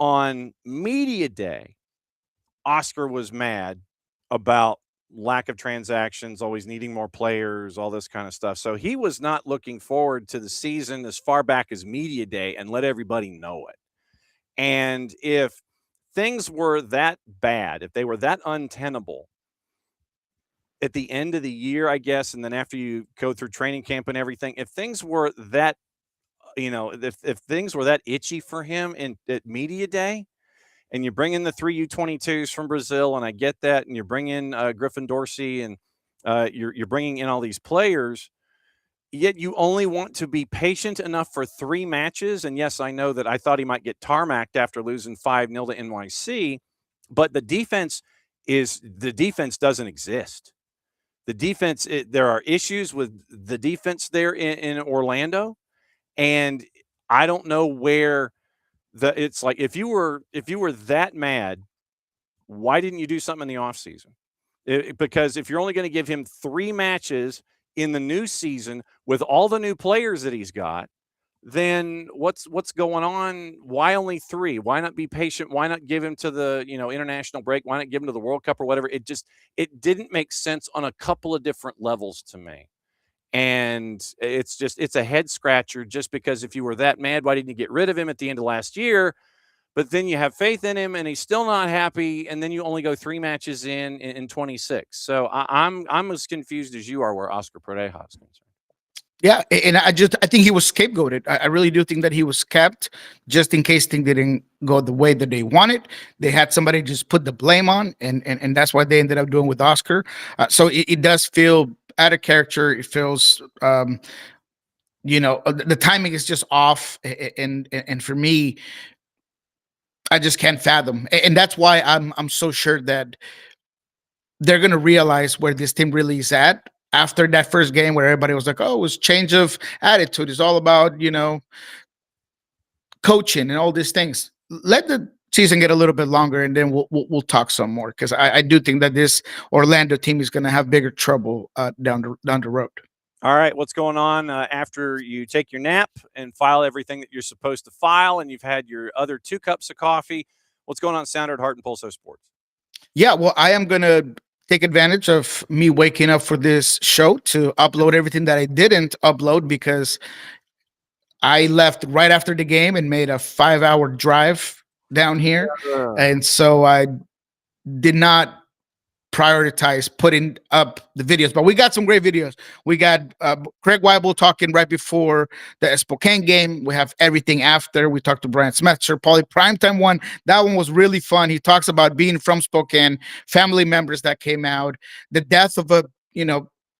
On Media Day, Oscar was mad about lack of transactions, always needing more players, all this kind of stuff. So he was not looking forward to the season as far back as Media Day and let everybody know it. And if things were that bad, if they were that untenable at the end of the year, I guess, and then after you go through training camp and everything, if things were that, if things were that itchy for him at Media Day, and you bring in the 3 U22s from Brazil, and I get that, and you bring in Griffin Dorsey, and you're bringing in all these players, yet you only want to be patient enough for 3 matches. And yes, I know that I thought he might get tarmacked after losing 5-0 to NYC, but the defense doesn't exist. The defense, there are issues with the defense there in Orlando, and I don't know where it's like if you were that mad, why didn't you do something in the offseason? Because if you're only going to give him 3 matches in the new season with all the new players that he's got, then what's going on? Why only 3? Why not be patient? Why not give him to the international break? Why not give him to the World Cup or whatever? It didn't make sense on a couple of different levels to me. And it's a head scratcher just because if you were that mad, why didn't you get rid of him at the end of last year? But then you have faith in him and he's still not happy. And then you only go 3 matches in 26. So I'm as confused as you are where Oscar Pareja is concerned. Yeah, and I think he was scapegoated. I really do think that he was kept just in case things didn't go the way that they wanted. They had somebody just put the blame on, and that's what they ended up doing with Oscar. So it does feel out of character. It feels, the timing is just off, and for me, I just can't fathom, and that's why I'm so sure that they're gonna realize where this team really is at. After that first game where everybody was like, oh, it was change of attitude. It's all about, coaching and all these things. Let the season get a little bit longer and then we'll talk some more. Because I do think that this Orlando team is going to have bigger trouble down the road. All right, what's going on after you take your nap and file everything that you're supposed to file and you've had your other 2 cups of coffee? What's going on Sounder at Heart and Pulso Sports? Yeah, well, I am going to take advantage of me waking up for this show to upload everything that I didn't upload because I left right after the game and made a 5-hour drive down here. And so I did not prioritize putting up the videos, but we got some great videos. We got Craig Weibel talking right before the Spokane game. We have everything after. We talked to Brian Smetzer, probably primetime one. That one was really fun. He talks about being from Spokane, family members that came out, the death of a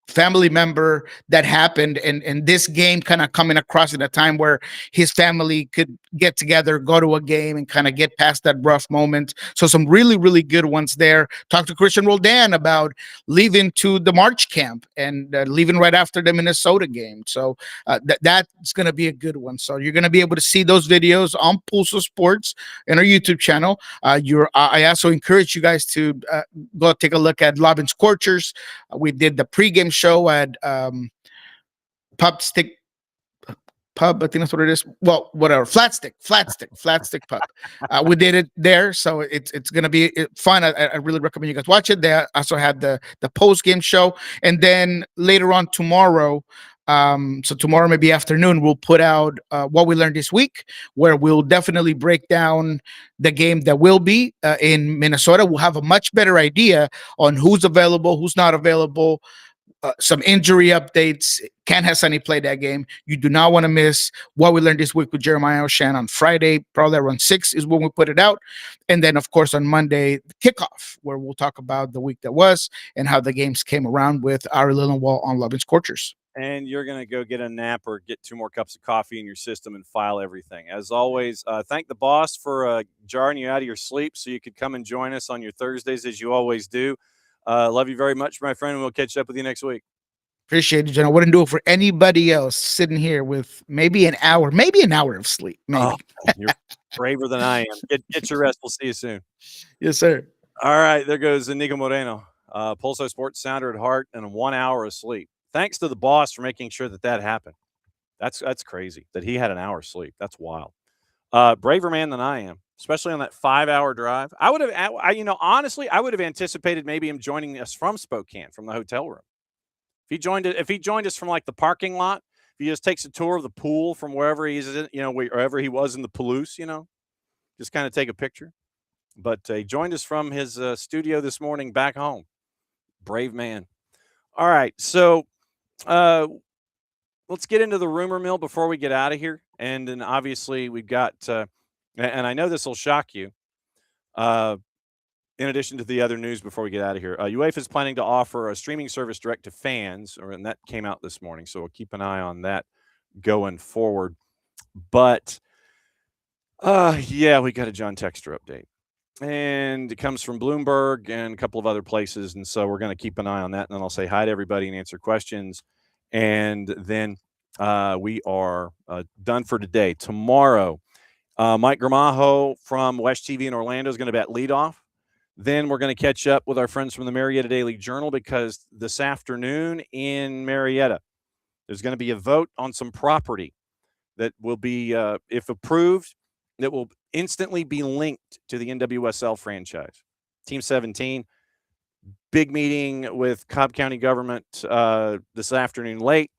family member that happened, and this game kind of coming across at a time where his family could get together, go to a game, and kind of get past that rough moment. So some really, really good ones there. Talked to Christian Roldan about leaving to the March camp and leaving right after the Minnesota game. So that's going to be a good one. So you're going to be able to see those videos on Pulso Sports in our YouTube channel. I also encourage you guys to go take a look at Lobbin Scorchers. We did the pregame show at Pub, I think that's what it is. Well, whatever. Flat Stick Pub. We did it there, so it's gonna be fun. I really recommend you guys watch it. They also had the post game show, and then later on tomorrow. So tomorrow, maybe afternoon, we'll put out what we learned this week, where we'll definitely break down the game that will be in Minnesota. We'll have a much better idea on who's available, who's not available. Some injury updates. Can Hassani play that game? You do not want to miss what we learned this week with Jeremiah Oshan on Friday. Probably around 6 is when we put it out. And then, of course, on Monday, the kickoff, where we'll talk about the week that was and how the games came around with Ari Lillenwall on Lobbin Scorchers. And you're going to go get a nap or get 2 more cups of coffee in your system and file everything. As always, thank the boss for jarring you out of your sleep so you could come and join us on your Thursdays as you always do. Love you very much, my friend, and we'll catch up with you next week. Appreciate it, John. I wouldn't do it for anybody else sitting here with maybe an hour of sleep. Maybe. Oh, you're braver than I am. Get your rest. We'll see you soon. Yes, sir. All right, there goes Niko Moreno, Pulso Sports Sounder at Heart, and 1 hour of sleep. Thanks to the boss for making sure that happened. That's crazy that he had an hour of sleep. That's wild. Braver man than I am, especially on that 5-hour drive. I would have, honestly, I would have anticipated maybe him joining us from Spokane, from the hotel room. If he joined us from like the parking lot, if he just takes a tour of the pool from wherever he's, wherever he was in the Palouse, just kind of take a picture. But he joined us from his studio this morning back home. Brave man. All right, so let's get into the rumor mill before we get out of here. And then obviously we've got, and I know this will shock you, in addition to the other news before we get out of here, UEFA is planning to offer a streaming service direct to fans, and that came out this morning. So we'll keep an eye on that going forward. But, we got a John Texter update. and it comes from Bloomberg and a couple of other places. And so we're going to keep an eye on that. And then I'll say hi to everybody and answer questions. And then we are done for today. Tomorrow, Mike Gramajo from West TV in Orlando is going to bat leadoff. Then we're going to catch up with our friends from the Marietta Daily Journal, because this afternoon in Marietta, there's going to be a vote on some property that will be, if approved, that will instantly be linked to the NWSL franchise. Team 17, big meeting with Cobb County government this afternoon late.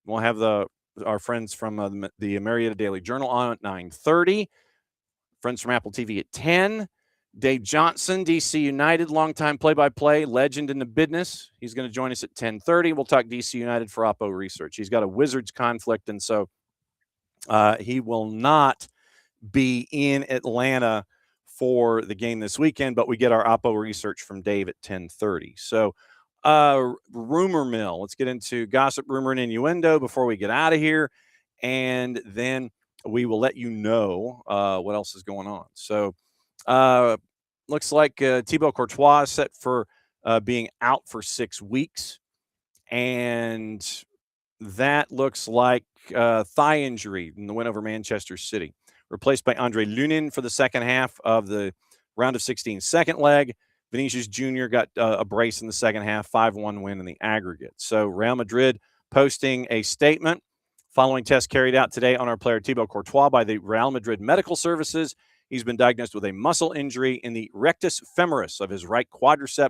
We'll have our friends from the Marietta Daily Journal on at 9:30. Friends from Apple TV at 10. Dave Johnson, DC United, longtime play-by-play, legend in the business. He's going to join us at 10:30. We'll talk DC United for Oppo Research. He's got a Wizards conflict, and so he will not be in Atlanta for the game this weekend, but we get our Oppo Research from Dave at 10:30. So rumor mill. Let's get into gossip, rumor, and innuendo before we get out of here, and then we will let you know what else is going on. So looks like Thibaut Courtois is set for being out for 6 weeks, and that looks like thigh injury in the win over Manchester City. Replaced by Andre Lunin for the second half of the round of 16 second leg. Vinicius Jr. got a brace in the second half, 5-1 win in the aggregate. So Real Madrid posting a statement following tests carried out today on our player Thibaut Courtois by the Real Madrid Medical Services. He's been diagnosed with a muscle injury in the rectus femoris of his right quadricep.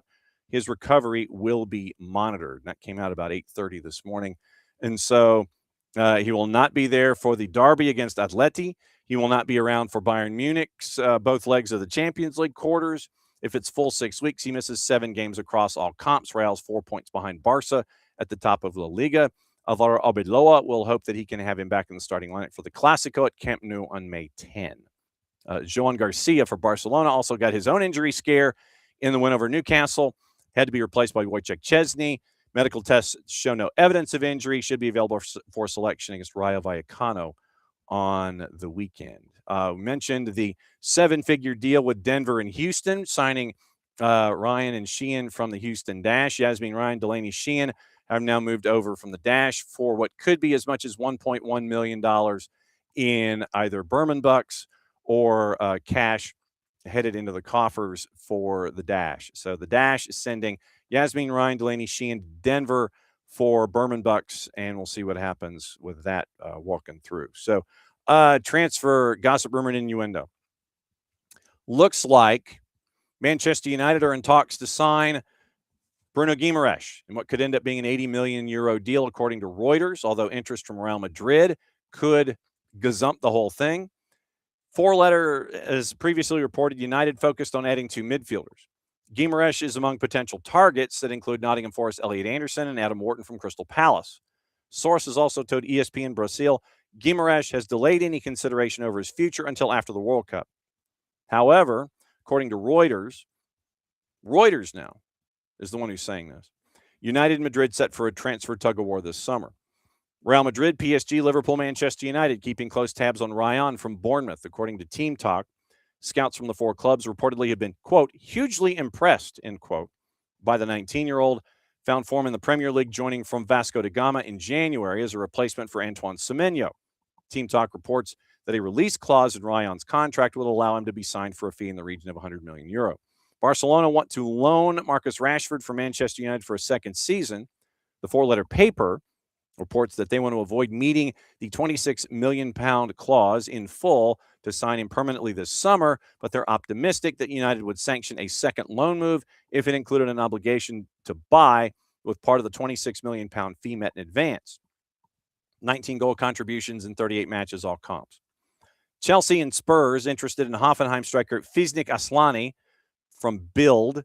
His recovery will be monitored. That came out about 8:30 this morning. And so he will not be there for the derby against Atleti. He will not be around for Bayern Munich's both legs of the Champions League quarters. If it's full 6 weeks, he misses 7 games across all comps. Real's 4 points behind Barca at the top of La Liga. Alvaro Arbeloa will hope that he can have him back in the starting lineup for the Clásico at Camp Nou on May 10. Joan Garcia for Barcelona also got his own injury scare in the win over Newcastle. Had to be replaced by Wojciech Szczesny. Medical tests show no evidence of injury. Should be available for selection against Rayo Vallecano on the weekend. We mentioned the 7-figure deal with Denver and Houston, signing Ryan and Sheehan from the Houston Dash. Yasmin Ryan, Delaney Sheehan have now moved over from the Dash for what could be as much as $1.1 million in either Berman bucks or cash headed into the coffers for the Dash. So the Dash is sending Yasmin Ryan, Delaney Sheehan to Denver for Berman bucks, and we'll see what happens with that walking through. So transfer gossip, rumor, and innuendo. Looks like Manchester United are in talks to sign Bruno Guimaraes in what could end up being an 80 million euro deal, according to Reuters, although interest from Real Madrid could gazump the whole thing. Four-letter, as previously reported, United focused on adding 2 midfielders. Guimaraes is among potential targets that include Nottingham Forest Elliot Anderson and Adam Wharton from Crystal Palace. Sources also told ESPN Brazil Guimaraes has delayed any consideration over his future until after the World Cup. However, according to Reuters now is the one who's saying this. United and Madrid set for a transfer tug-of-war this summer. Real Madrid, PSG, Liverpool, Manchester United keeping close tabs on Ryan from Bournemouth, according to Team Talk. Scouts from the 4 clubs reportedly have been, quote, hugely impressed, end quote, by the 19-year-old. Found form in the Premier League, joining from Vasco da Gama in January as a replacement for Antoine Semenyo. Team Talk reports that a release clause in Ryan's contract will allow him to be signed for a fee in the region of €100 million. Barcelona want to loan Marcus Rashford for Manchester United for a second season. The 4-letter paper reports that they want to avoid meeting the £26 million clause in full to sign him permanently this summer, but they're optimistic that United would sanction a second loan move if it included an obligation to buy, with part of the £26 million fee met in advance. 19 goal contributions in 38 matches, all comps. Chelsea and Spurs interested in Hoffenheim striker Fiznik Aslani from Bild.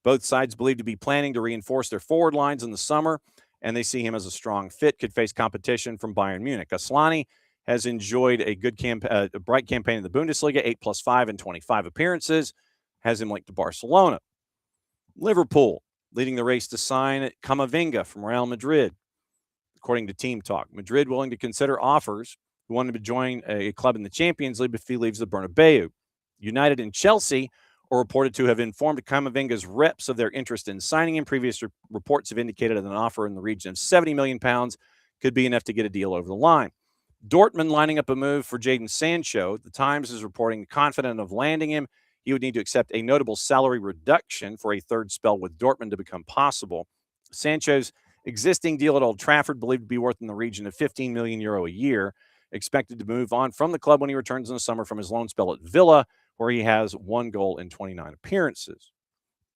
Both sides believed to be planning to reinforce their forward lines in the summer, and they see him as a strong fit, could face competition from Bayern Munich. Aslani has enjoyed a good a bright campaign in the Bundesliga, 8+5 and 25 appearances, has him linked to Barcelona. Liverpool leading the race to sign Camavinga from Real Madrid, according to Team Talk. Madrid willing to consider offers who want to join a club in the Champions League if he leaves the Bernabeu. United and Chelsea or reported to have informed Camavinga's reps of their interest in signing him. Previous reports have indicated that an offer in the region of £70 million could be enough to get a deal over the line. Dortmund lining up a move for Jadon Sancho. The Times is reporting confident of landing him. He would need to accept a notable salary reduction for a third spell with Dortmund to become possible. Sancho's existing deal at Old Trafford, believed to be worth in the region of €15 million a year, expected to move on from the club when he returns in the summer from his loan spell at Villa, where he has 1 goal in 29 appearances.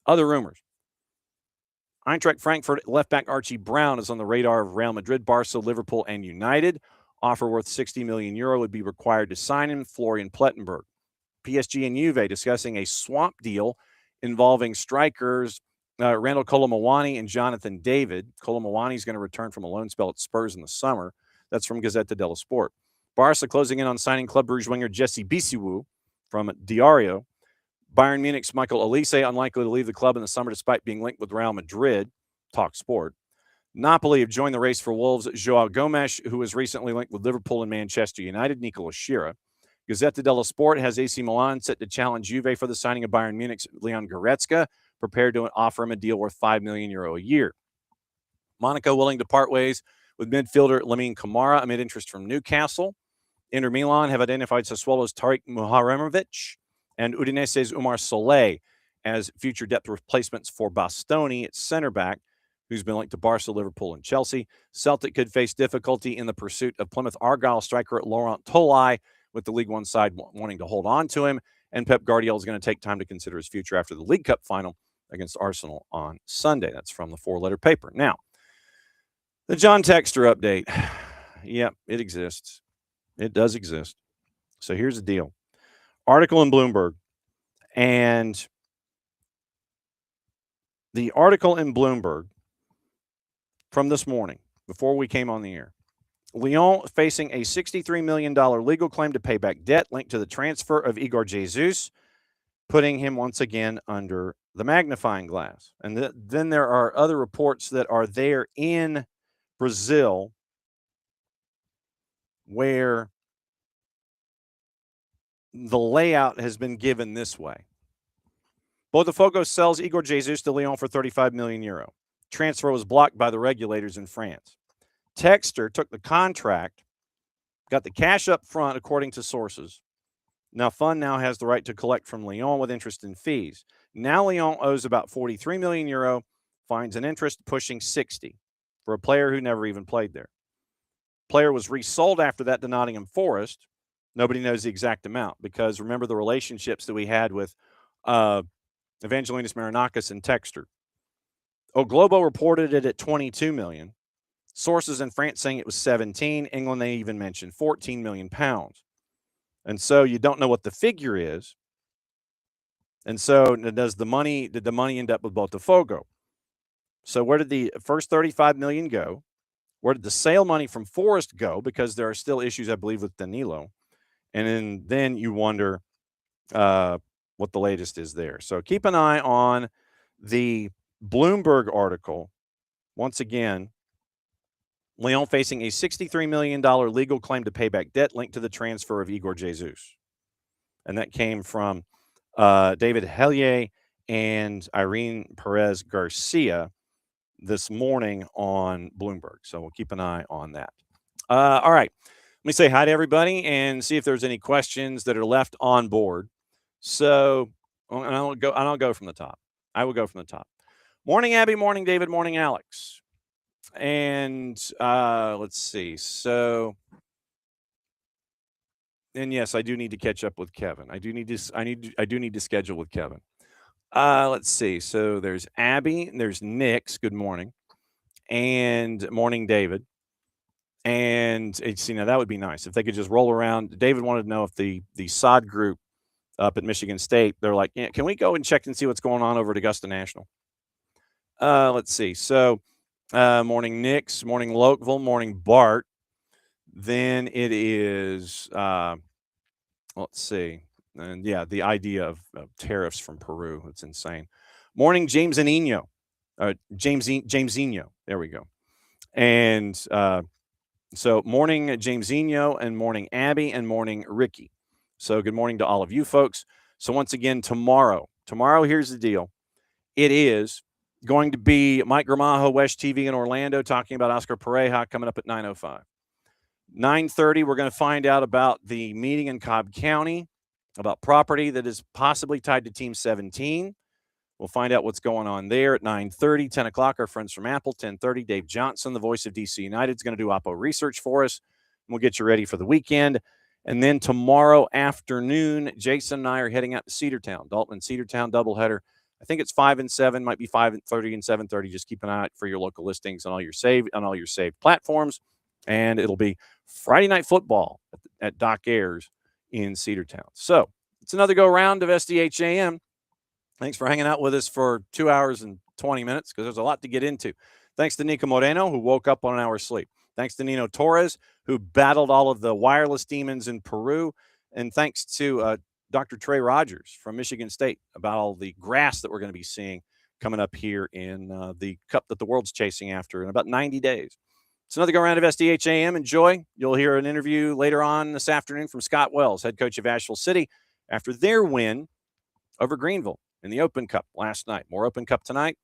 Other rumors. Eintracht Frankfurt left back Archie Brown is on the radar of Real Madrid, Barca, Liverpool, and United. Offer worth €60 million would be required to sign him. Florian Plettenberg. PSG and Juve discussing a swap deal involving strikers Randall Colomawani and Jonathan David. Colomawani is going to return from a loan spell at Spurs in the summer. That's from Gazzetta dello Sport. Barca closing in on signing Club Brugge winger Jesse Bisiwu from Diario. Bayern Munich's Michael Olise unlikely to leave the club in the summer despite being linked with Real Madrid. Talk Sport. Napoli have joined the race for Wolves' Joao Gomes, who was recently linked with Liverpool and Manchester United. Nicola Schira. Gazzetta dello Sport has AC Milan set to challenge Juve for the signing of Bayern Munich's Leon Goretzka, prepared to offer him a deal worth €5 million a year. Monaco willing to part ways with midfielder Lamine Camara amid interest from Newcastle. Inter Milan have identified Sassuolo's Tariq Muharemovic and Udinese's Umar Soleil as future depth replacements for Bastoni at center back, who's been linked to Barca, Liverpool, and Chelsea. Celtic could face difficulty in the pursuit of Plymouth Argyle striker Laurent Tolai, with the League One side wanting to hold on to him. And Pep Guardiola is going to take time to consider his future after the League Cup final against Arsenal on Sunday. That's from the 4-letter paper. Now, the John Texter update. Yep, it exists. It does exist. So here's the deal. Article in Bloomberg. And the article in Bloomberg from this morning, before we came on the air. Lyon facing a $63 million legal claim to pay back debt linked to the transfer of Igor Jesus, putting him once again under the magnifying glass. And then there are other reports that are there in Brazil where the layout has been given this way. Botafogo sells Igor Jesus to Lyon for €35 million. Transfer was blocked by the regulators in France. Texter took the contract, got the cash up front, according to sources. Now, Fund now has the right to collect from Lyon with interest and fees. Now Lyon owes about €43 million, fines and interest pushing 60 for a player who never even played there. Player was resold after that to Nottingham Forest. Nobody knows the exact amount because remember the relationships that we had with Evangelinas Marinakis and Texter. O Globo reported it at £22 million. Sources in France saying it was 17. England, they even mentioned £14 million. And so you don't know what the figure is. And so did the money end up with Botafogo? So where did the first $35 million go? Where did the sale money from Forest go? Because there are still issues, I believe, with Danilo. And then you wonder what the latest is there. So keep an eye on the Bloomberg article. Once again, Lyon facing a $63 million legal claim to pay back debt linked to the transfer of Igor Jesus. And that came from David Hellier and Irene Perez Garcia this morning on Bloomberg. So we'll keep an eye on that. All right. Let me say hi to everybody and see if there's any questions that are left on board. So I'll go from the top. I will go from the top. Morning, Abby. Morning, David. Morning, Alex. And let's see. So, and yes, I do need to catch up with Kevin. I do need to schedule with Kevin. Let's see. So there's Abby, there's Nick's. Good morning, and morning, David. And see, now that would be nice if they could just roll around. David wanted to know if the SOD group up at Michigan State, they're like, yeah, can we go and check and see what's going on over at Augusta National? Let's see. So. Morning, Nix. Morning, Lokeville. Morning, Bart. Then it is, let's see. And yeah, the idea of tariffs from Peru. It's insane. Morning, James and Nino. Jamesinho. There we go. And so morning, Jamesinho, and morning, Abby, and morning, Ricky. So good morning to all of you folks. So once again, tomorrow Tomorrow, here's the deal. It is going to be Mike Gramajo, West TV in Orlando, talking about Oscar Pareja coming up at 9:05. 9:30, we're going to find out about the meeting in Cobb County, about property that is possibly tied to Team 17. We'll find out what's going on there at 9:30. 10 o'clock, our friends from Apple. 10:30, Dave Johnson, the voice of DC United, is going to do Oppo research for us. And we'll get you ready for the weekend. And then tomorrow afternoon, Jason and I are heading out to Cedartown. Dalton and Cedartown doubleheader. I think it's 5 and 7, might be 5:30 and 7:30. Just keep an eye out for your local listings on all your saved platforms. And it'll be Friday Night Football at Doc Ayers in Cedartown. So it's another go round of SDH AM. Thanks for hanging out with us for 2 hours and 20 minutes because there's a lot to get into. Thanks to Niko Moreno, who woke up on an hour's sleep. Thanks to Nino Torres, who battled all of the wireless demons in Peru. And thanks to Dr. Trey Rogers from Michigan State about all the grass that we're going to be seeing coming up here in the cup that the world's chasing after in about 90 days. It's another go round of SDH AM. Enjoy. You'll hear an interview later on this afternoon from Scott Wells, head coach of Asheville City, after their win over Greenville in the Open Cup last night. More Open Cup tonight,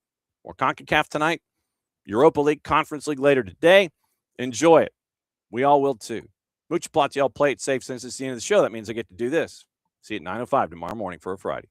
more CONCACAF tonight, Europa League, Conference League later today. Enjoy it. We all will too. Mucha Platiel, play it safe since it's the end of the show. That means I get to do this. See you at 9:05 tomorrow morning for a Friday.